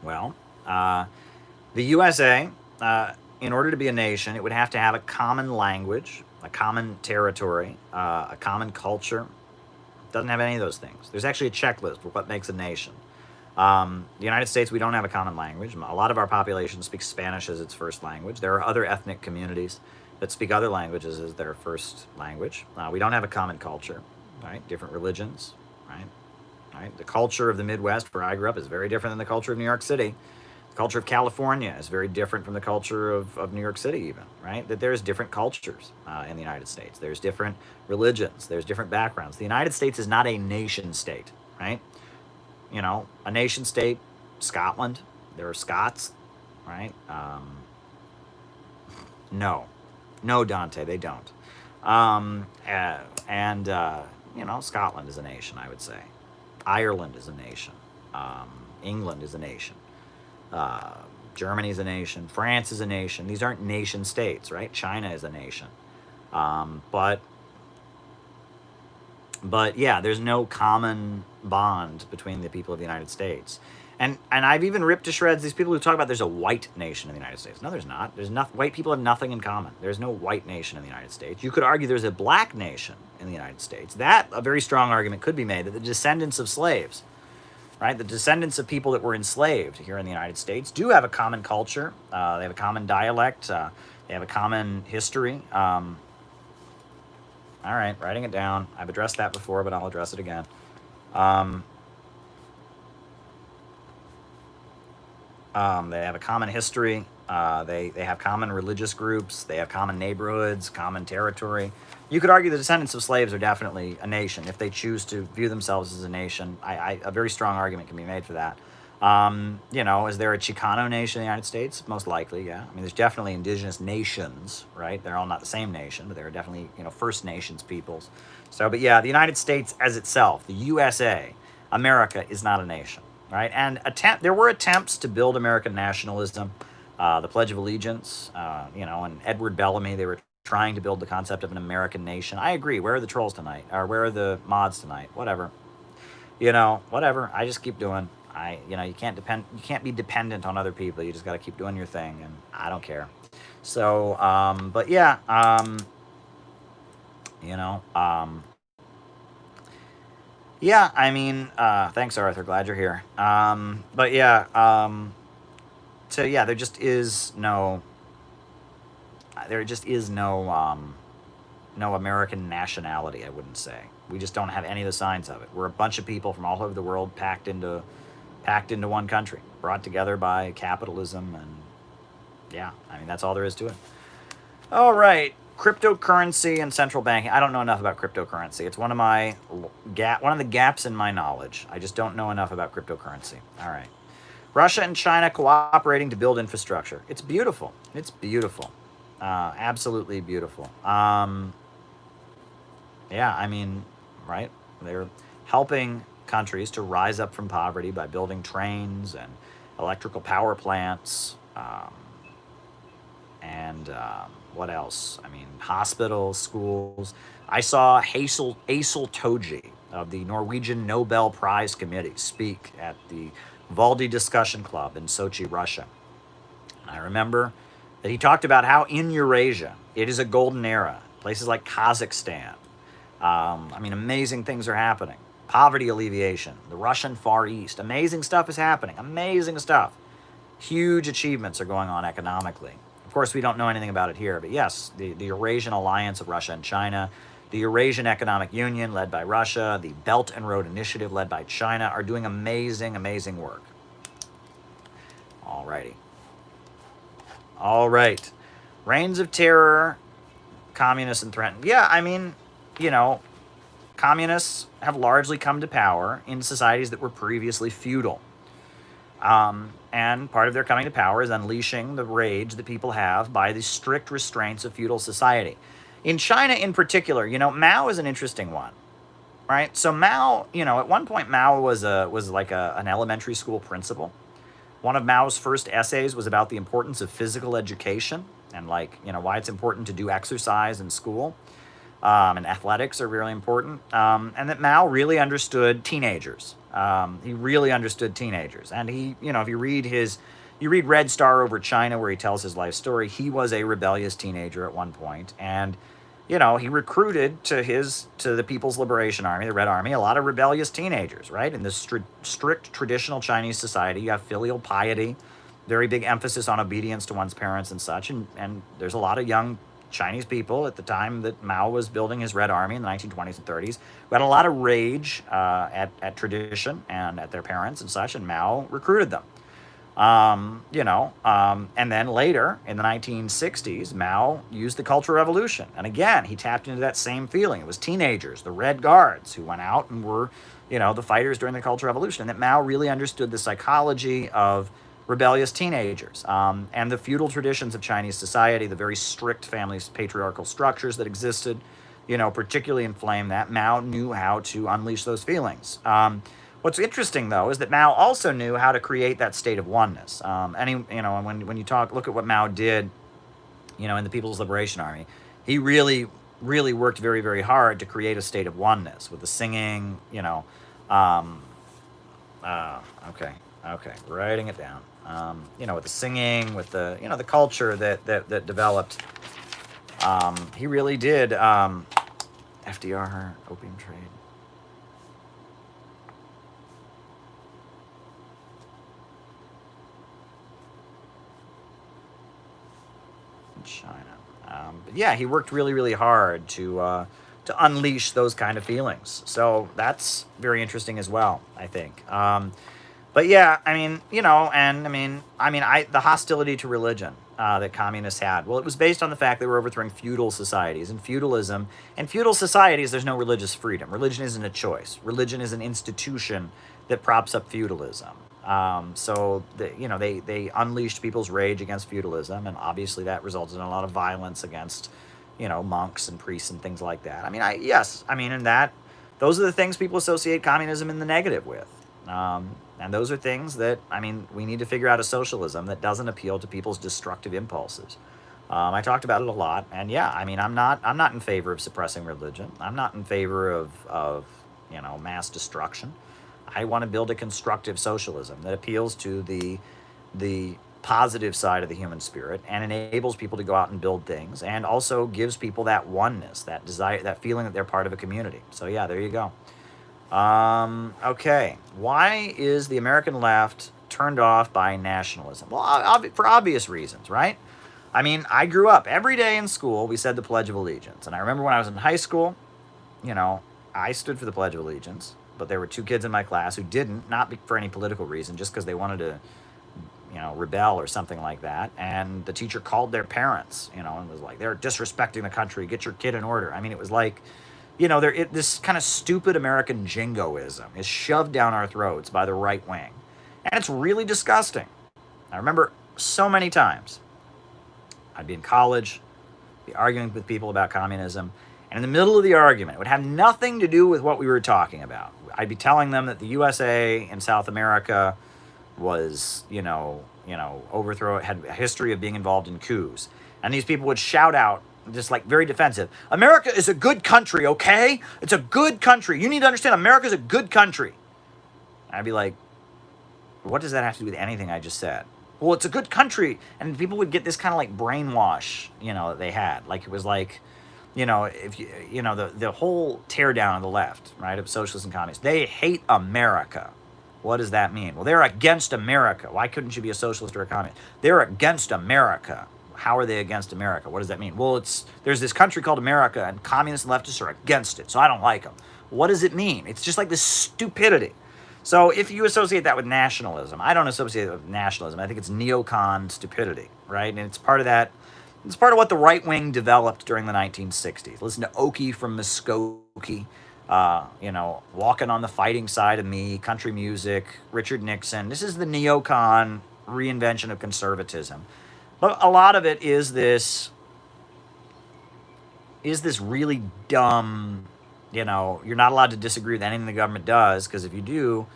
Well, the USA, in order to be a nation, it would have to have a common language, a common territory, a common culture. It doesn't have any of those things. There's actually a checklist for what makes a nation. The United States, we don't have a common language. A lot of our population speaks Spanish as its first language. There are other ethnic communities that speak other languages as their first language. We don't have a common culture, right? Different religions, right? Right? The culture of the Midwest, where I grew up, is very different than the culture of New York City. The culture of California is very different from the culture of New York City, even, right? That there's different cultures in the United States. There's different religions. There's different backgrounds. The United States is not a nation state, right? You know, a nation state, Scotland, there are Scots, right? No, no, Dante, they don't. And you know, Scotland is a nation, I would say. Ireland is a nation. England is a nation. Uh, Germany is a nation. France is a nation. These aren't nation states, right? China is a nation. Um, but but yeah, there's no common bond between the people of the United States. And I've even ripped to shreds these people who talk about there's a white nation in the United States. No, there's not. There's not. White people have nothing in common. There's no white nation in the United States. You could argue there's a black nation in the United States. That a very strong argument could be made that the descendants of slaves, right, the descendants of people that were enslaved here in the United States, do have a common culture. They have a common dialect. They have a common history. All right, writing it down. I've addressed that before, but I'll address it again. Um, they have a common history. They have common religious groups. They have common neighborhoods, common territory. You could argue the descendants of slaves are definitely a nation if they choose to view themselves as a nation. A very strong argument can be made for that. You know, is there a Chicano nation in the United States? Most likely, yeah. I mean, there's definitely indigenous nations, right? They're all not the same nation, but there are definitely, you know, First Nations peoples. So, but yeah, the United States as itself, the USA, America is not a nation, right? And there were attempts to build American nationalism, the Pledge of Allegiance, you know, and Edward Bellamy. They were trying to build the concept of an American nation. I agree. Where are the trolls tonight? Or where are the mods tonight? Whatever. You know, whatever. I just keep doing. You know, you can't be dependent on other people. You just got to keep doing your thing, and I don't care. So, but yeah, you know, yeah. I mean, thanks, Arthur. Glad you're here. But yeah, so yeah, there just is no American nationality. I wouldn't say. We just don't have any of the signs of it. We're a bunch of people from all over the world packed into one country, brought together by capitalism, and yeah, I mean, that's all there is to it. All right, cryptocurrency and central banking. I don't know enough about cryptocurrency. It's one of the gaps in my knowledge. I just don't know enough about cryptocurrency. All right, Russia and China cooperating to build infrastructure. It's beautiful. It's beautiful. Absolutely beautiful. Yeah, I mean, right? They're helping countries to rise up from poverty by building trains and electrical power plants, and what else? I mean, hospitals, schools. I saw Asil Toji of the Norwegian Nobel Prize Committee speak at the Valdi Discussion Club in Sochi, Russia. And I remember that he talked about how in Eurasia it is a golden era. Places like Kazakhstan. I mean, amazing things are happening. Poverty alleviation, the Russian Far East. Amazing stuff is happening. Amazing stuff. Huge achievements are going on economically. Of course, we don't know anything about it here, but yes, the Eurasian alliance of Russia and China, the Eurasian Economic Union led by Russia, the Belt and Road Initiative led by China are doing amazing, amazing work. Alrighty. All right. Reigns of terror, communists and threatened. Yeah, I mean, you know, communists have largely come to power in societies that were previously feudal. And part of their coming to power is unleashing the rage that people have by the strict restraints of feudal society. In China in particular, you know, Mao is an interesting one. right? So Mao, at one point Mao was like an elementary school principal. One of Mao's first essays was about the importance of physical education and like, why it's important to do exercise in school. And athletics are really important. And that Mao really understood teenagers. He really understood teenagers. And he, if you read Red Star Over China, where he tells his life story, he was a rebellious teenager at one point. And, he recruited to the People's Liberation Army, the Red Army, a lot of rebellious teenagers, right? In this strict traditional Chinese society, you have filial piety, very big emphasis on obedience to one's parents and such. And there's a lot of young Chinese people at the time that Mao was building his Red Army in the 1920s and 30s who had a lot of rage at tradition and at their parents and such, and Mao recruited them. And then later in the 1960s, Mao used the Cultural Revolution. And again, he tapped into that same feeling. It was teenagers, the Red Guards, who went out and were, the fighters during the Cultural Revolution. And that Mao really understood the psychology of rebellious teenagers and the feudal traditions of Chinese society, the very strict family patriarchal structures that existed, particularly inflamed that. Mao knew how to unleash those feelings. What's interesting, though, is that Mao also knew how to create that state of oneness. And when you look at what Mao did, in the People's Liberation Army, he really, really worked very, very hard to create a state of oneness with the singing, okay, writing it down. With the singing, with the, the culture that developed. He really did. FDR, opium trade. China. But yeah, he worked really, really hard to unleash those kind of feelings. So that's very interesting as well, I think. But yeah, the hostility to religion that communists had. Well, it was based on the fact they were overthrowing feudal societies, and feudalism. And feudal societies, there's no religious freedom. Religion isn't a choice. Religion is an institution that props up feudalism. They unleashed people's rage against feudalism, and obviously that resulted in a lot of violence against, monks and priests and things like that. Those are the things people associate communism in the negative with. And those are things that, we need to figure out a socialism that doesn't appeal to people's destructive impulses. I talked about it a lot, and yeah, I'm not in favor of suppressing religion. I'm not in favor of mass destruction. I want to build a constructive socialism that appeals to the positive side of the human spirit and enables people to go out and build things, and also gives people that oneness, that desire, that feeling that they're part of a community. So yeah, there you go. Okay. Why is the American left turned off by nationalism? Well, for obvious reasons, right? I grew up every day in school. We said the Pledge of Allegiance. And I remember when I was in high school, I stood for the Pledge of Allegiance, but there were two kids in my class who didn't, not for any political reason, just because they wanted to, rebel or something like that. And the teacher called their parents, and was like, they're disrespecting the country. Get your kid in order. It was like, this kind of stupid American jingoism is shoved down our throats by the right wing. And it's really disgusting. I remember so many times I'd be in college, be arguing with people about communism, and in the middle of the argument, it would have nothing to do with what we were talking about. I'd be telling them that the USA in South America was, overthrow, had a history of being involved in coups. And these people would shout out, just like very defensive, America is a good country, okay? It's a good country. You need to understand, America's a good country. And I'd be like, what does that have to do with anything I just said? Well, it's a good country. And people would get this kind of like brainwash, that they had. Like it was like, if the whole tear down of the left, right, of socialists and communists, they hate America. What does that mean? Well, they're against America. Why couldn't you be a socialist or a communist? They're against America. How are they against America? What does that mean? Well, there's this country called America, and communists and leftists are against it, so I don't like them. What does it mean? It's just like this stupidity. So if you associate that with nationalism, I don't associate it with nationalism. I think it's neocon stupidity, right? And it's part of that. It's part of what the right wing developed during the 1960s. Listen to Okie from Muskogee, Walking on the Fighting Side of Me, country music, Richard Nixon. This is the neocon reinvention of conservatism. But a lot of it is this really dumb, you're not allowed to disagree with anything the government does, because if you do,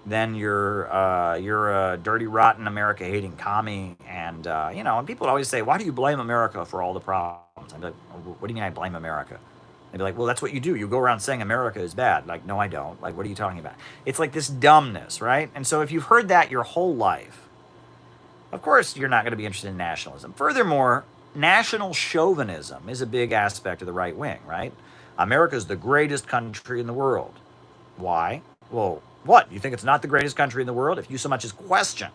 then you're a dirty, rotten, America-hating commie. And and people would always say, "Why do you blame America for all the problems?" I'd be like, "What do you mean I blame America?" They'd be like, "Well, that's what you do. You go around saying America is bad." Like, no, I don't. Like, what are you talking about? It's like this dumbness, right? And so if you've heard that your whole life, of course you're not going to be interested in nationalism. Furthermore, national chauvinism is a big aspect of the right wing, right? America is the greatest country in the world. Why? Well, what? You think it's not the greatest country in the world? If you so much as question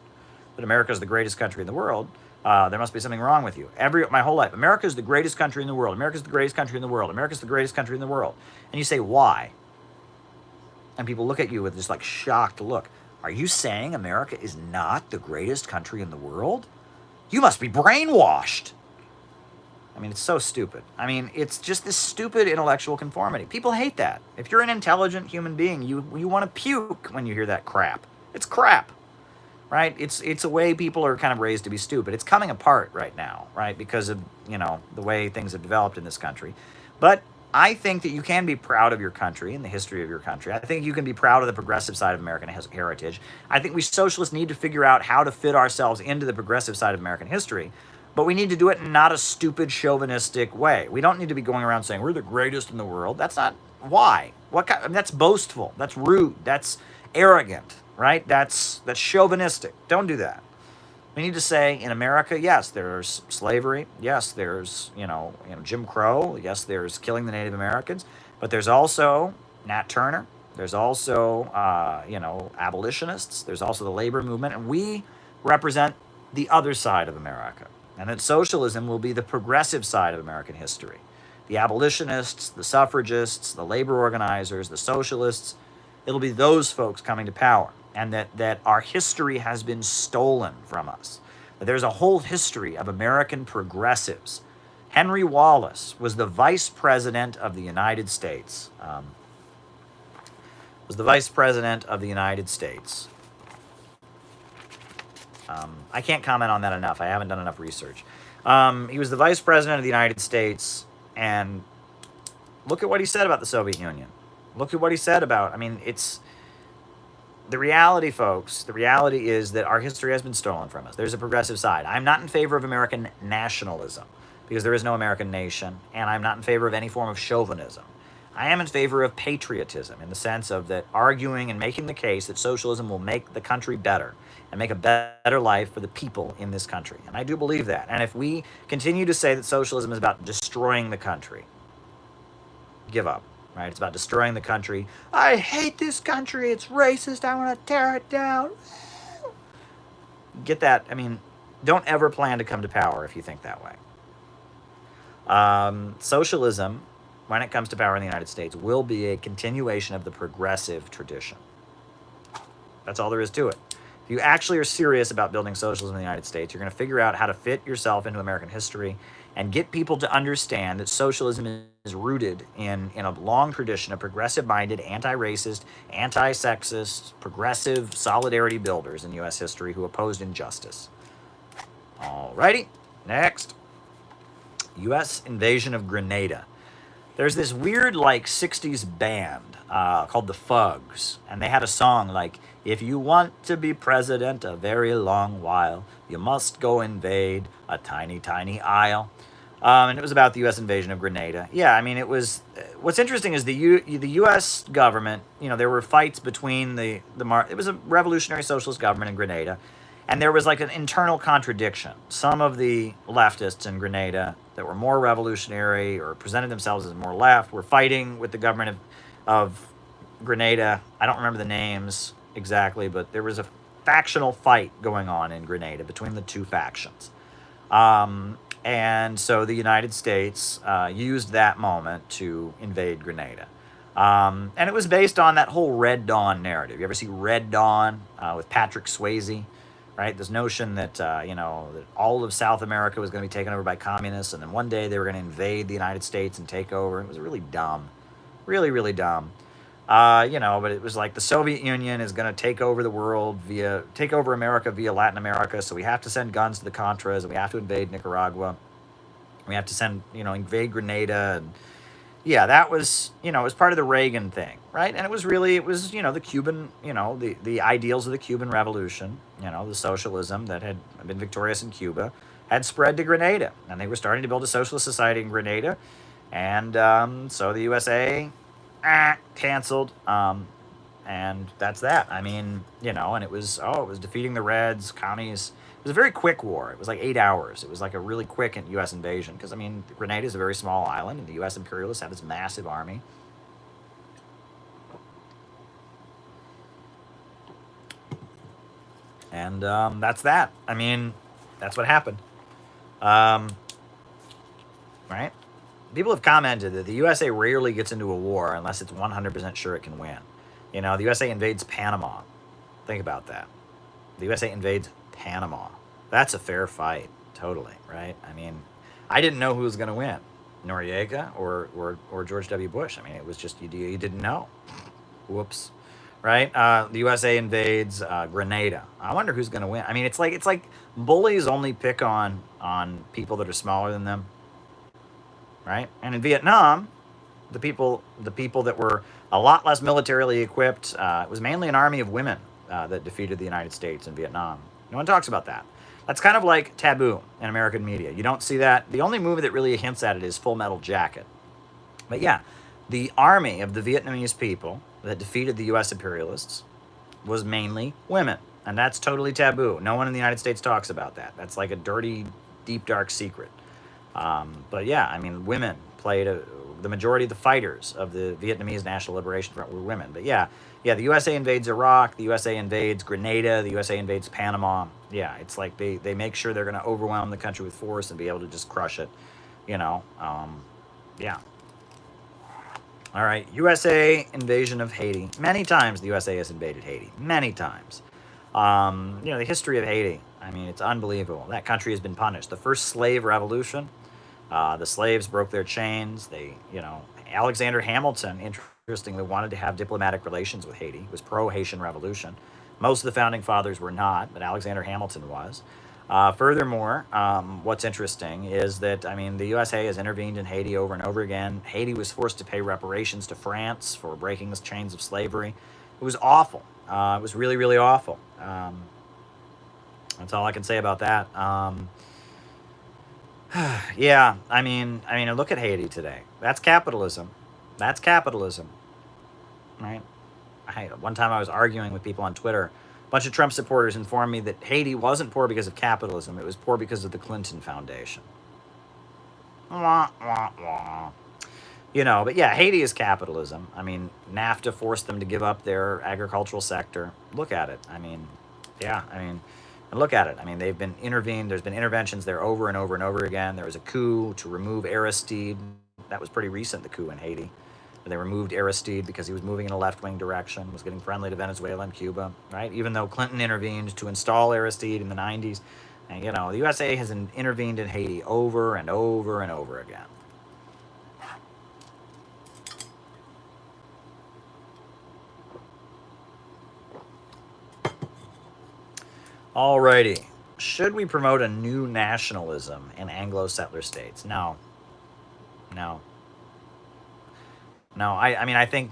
that America is the greatest country in the world, there must be something wrong with you. My whole life, America is the greatest country in the world. America is the greatest country in the world. America is the greatest country in the world. And you say, why? And people look at you with this like shocked look. Are you saying America is not the greatest country in the world? You must be brainwashed. I mean, it's so stupid. I mean, it's just this stupid intellectual conformity. People hate that. If you're an intelligent human being, you want to puke when you hear that crap. It's crap, right? It's a way people are kind of raised to be stupid. It's coming apart right now, right? Because of, the way things have developed in this country. But I think that you can be proud of your country and the history of your country. I think you can be proud of the progressive side of American heritage. I think we socialists need to figure out how to fit ourselves into the progressive side of American history. But we need to do it in not a stupid, chauvinistic way. We don't need to be going around saying we're the greatest in the world. That's not why. That's boastful. That's rude. That's arrogant, right? That's chauvinistic. Don't do that. We need to say in America, yes, there's slavery. Yes, there's Jim Crow. Yes, there's killing the Native Americans. But there's also Nat Turner. There's also abolitionists. There's also the labor movement, and we represent the other side of America. And that socialism will be the progressive side of American history. The abolitionists, the suffragists, the labor organizers, the socialists, it'll be those folks coming to power. And that our history has been stolen from us. That there's a whole history of American progressives. Henry Wallace was the vice president of the United States. I can't comment on that enough. I haven't done enough research. He was the vice president of the United States, and look at what he said about the Soviet Union. Look at what he said about, it's the reality, folks. The reality is that our history has been stolen from us. There's a progressive side. I'm not in favor of American nationalism because there is no American nation, and I'm not in favor of any form of chauvinism. I am in favor of patriotism in the sense of that arguing and making the case that socialism will make the country better and make a better life for the people in this country. And I do believe that. And if we continue to say that socialism is about destroying the country, give up, right? It's about destroying the country. I hate this country. It's racist. I want to tear it down. Get that. Don't ever plan to come to power if you think that way. Socialism, when it comes to power in the United States, will be a continuation of the progressive tradition. That's all there is to it. If you actually are serious about building socialism in the United States, you're going to figure out how to fit yourself into American history and get people to understand that socialism is rooted in a long tradition of progressive-minded, anti-racist, anti-sexist, progressive solidarity builders in U.S. history who opposed injustice. Alrighty, next. U.S. invasion of Grenada. There's this weird 60s band called the Fugs, and they had a song like, if you want to be president a very long while, you must go invade a tiny, tiny isle. And it was about the U.S. invasion of Grenada. Yeah, it was, what's interesting is the U.S. government, there were fights between it was a revolutionary socialist government in Grenada, and there was an internal contradiction. Some of the leftists in Grenada that were more revolutionary or presented themselves as more left were fighting with the government of Grenada. I don't remember the names exactly, but there was a factional fight going on in Grenada between the two factions. And so the United States used that moment to invade Grenada. And it was based on that whole Red Dawn narrative. You ever see Red Dawn with Patrick Swayze? Right, this notion that that all of South America was going to be taken over by communists, and then one day they were going to invade the United States and take over. It was really dumb, really, really dumb. But it was like the Soviet Union is going to take over the world take over America via Latin America. So we have to send guns to the Contras, and we have to invade Nicaragua. We have to invade Grenada, and yeah, that was, it was part of the Reagan thing, right? And it was, the Cuban, the ideals of the Cuban Revolution, the socialism that had been victorious in Cuba had spread to Grenada, and they were starting to build a socialist society in Grenada, and so the USA canceled, and that's that. I mean, and it was defeating the Reds, commies. It was a very quick war. It was like 8 hours. It was like a really quick U.S. invasion because I mean, Grenada is a very small island, and the U.S. imperialists have this massive army. And that's that. I mean, that's what happened. Um, right? People have commented that the USA rarely gets into a war unless it's 100% sure it can win. The USA invades Panama. Think about that. The USA invades Panama. That's a fair fight, totally, right? I mean, I didn't know who was going to win, Noriega or George W. Bush. I mean, it was just you didn't know. Whoops, right? The USA invades Grenada. I wonder who's going to win. I mean, it's like bullies only pick on people that are smaller than them, right? And in Vietnam, the people that were a lot less militarily equipped. It was mainly an army of women that defeated the United States in Vietnam. No one talks about that. That's kind of like taboo in American media. You don't see that. The only movie that really hints at it is Full Metal Jacket. But yeah, the army of the Vietnamese people that defeated the U.S. imperialists was mainly women. And that's totally taboo. No one in the United States talks about that. That's like a dirty, deep, dark secret. But yeah, I mean, women played the majority of the fighters of the Vietnamese National Liberation Front were women. But yeah, the USA invades Iraq, the USA invades Grenada, the USA invades Panama. Yeah, it's like they make sure they're going to overwhelm the country with force and be able to just crush it. You know, yeah. All right, USA invasion of Haiti. Many times the USA has invaded Haiti. Many times. The history of Haiti. I mean, it's unbelievable. That country has been punished. The first slave revolution, the slaves broke their chains. Alexander Hamilton, interestingly, wanted to have diplomatic relations with Haiti. He was pro-Haitian Revolution. Most of the founding fathers were not, but Alexander Hamilton was. Furthermore, what's interesting is that, I mean, the USA has intervened in Haiti over and over again. Haiti was forced to pay reparations to France for breaking the chains of slavery. It was awful. It was really, really awful. That's all I can say about that. Yeah, I mean, look at Haiti today. That's capitalism. That's capitalism, right? One time I was arguing with people on Twitter. A bunch of Trump supporters informed me that Haiti wasn't poor because of capitalism. It was poor because of the Clinton Foundation. Wah, wah, wah. But yeah, Haiti is capitalism. I mean, NAFTA forced them to give up their agricultural sector. Look at it. I mean, yeah, I mean, and look at it. I mean, they've been intervened. There's been interventions there over and over and over again. There was a coup to remove Aristide. That was pretty recent, the coup in Haiti. They removed Aristide because he was moving in a left-wing direction, was getting friendly to Venezuela and Cuba, right? Even though Clinton intervened to install Aristide in the 90s. And, the USA has intervened in Haiti over and over and over again. Alrighty. Should we promote a new nationalism in Anglo-settler states? No. No. No. I mean, I think,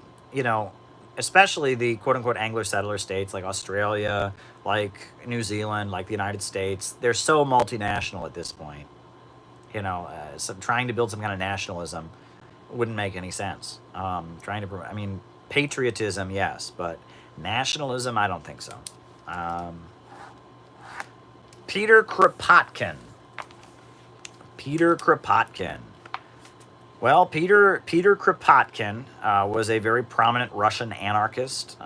especially the quote-unquote Anglo-settler states like Australia, like New Zealand, like the United States, they're so multinational at this point. So trying to build some kind of nationalism wouldn't make any sense. I mean, patriotism, yes, but nationalism, I don't think so. Um, Peter Kropotkin. Peter Kropotkin. Well, Peter Kropotkin was a very prominent Russian anarchist,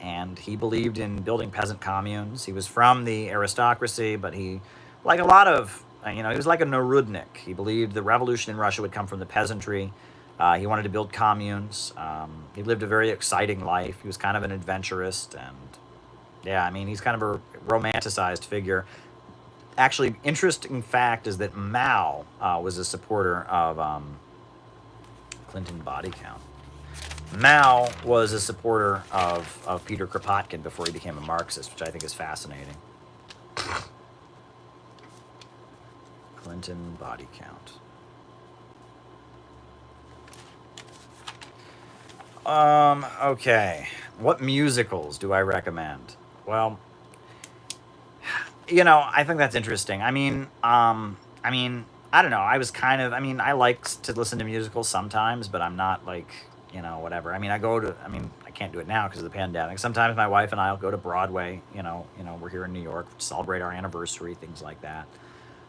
and he believed in building peasant communes. He was from the aristocracy, but he, like a lot of, he was like a Narudnik. He believed the revolution in Russia would come from the peasantry. He wanted to build communes. He lived a very exciting life. He was kind of an adventurist, and yeah, I mean, he's kind of a romanticized figure. Actually, interesting fact is that Mao was a supporter of Clinton body count. Mao was a supporter of Peter Kropotkin before he became a Marxist, which I think is fascinating. Clinton body count. Okay. What musicals do I recommend? Well, I think that's interesting. I mean, I don't know. I like to listen to musicals sometimes, but I'm not like, whatever. I can't do it now because of the pandemic. Sometimes my wife and I'll go to Broadway. We're here in New York, celebrate our anniversary, things like that.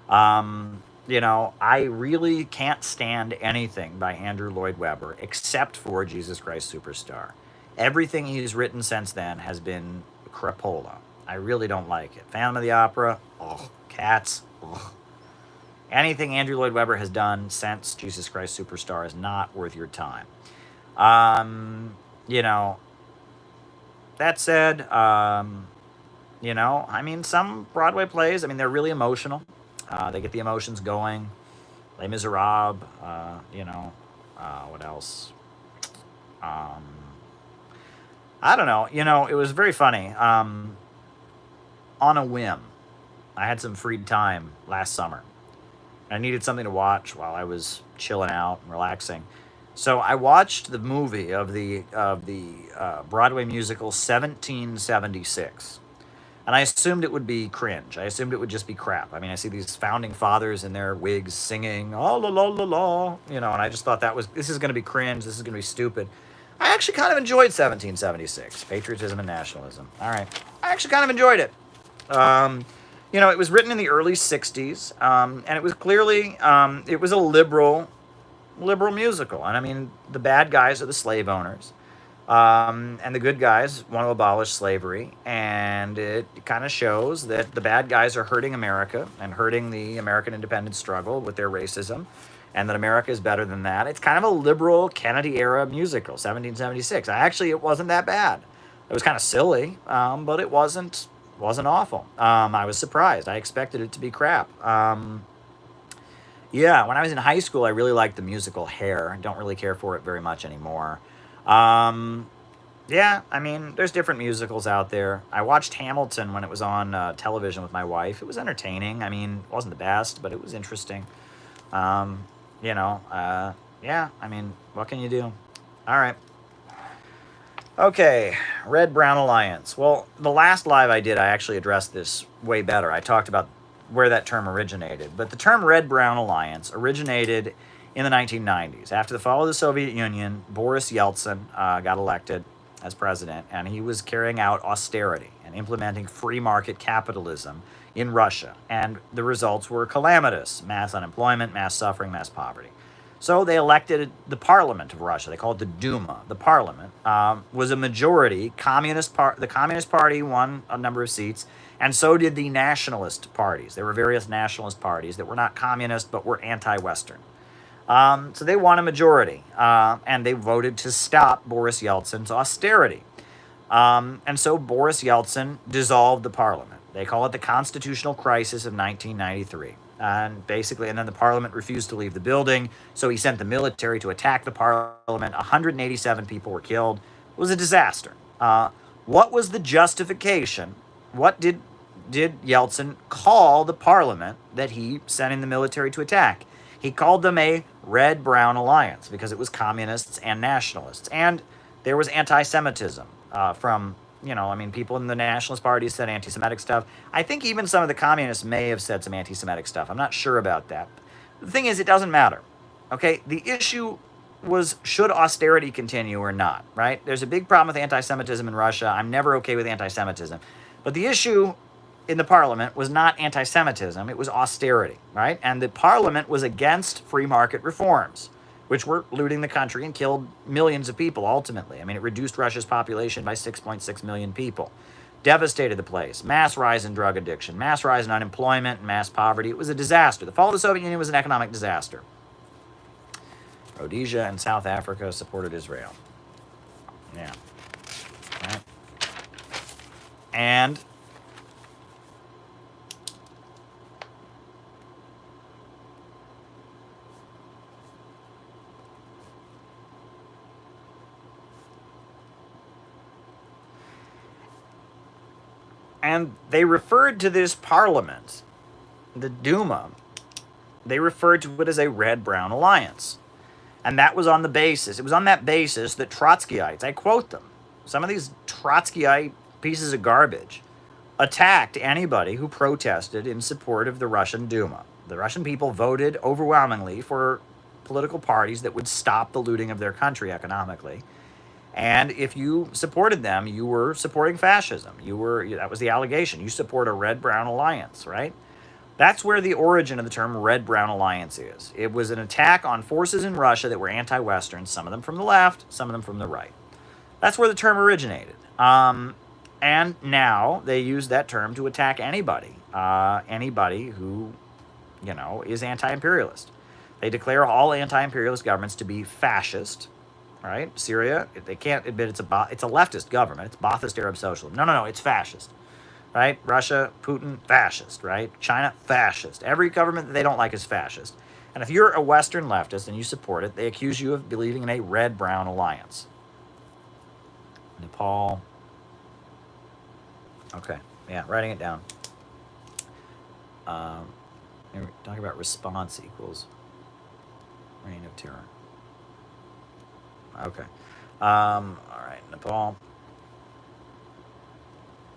I really can't stand anything by Andrew Lloyd Webber except for Jesus Christ Superstar. Everything he's written since then has been crapola. I really don't like it. Phantom of the Opera, ugh. Cats, ugh. Anything Andrew Lloyd Webber has done since Jesus Christ Superstar is not worth your time. Um, you know, that said, some Broadway plays, they're really emotional. They get the emotions going. Les Miserables, what else? Um, I don't know. It was very funny. On a whim, I had some free time last summer. I needed something to watch while I was chilling out and relaxing. So I watched the movie of the Broadway musical 1776. And I assumed it would be cringe. I assumed it would just be crap. I see these founding fathers in their wigs singing, oh, la, la, la, la, and I just thought this is going to be cringe. This is going to be stupid. I actually kind of enjoyed 1776, Patriotism and Nationalism. All right. I actually kind of enjoyed it. It was written in the early 60s, and it was clearly, it was a liberal musical. And the bad guys are the slave owners. And the good guys want to abolish slavery, and it kind of shows that the bad guys are hurting America and hurting the American independence struggle with their racism, and that America is better than that. It's kind of a liberal Kennedy era musical, 1776. It wasn't that bad. It was kind of silly, but it wasn't awful. I was surprised. I expected it to be crap. Yeah, when I was in high school, I really liked the musical Hair. I don't really care for it very much anymore. Um, yeah, there's different musicals out there. I watched Hamilton when it was on television with my wife. It was entertaining. It wasn't the best, but it was interesting. Um, yeah, what can you do? All right. Okay, Red Brown Alliance. Well, the last live I did, I actually addressed this way better. I talked about where that term originated. But the term Red Brown Alliance originated in the 1990s. After the fall of the Soviet Union, Boris Yeltsin got elected as president, and he was carrying out austerity and implementing free market capitalism in Russia. And the results were calamitous: mass unemployment, mass suffering, mass poverty. So they elected the parliament of Russia. They called it the Duma. The parliament was a majority The Communist Party won a number of seats, and so did the nationalist parties. There were various nationalist parties that were not communist but were anti-Western. So they won a majority, and they voted to stop Boris Yeltsin's austerity. And so Boris Yeltsin dissolved the parliament. They call it the constitutional crisis of 1993. And then the parliament refused to leave the building, so he sent the military to attack the parliament. 187 people were killed. It was a disaster. What was the justification? What did Yeltsin call the parliament that he sent in the military to attack? He called them a red-brown alliance because it was communists and nationalists. And there was anti-Semitism from, people in the nationalist parties said anti-Semitic stuff. I think even some of the communists may have said some anti-Semitic stuff. I'm not sure about that. The thing is, it doesn't matter. Okay? The issue was, should austerity continue or not, right? There's a big problem with anti-Semitism in Russia. I'm never okay with anti-Semitism. But the issue in the parliament was not anti-Semitism, it was austerity, right? And the parliament was against free market reforms, which were looting the country and killed millions of people ultimately. It reduced Russia's population by 6.6 million people. Devastated the place. Mass rise in drug addiction, mass rise in unemployment, and mass poverty. It was a disaster. The fall of the Soviet Union was an economic disaster. Rhodesia and South Africa supported Israel. Yeah. Right. And they referred to this parliament, the Duma, they referred to it as a red-brown alliance. And that was on the basis, it was on that basis that Trotskyites, I quote them, some of these Trotskyite pieces of garbage, attacked anybody who protested in support of the Russian Duma. The Russian people voted overwhelmingly for political parties that would stop the looting of their country economically. And if you supported them, you were supporting fascism. That was the allegation. You support a red-brown alliance, right? That's where the origin of the term red-brown alliance is. It was an attack on forces in Russia that were anti-Western, some of them from the left, some of them from the right. That's where the term originated. And now they use that term to attack anybody who, is anti-imperialist. They declare all anti-imperialist governments to be fascist, right? Syria, they can't admit it's a leftist government. It's Baathist Arab socialism. No, it's fascist, right? Russia, Putin, fascist, right? China, fascist. Every government that they don't like is fascist. And if you're a Western leftist and you support it, they accuse you of believing in a red-brown alliance. Nepal. Okay, yeah, writing it down. We're talking about response equals reign of terror. Okay. All right, Nepal.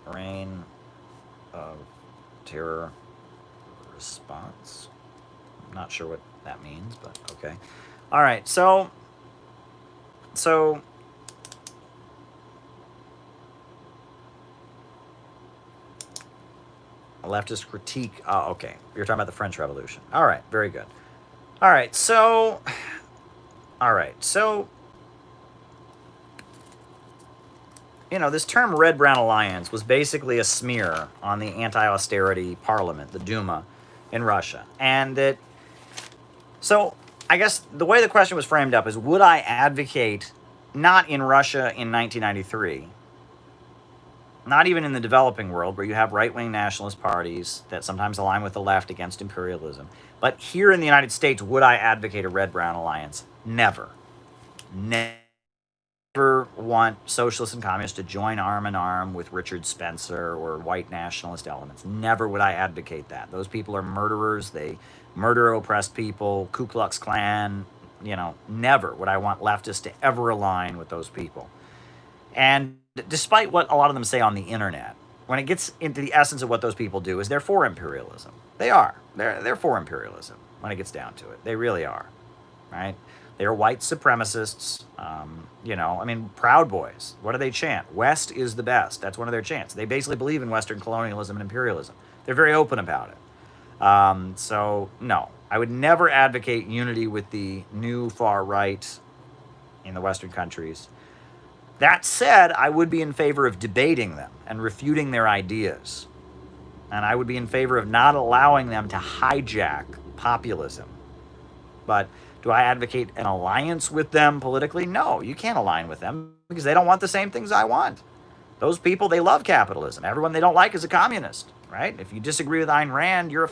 Reign of terror response. I'm not sure what that means, but okay. All right, so a leftist critique. Oh, okay. You're talking about the French Revolution. All right, very good. All right, so this term red-brown alliance was basically a smear on the anti-austerity parliament, the Duma, in Russia. And so I guess the way the question was framed up is, would I advocate, not in Russia in 1993, not even in the developing world where you have right-wing nationalist parties that sometimes align with the left against imperialism, but here in the United States, would I advocate a red-brown alliance? Never. Never want socialists and communists to join arm in arm with Richard Spencer or white nationalist elements. Never would I advocate that. Those people are murderers. They murder oppressed people, Ku Klux Klan. Never would I want leftists to ever align with those people. And despite what a lot of them say on the internet, when it gets into the essence of what those people do, is they're for imperialism. They are. They're for imperialism when it gets down to it. They really are, right? They're white supremacists. Proud Boys. What do they chant? West is the best. That's one of their chants. They basically believe in Western colonialism and imperialism. They're very open about it. So, no. I would never advocate unity with the new far right in the Western countries. That said, I would be in favor of debating them and refuting their ideas. And I would be in favor of not allowing them to hijack populism. But do I advocate an alliance with them politically? No, you can't align with them because they don't want the same things I want. Those people, they love capitalism. Everyone they don't like is a communist, right? If you disagree with Ayn Rand, you're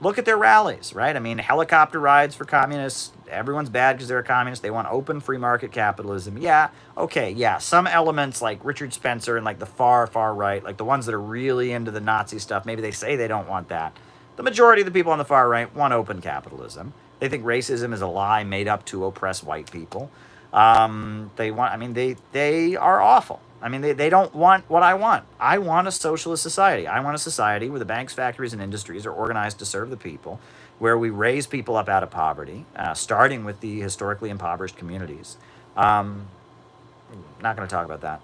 look at their rallies, right? Helicopter rides for communists. Everyone's bad because they're a communist. They want open free market capitalism. Yeah, okay, yeah. Some elements like Richard Spencer and like the far, far right, like the ones that are really into the Nazi stuff, maybe they say they don't want that. The majority of the people on the far right want open capitalism. They think racism is a lie made up to oppress white people. They are awful. They don't want what I want. I want a socialist society. I want a society where the banks, factories, and industries are organized to serve the people, where we raise people up out of poverty, starting with the historically impoverished communities. Not going to talk about that.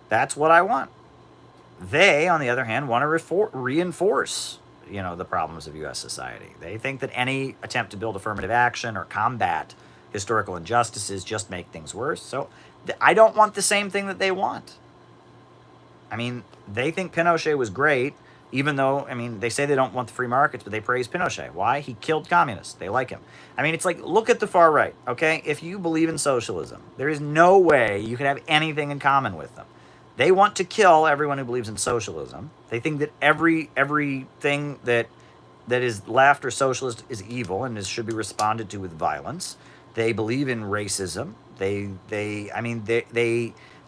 That's what I want. They, on the other hand, want to reinforce the problems of U.S. society. They think that any attempt to build affirmative action or combat historical injustices just make things worse. So I don't want the same thing that they want. They think Pinochet was great, even though, they say they don't want the free markets, but they praise Pinochet. Why? He killed communists. They like him. It's like, look at the far right, okay? If you believe in socialism, there is no way you can have anything in common with them. They want to kill everyone who believes in socialism. They think that everything that is left or socialist is evil and should be responded to with violence. They believe in racism. They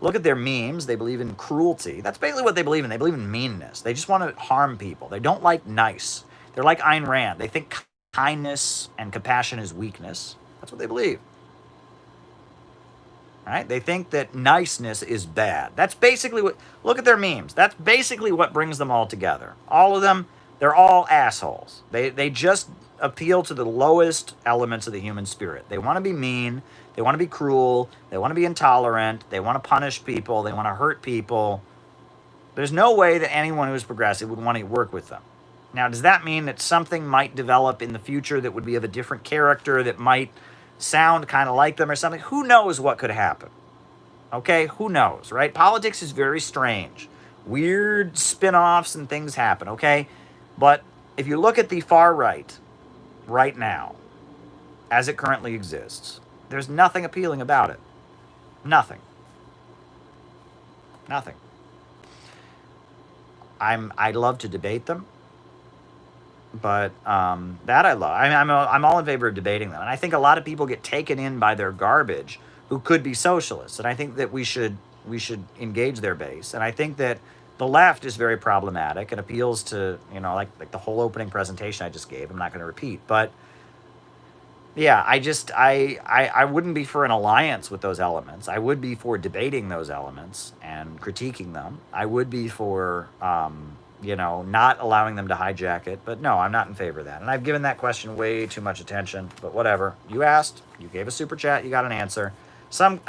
Look at their memes. They believe in cruelty. That's basically what they believe in. They believe in meanness. They just want to harm people. They don't like nice. They're like Ayn Rand. They think kindness and compassion is weakness. That's what they believe. Right? They think that niceness is bad. That's basically what, look at their memes. That's basically what brings them all together. All of them, they're all assholes. They just appeal to the lowest elements of the human spirit. They want to be mean. They want to be cruel. They want to be intolerant. They want to punish people. They want to hurt people. There's no way that anyone who's progressive would want to work with them. Now, does that mean that something might develop in the future that would be of a different character, that might sound kind of like them or something? Who knows what could happen? Okay, who knows, right? Politics is very strange. Weird spin-offs and things happen, okay? But if you look at the far right now, as it currently exists, there's nothing appealing about it. Nothing. Nothing. I love to debate them, but that I love. I'm all in favor of debating them, and I think a lot of people get taken in by their garbage who could be socialists, and I think that we should engage their base, and I think that the left is very problematic and appeals to, like the whole opening presentation I just gave. I'm not going to repeat, but yeah, I wouldn't be for an alliance with those elements. I would be for debating those elements and critiquing them. I would be for, not allowing them to hijack it. But no, I'm not in favor of that. And I've given that question way too much attention. But whatever. You asked. You gave a super chat. You got an answer. Some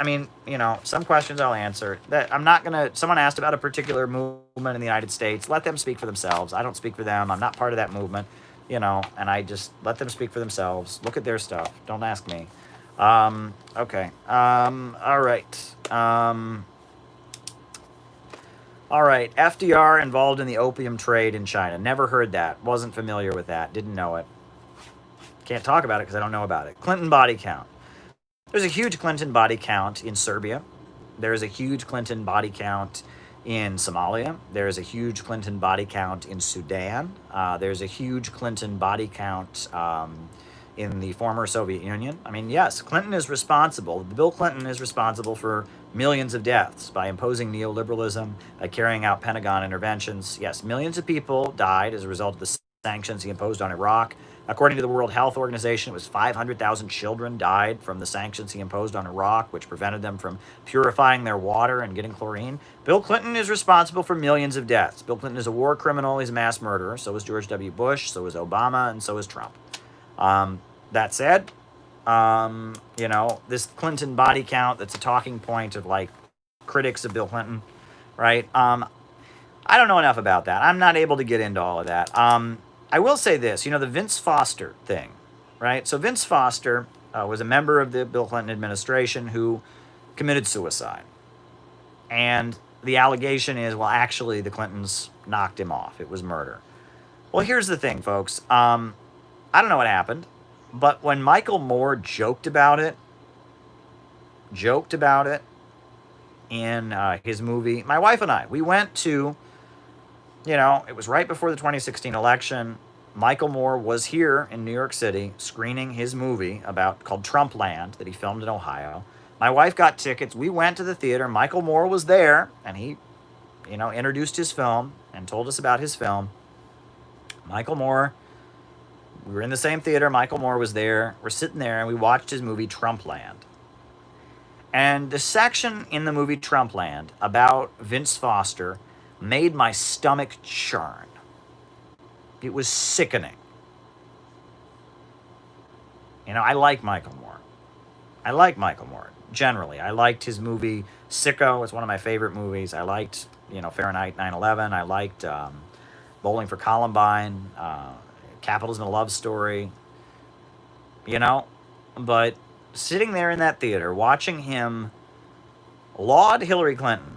questions I'll answer. That I'm not going to. Someone asked about a particular movement in the United States. Let them speak for themselves. I don't speak for them. I'm not part of that movement. And I just let them speak for themselves. Look at their stuff. Don't ask me. Okay. All right. All right. FDR involved in the opium trade in China. Never heard that. Wasn't familiar with that. Didn't know it. Can't talk about it because I don't know about it. Clinton body count. There's a huge Clinton body count in Serbia. There's a huge Clinton body count in Somalia. There's a huge Clinton body count in Sudan. There's a huge Clinton body count in the former Soviet Union. I mean, yes, Clinton is responsible. Bill Clinton is responsible for millions of deaths by imposing neoliberalism, by carrying out Pentagon interventions. Yes, millions of people died as a result of the sanctions he imposed on Iraq. According to the World Health Organization, it was 500,000 children died from the sanctions he imposed on Iraq, which prevented them from purifying their water and getting chlorine. Bill Clinton is responsible for millions of deaths. Bill Clinton is a war criminal. He's a mass murderer. So is George W. Bush. So is Obama. And so is Trump. That said, this Clinton body count that's a talking point of like critics of Bill Clinton, right? I don't know enough about that. I'm not able to get into all of that. I will say this, the Vince Foster thing, right? So Vince Foster was a member of the Bill Clinton administration who committed suicide. And the allegation is, well, actually, the Clintons knocked him off. It was murder. Well, here's the thing, folks. I don't know what happened, but when Michael Moore joked about it in his movie, my wife and I, we went to, it was right before the 2016 election. Michael Moore was here in New York City screening his movie called Trumpland that he filmed in Ohio. My wife got tickets. We went to the theater. Michael Moore was there, and he, introduced his film and told us about his film. Michael Moore, we were in the same theater. Michael Moore was there. We're sitting there, and we watched his movie Trumpland. And the section in the movie Trumpland about Vince Foster made my stomach churn. It was sickening. I like Michael Moore. Generally. I liked his movie Sicko. It's one of my favorite movies. I liked, Fahrenheit 9/11. I liked Bowling for Columbine, Capitalism and a Love Story. But sitting there in that theater, watching him laud Hillary Clinton,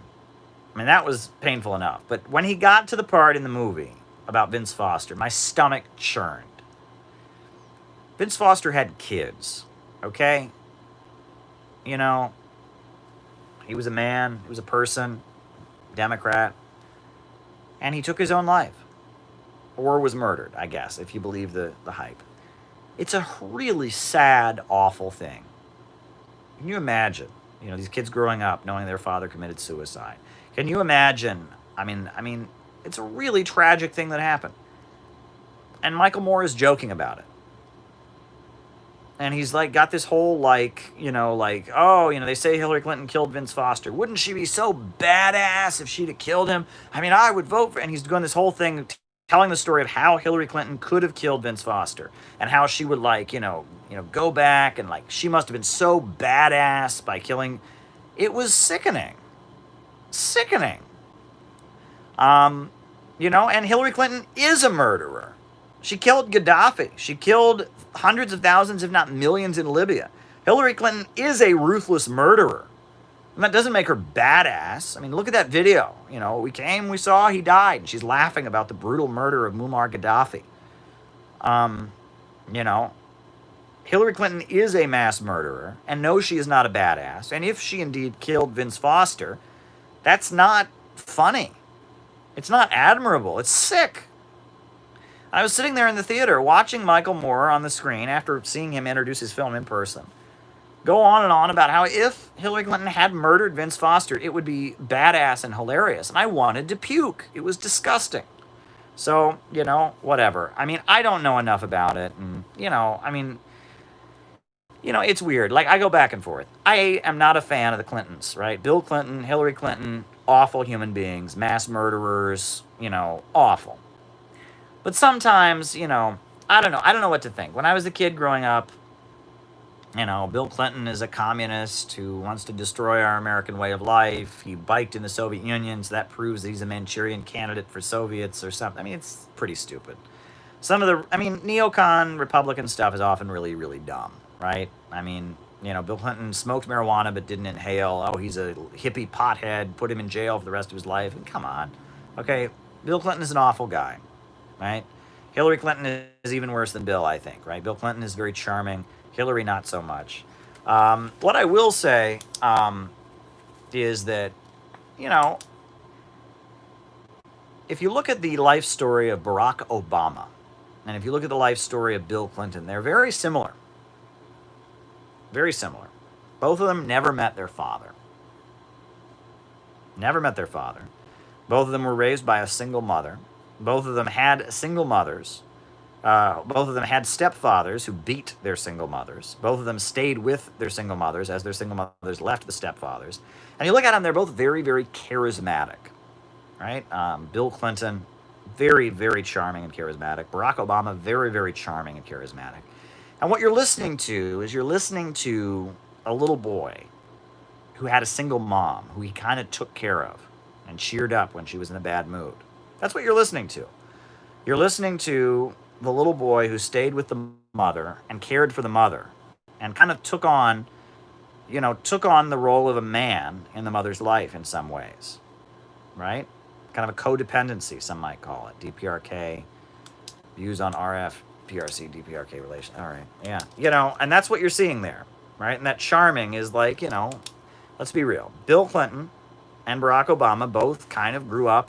that was painful enough. But when he got to the part in the movie about Vince Foster, my stomach churned. Vince Foster had kids, okay? He was a man, he was a person, Democrat, and he took his own life. Or was murdered, I guess, if you believe the hype. It's a really sad, awful thing. Can you imagine These kids growing up knowing their father committed suicide. Can you imagine? I mean, it's a really tragic thing that happened. And Michael Moore is joking about it. And he's like got this whole oh, they say Hillary Clinton killed Vince Foster. Wouldn't she be so badass if she'd have killed him? I mean, I would vote for. And he's doing this whole thing, telling the story of how Hillary Clinton could have killed Vince Foster and how she would go back and she must have been so badass by killing. It was sickening, sickening. And Hillary Clinton is a murderer. She killed Gaddafi. She killed hundreds of thousands, if not millions, in Libya. Hillary Clinton is a ruthless murderer. And that doesn't make her badass. I mean, look at that video. We came, we saw, he died. And she's laughing about the brutal murder of Muammar Gaddafi. Hillary Clinton is a mass murderer. And no, she is not a badass. And if she indeed killed Vince Foster, that's not funny. It's not admirable. It's sick. I was sitting there in the theater watching Michael Moore on the screen after seeing him introduce his film in person go on and on about how if Hillary Clinton had murdered Vince Foster, it would be badass and hilarious. And I wanted to puke. It was disgusting. So, whatever. I mean, I don't know enough about it. And, it's weird. I go back and forth. I am not a fan of the Clintons, right? Bill Clinton, Hillary Clinton, awful human beings, mass murderers, awful. But sometimes, I don't know. I don't know what to think. When I was a kid growing up, Bill Clinton is a communist who wants to destroy our American way of life. He biked in the Soviet Union, so that proves that he's a Manchurian candidate for Soviets or something. I mean, it's pretty stupid. Neocon Republican stuff is often really, really dumb, right? I mean, Bill Clinton smoked marijuana but didn't inhale. Oh, he's a hippie pothead. Put him in jail for the rest of his life. And come on. Okay, Bill Clinton is an awful guy. Right? Hillary Clinton is even worse than Bill, I think, right? Bill Clinton is very charming. Hillary, not so much. What I will say is that, if you look at the life story of Barack Obama, and if you look at the life story of Bill Clinton, they're very similar. Very similar. Both of them never met their father. Never met their father. Both of them were raised by a single mother. Both of them had single mothers. Both of them had stepfathers who beat their single mothers. Both of them stayed with their single mothers as their single mothers left the stepfathers. And you look at them, they're both very, very charismatic, right? Bill Clinton, very, very charming and charismatic. Barack Obama, very, very charming and charismatic. And what you're listening to is a little boy who had a single mom who he kind of took care of and cheered up when she was in a bad mood. That's what you're listening to. You're listening to the little boy who stayed with the mother and cared for the mother and kind of took on the role of a man in the mother's life in some ways, right? Kind of a codependency, some might call it. DPRK, views on RF, PRC, DPRK relation. All right, yeah. And that's what you're seeing there, right? And that charming is let's be real. Bill Clinton and Barack Obama both kind of grew up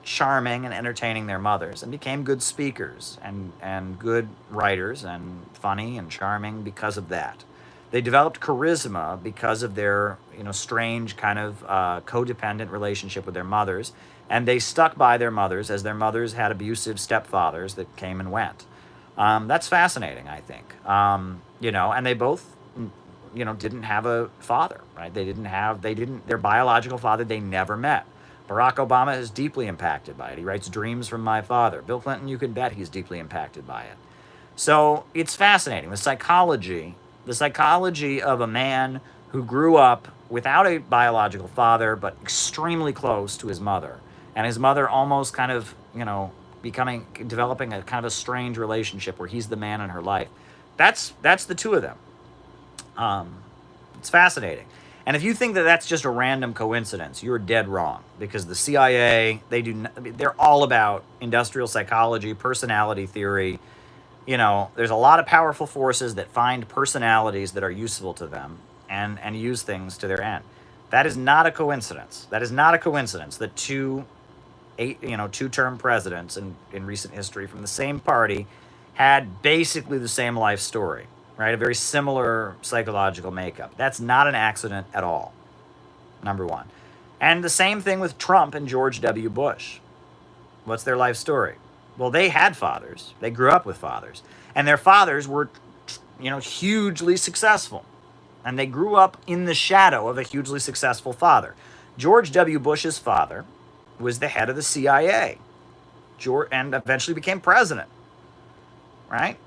charming and entertaining their mothers and became good speakers and good writers and funny and charming because of that. They developed charisma because of their strange kind of codependent relationship with their mothers, and they stuck by their mothers as their mothers had abusive stepfathers that came and went. That's fascinating, I think. And they both didn't have a father, right? Their biological father they never met. Barack Obama is deeply impacted by it. He writes Dreams from My Father. Bill Clinton, you can bet he's deeply impacted by it. So it's fascinating. The psychology of a man who grew up without a biological father, but extremely close to his mother. And his mother almost kind of, developing a kind of a strange relationship where he's the man in her life. That's the two of them. It's fascinating. And if you think that that's just a random coincidence, you're dead wrong. Because the CIA, they're all about industrial psychology, personality theory. There's a lot of powerful forces that find personalities that are useful to them and use things to their end. That is not a coincidence. That is not a coincidence that two-term presidents in recent history from the same party had basically the same life story, right? A very similar psychological makeup. That's not an accident at all, number one. And the same thing with Trump and George W. Bush. What's their life story? Well, they had fathers. They grew up with fathers. And their fathers were, hugely successful. And they grew up in the shadow of a hugely successful father. George W. Bush's father was the head of the CIA and eventually became president, right?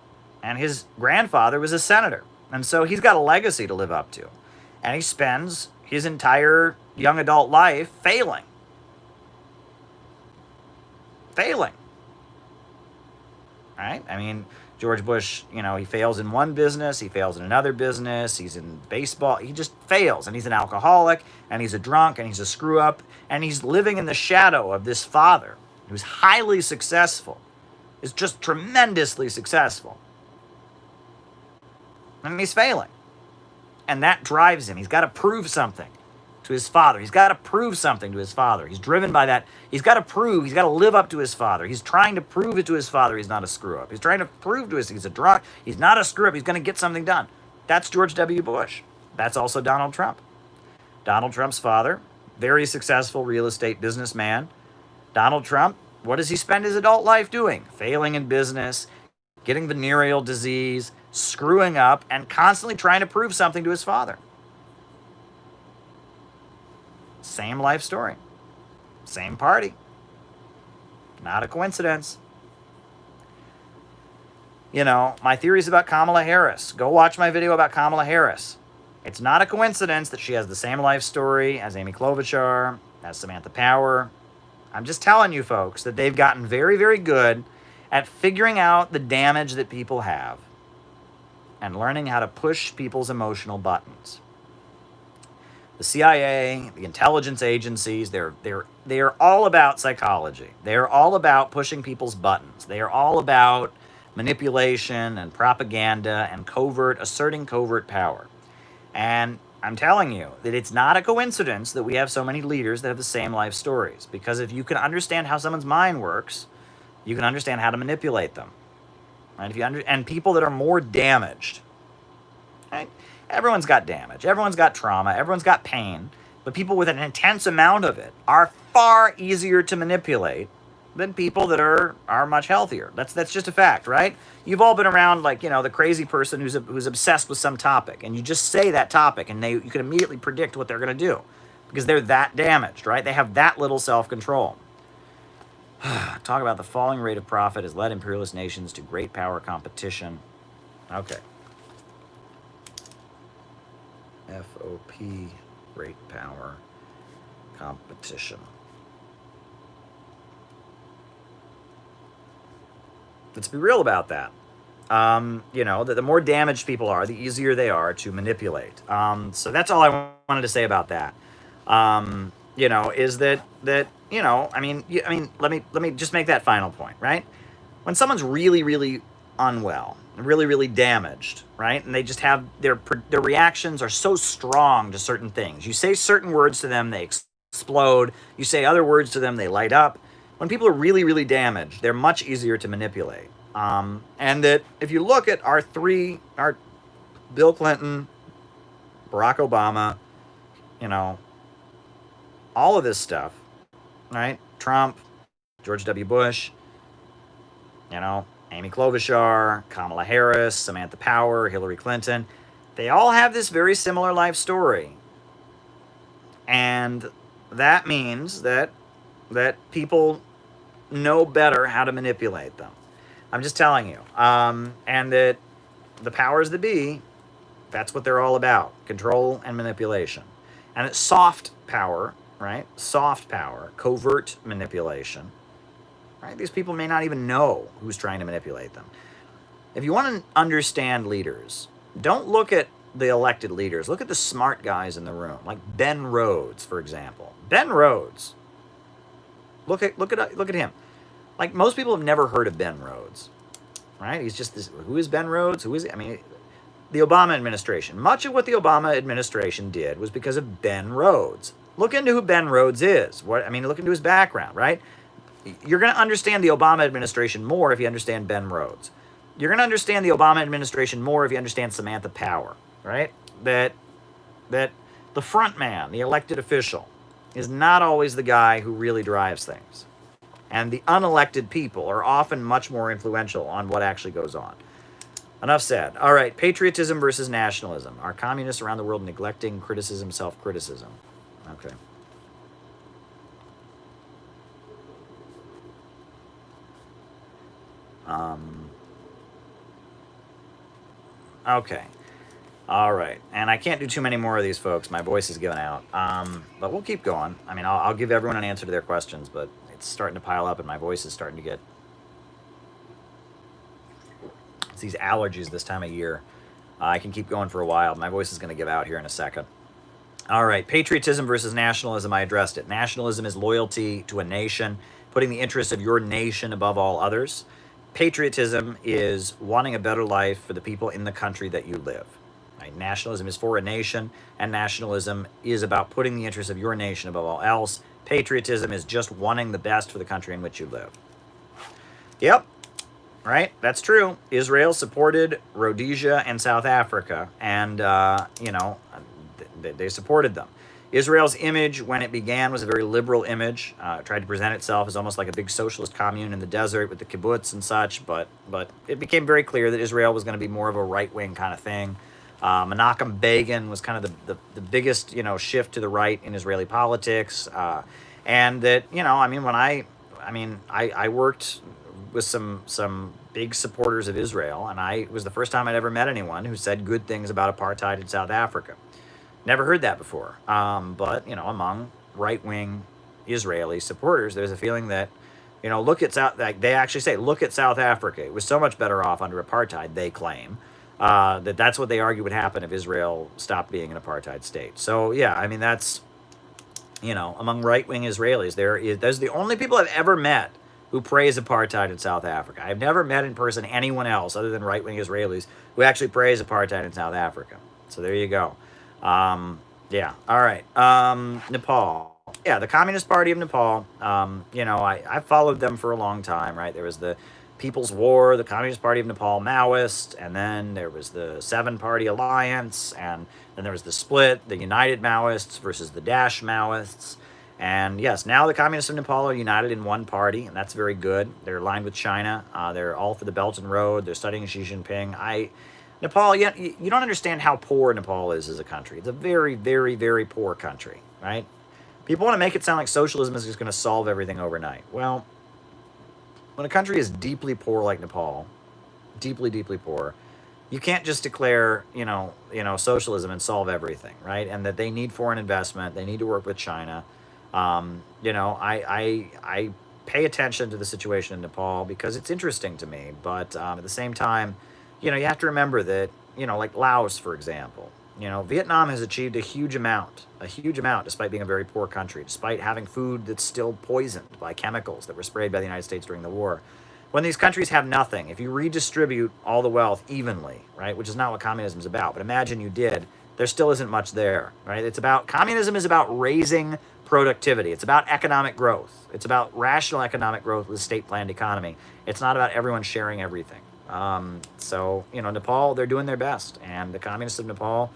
And his grandfather was a senator. And so he's got a legacy to live up to. And he spends his entire young adult life failing. Right? I mean, George Bush, he fails in one business, he fails in another business, he's in baseball, he just fails. And he's an alcoholic, and he's a drunk, and he's a screw up, and he's living in the shadow of this father who's highly successful, is just tremendously successful. And he's failing. And that drives him. He's got to prove something to his father. He's got to prove something to his father. He's driven by that. He's got to live up to his father. He's trying to prove it to his father he's not a screw-up. He's trying to prove to he's a drunk. He's not a screw-up. He's going to get something done. That's George W. Bush. That's also Donald Trump. Donald Trump's father, very successful real estate businessman. Donald Trump, what does he spend his adult life doing? Failing in business, getting venereal disease, screwing up, and constantly trying to prove something to his father. Same life story. Same party. Not a coincidence. My theories about Kamala Harris. Go watch my video about Kamala Harris. It's not a coincidence that she has the same life story as Amy Klobuchar, as Samantha Power. I'm just telling you folks that they've gotten very, very good at figuring out the damage that people have and learning how to push people's emotional buttons. The CIA, the intelligence agencies, they're all about psychology. They're all about pushing people's buttons. They are all about manipulation and propaganda and asserting covert power. And I'm telling you that it's not a coincidence that we have so many leaders that have the same life stories. Because if you can understand how someone's mind works, you can understand how to manipulate them. Right? And people that are more damaged, right? Everyone's got damage. Everyone's got trauma. Everyone's got pain. But people with an intense amount of it are far easier to manipulate than people that are much healthier. That's just a fact, right? You've all been around the crazy person who's obsessed with some topic, and you just say that topic, and you can immediately predict what they're going to do because they're that damaged, right? They have that little self-control. Talk about the falling rate of profit has led imperialist nations to great power competition. Okay. FOP, great power competition. Let's be real about that. That the more damaged people are, the easier they are to manipulate. So that's all I wanted to say about that. Is that let me just make that final point, right? When someone's really, really unwell, really, really damaged, right? And they just have their reactions are so strong to certain things. You say certain words to them, they explode. You say other words to them, they light up. When people are really, really damaged, they're much easier to manipulate. And that if you look at our Bill Clinton, Barack Obama, all of this stuff, right? Trump, George W. Bush, Amy Klobuchar, Kamala Harris, Samantha Power, Hillary Clinton, they all have this very similar life story. And that means that people know better how to manipulate them. I'm just telling you. And that the powers that be, that's what they're all about, control and manipulation. And it's soft power, right? Soft power, covert manipulation. Right? These people may not even know who's trying to manipulate them. If you want to understand leaders, don't look at the elected leaders. Look at the smart guys in the room, like Ben Rhodes, for example. Ben Rhodes. Look at him. Like, most people have never heard of Ben Rhodes, right? He's just this. Who is Ben Rhodes? Who is he? I mean, the Obama administration. Much of what the Obama administration did was because of Ben Rhodes. Look into who Ben Rhodes is. Look into his background, right? You're going to understand the Obama administration more if you understand Ben Rhodes. You're going to understand the Obama administration more if you understand Samantha Power, right? That the front man, the elected official, is not always the guy who really drives things. And the unelected people are often much more influential on what actually goes on. Enough said. All right, patriotism versus nationalism. Are communists around the world neglecting criticism, self-criticism? Okay. Okay. All right. And I can't do too many more of these, folks. My voice is giving out. But we'll keep going. I mean, I'll give everyone an answer to their questions, but it's starting to pile up and my voice is starting to get... It's these allergies this time of year. I can keep going for a while. My voice is going to give out here in a second. All right. Patriotism versus nationalism. I addressed it. Nationalism is loyalty to a nation, putting the interests of your nation above all others. Patriotism is wanting a better life for the people in the country that you live. Right? Nationalism is for a nation, and nationalism is about putting the interests of your nation above all else. Patriotism is just wanting the best for the country in which you live. Yep, right, that's true. Israel supported Rhodesia and South Africa, and, they supported them. Israel's image, when it began, was a very liberal image. It tried to present itself as almost like a big socialist commune in the desert with the kibbutz and such, but it became very clear that Israel was going to be more of a right-wing kind of thing. Menachem Begin was kind of the biggest, shift to the right in Israeli politics. And that, I worked with some big supporters of Israel, and it was the first time I'd ever met anyone who said good things about apartheid in South Africa. Never heard that before. But, among right-wing Israeli supporters, there's a feeling that, look at South, like they actually say, look at South Africa. It was so much better off under apartheid, they claim. That's what they argue would happen if Israel stopped being an apartheid state. So, yeah, that's, among right-wing Israelis, those are the only people I've ever met who praise apartheid in South Africa. I've never met in person anyone else other than right-wing Israelis who actually praise apartheid in South Africa. So there you go. Yeah. All right. Nepal. Yeah, the Communist Party of Nepal. I followed them for a long time, right? There was the People's War, the Communist Party of Nepal, Maoist, and then there was the Seven-Party Alliance, and then there was the split, the United Maoists versus the Dash Maoists. And yes, now the Communists of Nepal are united in one party, and that's very good. They're aligned with China. They're all for the Belt and Road. They're studying Xi Jinping. Nepal, you don't understand how poor Nepal is as a country. It's a very, very, very poor country, right? People want to make it sound like socialism is just going to solve everything overnight. Well, when a country is deeply poor like Nepal, deeply, deeply poor, you can't just declare, socialism and solve everything, right? And that they need foreign investment. They need to work with China. I pay attention to the situation in Nepal because it's interesting to me. But at the same time, you have to remember that, like Laos, for example, Vietnam has achieved a huge amount, despite being a very poor country, despite having food that's still poisoned by chemicals that were sprayed by the United States during the war. When these countries have nothing, if you redistribute all the wealth evenly, right, which is not what communism is about, but imagine you did, there still isn't much there, right? Communism is about raising productivity. It's about economic growth. It's about rational economic growth with a state-planned economy. It's not about everyone sharing everything. So, Nepal, they're doing their best. And the communists of Nepal,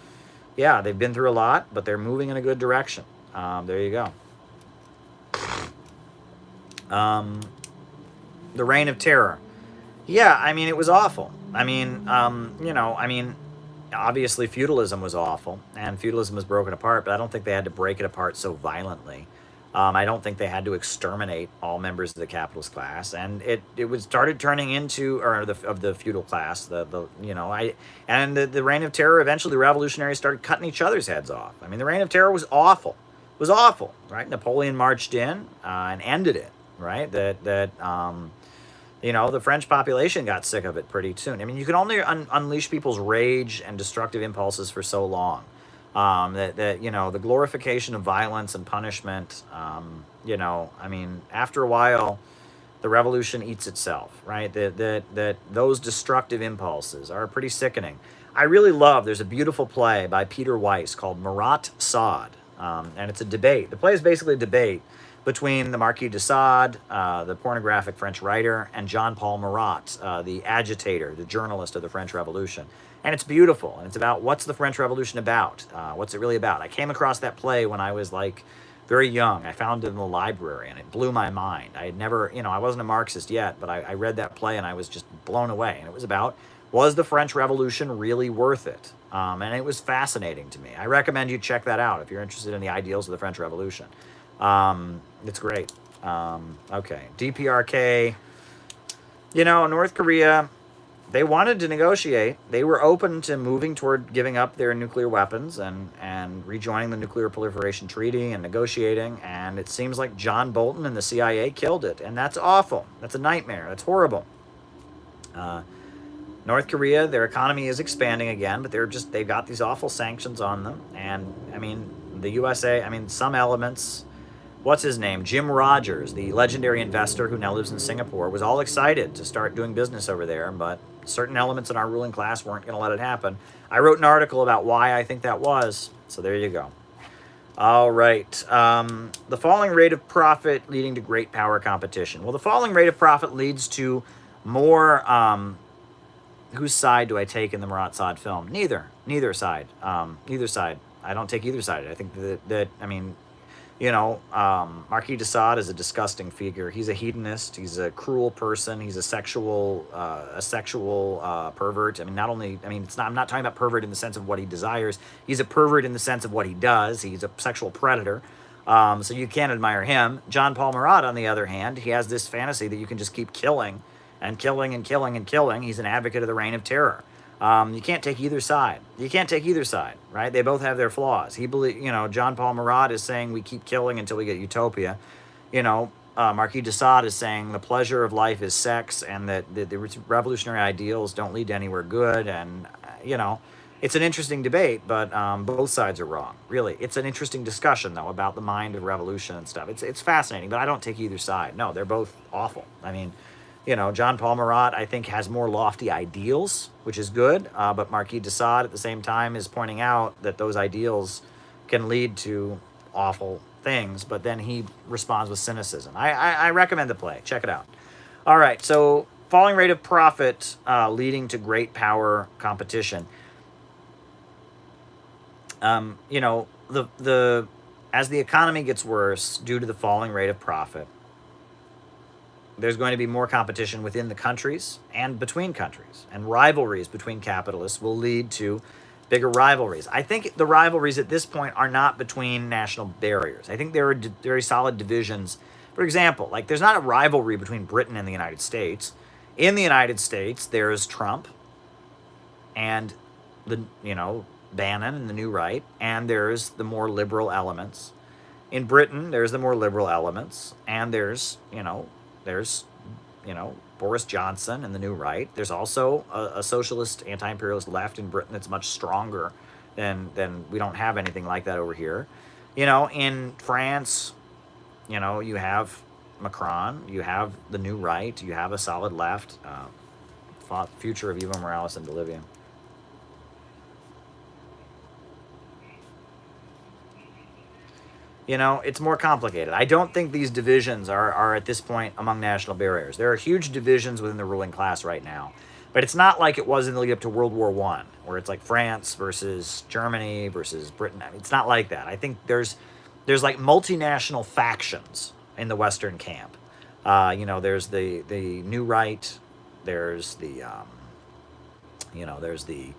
yeah, they've been through a lot, but they're moving in a good direction. There you go. The Reign of Terror. Yeah, it was awful. Obviously feudalism was awful, and feudalism was broken apart, but I don't think they had to break it apart so violently. I don't think they had to exterminate all members of the capitalist class, and it started turning into the feudal class. The Reign of Terror. Eventually, the revolutionaries started cutting each other's heads off. The Reign of Terror was awful. It was awful, right? Napoleon marched in and ended it, right? The French population got sick of it pretty soon. You can only unleash people's rage and destructive impulses for so long. The glorification of violence and punishment, after a while, the revolution eats itself, right? That those destructive impulses are pretty sickening. I really there's a beautiful play by Peter Weiss called Marat Sade, and it's a debate. The play is basically a debate between the Marquis de Sade, the pornographic French writer, and Jean-Paul Marat, the agitator, the journalist of the French Revolution. And it's beautiful, and it's about what's the French Revolution about? What's it really about? I came across that play when I was like very young. I found it in the library, and it blew my mind. I had never, I wasn't a Marxist yet, but I read that play, and I was just blown away. And it was about, was the French Revolution really worth it? And it was fascinating to me. I recommend you check that out if you're interested in the ideals of the French Revolution. It's great. Okay, DPRK. North Korea, they wanted to negotiate. They were open to moving toward giving up their nuclear weapons and rejoining the Nuclear Proliferation Treaty and negotiating. And it seems like John Bolton and the CIA killed it. And that's awful. That's a nightmare. That's horrible. North Korea, their economy is expanding again, but they've got these awful sanctions on them. And the USA, some elements, what's his name? Jim Rogers, the legendary investor who now lives in Singapore, was all excited to start doing business over there, but certain elements in our ruling class weren't going to let it happen. I wrote an article about why I think that was, so there you go. All right. The falling rate of profit leading to great power competition. Well, the falling rate of profit leads to more, whose side do I take in the Marat Sade film? Neither side. Neither side. I don't take either side. I think that Marquis de Sade is a disgusting figure. He's a hedonist. He's a cruel person. He's a sexual pervert. I'm not talking about pervert in the sense of what he desires. He's a pervert in the sense of what he does. He's a sexual predator. So you can't admire him. John Paul Marat, on the other hand, he has this fantasy that you can just keep killing and killing and killing and killing. He's an advocate of the reign of terror. You can't take either side. Right? They both have their flaws. John Paul Marat is saying we keep killing until we get utopia. Marquis de Sade is saying the pleasure of life is sex, and that the revolutionary ideals don't lead to anywhere good. And, it's an interesting debate, but both sides are wrong. Really, it's an interesting discussion, though, about the mind of revolution and stuff. It's fascinating, but I don't take either side. No, they're both awful. John Paul Marat, I think, has more lofty ideals, which is good, but Marquis de Sade, at the same time, is pointing out that those ideals can lead to awful things, but then he responds with cynicism. I recommend the play. Check it out. All right, so falling rate of profit leading to great power competition. As the economy gets worse due to the falling rate of profit, there's going to be more competition within the countries and between countries, and rivalries between capitalists will lead to bigger rivalries. I think the rivalries at this point are not between national barriers. I think there are very solid divisions. For example, there's not a rivalry between Britain and the United States. In the United States, there's Trump and Bannon and the New Right, and there's the more liberal elements. In Britain, there's the more liberal elements, and there's Boris Johnson and the New Right. There's also a socialist, anti-imperialist left in Britain that's much stronger than we don't have anything like that over here. In France, you have Macron, you have the New Right, you have a solid left, future of Evo Morales and Bolivia. It's more complicated. I don't think these divisions are at this point among national barriers. There are huge divisions within the ruling class right now. But it's not like it was in the lead up to World War I, where it's like France versus Germany versus Britain. It's not like that. I think there's multinational factions in the Western camp. There's the New Right. There's there's the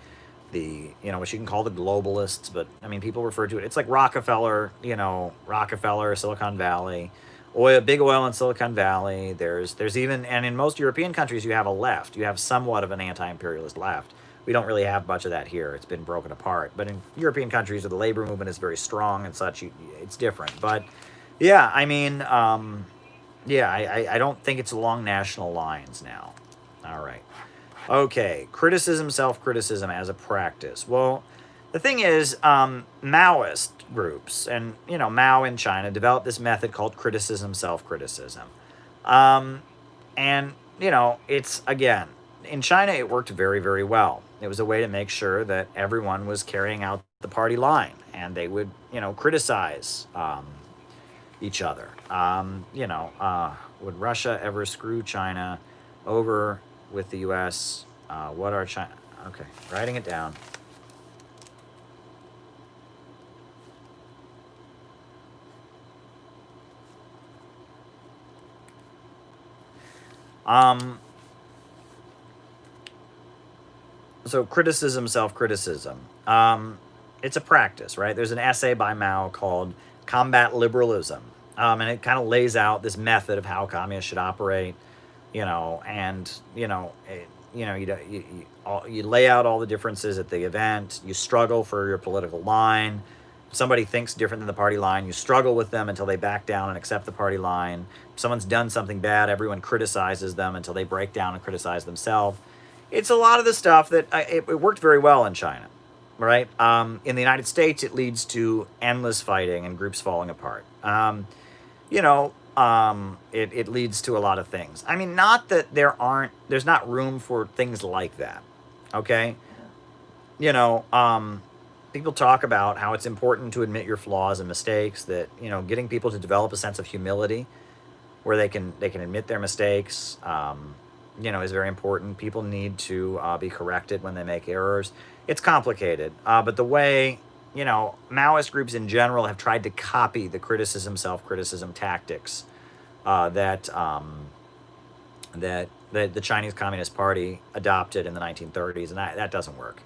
what you can call the globalists, but people refer to it. It's like Rockefeller, Silicon Valley, big oil in Silicon Valley. There's even, and in most European countries, you have a left. You have somewhat of an anti-imperialist left. We don't really have much of that here. It's been broken apart. But in European countries where the labor movement is very strong and such, it's different. But yeah, I don't think it's along national lines now. All right. Okay, criticism, self-criticism as a practice. Well, the thing is, Maoist groups, and, Mao in China developed this method called criticism, self-criticism. It's, again, in China, it worked very, very well. It was a way to make sure that everyone was carrying out the party line, and they would, criticize, each other. Would Russia ever screw China over with the U.S.? What are China? Okay, writing it down. Um, so criticism, self-criticism. It's a practice, right? There's an essay by Mao called "Combat Liberalism," and it kind of lays out this method of how communists should operate. And you lay out all the differences at the event. You struggle for your political line. If somebody thinks different than the party line, you struggle with them until they back down and accept the party line. If someone's done something bad, everyone criticizes them until they break down and criticize themselves. It's a lot of the stuff that it worked very well in China, right? In the United States, it leads to endless fighting and groups falling apart. It leads to a lot of things. I mean, not that there's not room for things like that, okay? People talk about how it's important to admit your flaws and mistakes, that, getting people to develop a sense of humility where they can admit their mistakes, is very important. People need to be corrected when they make errors. It's complicated, but the way Maoist groups in general have tried to copy the criticism, self-criticism tactics that the Chinese Communist Party adopted in the 1930s, and that doesn't work.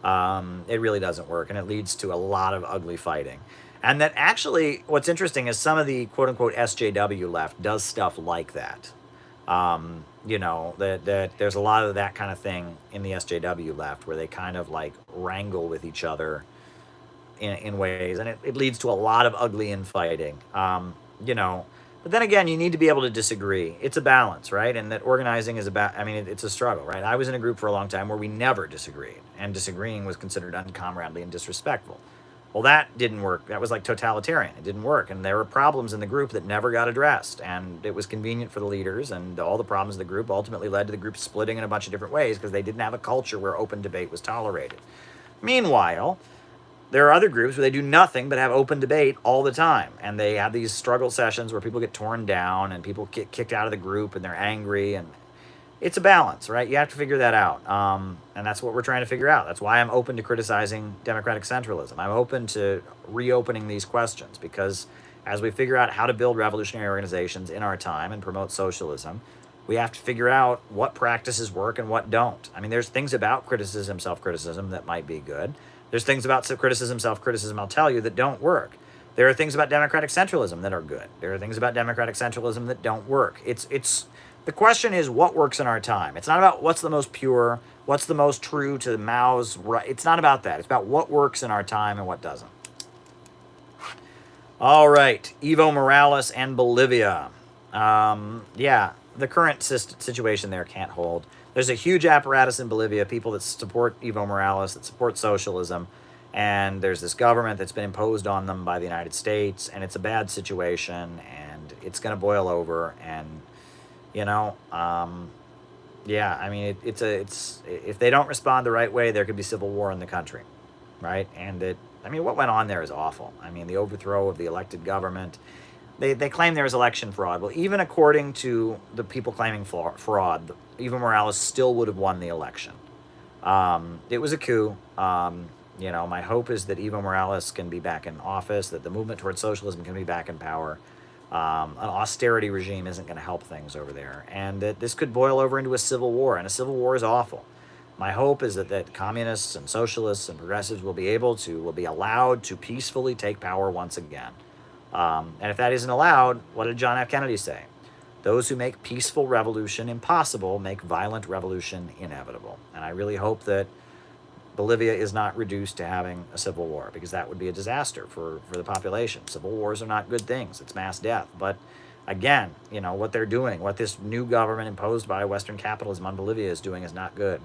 It really doesn't work, and it leads to a lot of ugly fighting. And that actually, what's interesting is some of the quote-unquote SJW left does stuff like that. That there's a lot of that kind of thing in the SJW left, where they kind of like wrangle with each other in ways, and it leads to a lot of ugly infighting. But then again, you need to be able to disagree. It's a balance, right? And that organizing is about, it's a struggle, right? I was in a group for a long time where we never disagreed, and disagreeing was considered uncomradely and disrespectful. Well, that didn't work. That was like totalitarian. It didn't work. And there were problems in the group that never got addressed. And it was convenient for the leaders, and all the problems of the group ultimately led to the group splitting in a bunch of different ways because they didn't have a culture where open debate was tolerated. Meanwhile, there are other groups where they do nothing but have open debate all the time. And they have these struggle sessions where people get torn down and people get kicked out of the group and they're angry. And it's a balance, right? You have to figure that out. And that's what we're trying to figure out. That's why I'm open to criticizing democratic centralism. I'm open to reopening these questions, because as we figure out how to build revolutionary organizations in our time and promote socialism, we have to figure out what practices work and what don't. There's things about criticism, self-criticism that might be good. There's things about criticism, self-criticism, I'll tell you, that don't work. There are things about democratic centralism that are good. There are things about democratic centralism that don't work. The question is what works in our time. It's not about what's the most pure, what's the most true to Mao's right. It's not about that. It's about what works in our time and what doesn't. All right, Evo Morales and Bolivia. The current situation there can't hold. There's a huge apparatus in Bolivia, people that support Evo Morales, that support socialism, and there's this government that's been imposed on them by the United States, and it's a bad situation, and it's going to boil over, and if they don't respond the right way, there could be civil war in the country, right? And what went on there is awful. The overthrow of the elected government. They claim there was election fraud. Well, even according to the people claiming fraud, Evo Morales still would have won the election. It was a coup. My hope is that Evo Morales can be back in office, that the movement towards socialism can be back in power. An austerity regime isn't going to help things over there, and that this could boil over into a civil war, and a civil war is awful. My hope is that communists and socialists and progressives will be allowed to peacefully take power once again. And if that isn't allowed, what did John F. Kennedy say? Those who make peaceful revolution impossible make violent revolution inevitable. And I really hope that Bolivia is not reduced to having a civil war, because that would be a disaster for the population. Civil wars are not good things. It's mass death. But again, what they're doing, what this new government imposed by Western capitalism on Bolivia is doing is not good.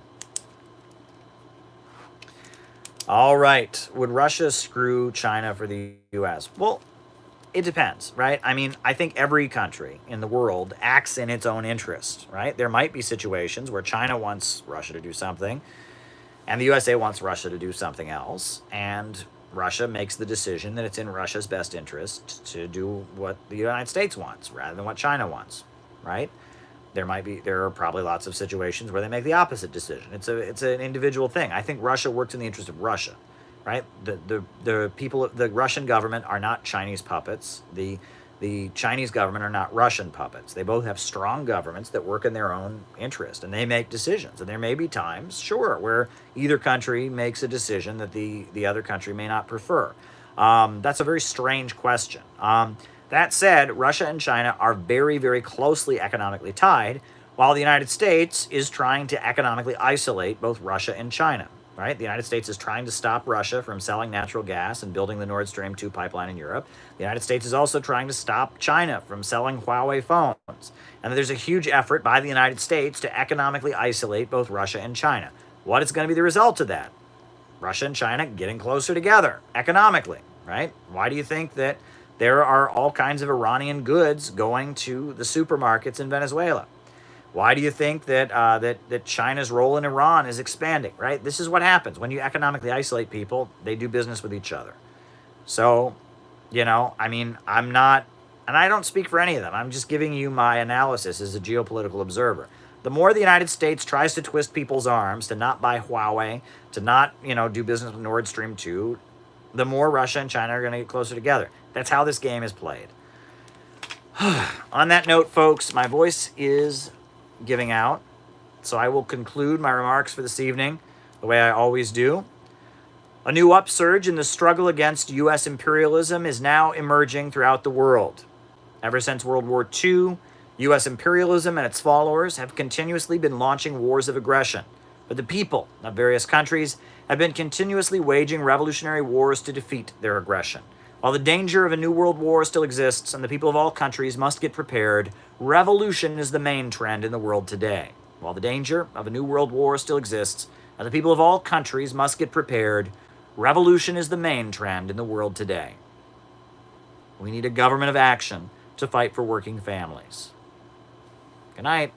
All right. Would Russia screw China for the U.S.? Well, it depends, right? I think every country in the world acts in its own interest, right? There might be situations where China wants Russia to do something, and the USA wants Russia to do something else. And, Russia makes the decision that it's in Russia's best interest to do what the United States wants rather than what China wants, right? There are probably lots of situations where they make the opposite decision. It's an individual thing. I think Russia works in the interest of Russia, right? The people, the Russian government are not Chinese puppets. The Chinese government are not Russian puppets. They both have strong governments that work in their own interest, and they make decisions. And there may be times, sure, where either country makes a decision that the other country may not prefer. That's a very strange question. That said, Russia and China are very, very closely economically tied, while the United States is trying to economically isolate both Russia and China. Right? The United States is trying to stop Russia from selling natural gas and building the Nord Stream 2 pipeline in Europe. The United States is also trying to stop China from selling Huawei phones. And there's a huge effort by the United States to economically isolate both Russia and China. What is going to be the result of that? Russia and China getting closer together economically, right? Why do you think that there are all kinds of Iranian goods going to the supermarkets in Venezuela? Why do you think that that China's role in Iran is expanding, right? This is what happens. When you economically isolate people, they do business with each other. So, I mean, I'm not, and I don't speak for any of them. I'm just giving you my analysis as a geopolitical observer. The more the United States tries to twist people's arms to not buy Huawei, to not, do business with Nord Stream 2, the more Russia and China are going to get closer together. That's how this game is played. On that note, folks, my voice is giving out, so I will conclude my remarks for this evening the way I always do. A new upsurge in the struggle against U.S. imperialism is now emerging throughout the world. Ever since World War II, U.S. imperialism and its followers have continuously been launching wars of aggression, but the people of various countries have been continuously waging revolutionary wars to defeat their aggression. While the danger of a new world war still exists and the people of all countries must get prepared, revolution is the main trend in the world today. While the danger of a new world war still exists and the people of all countries must get prepared, revolution is the main trend in the world today. We need a government of action to fight for working families. Good night.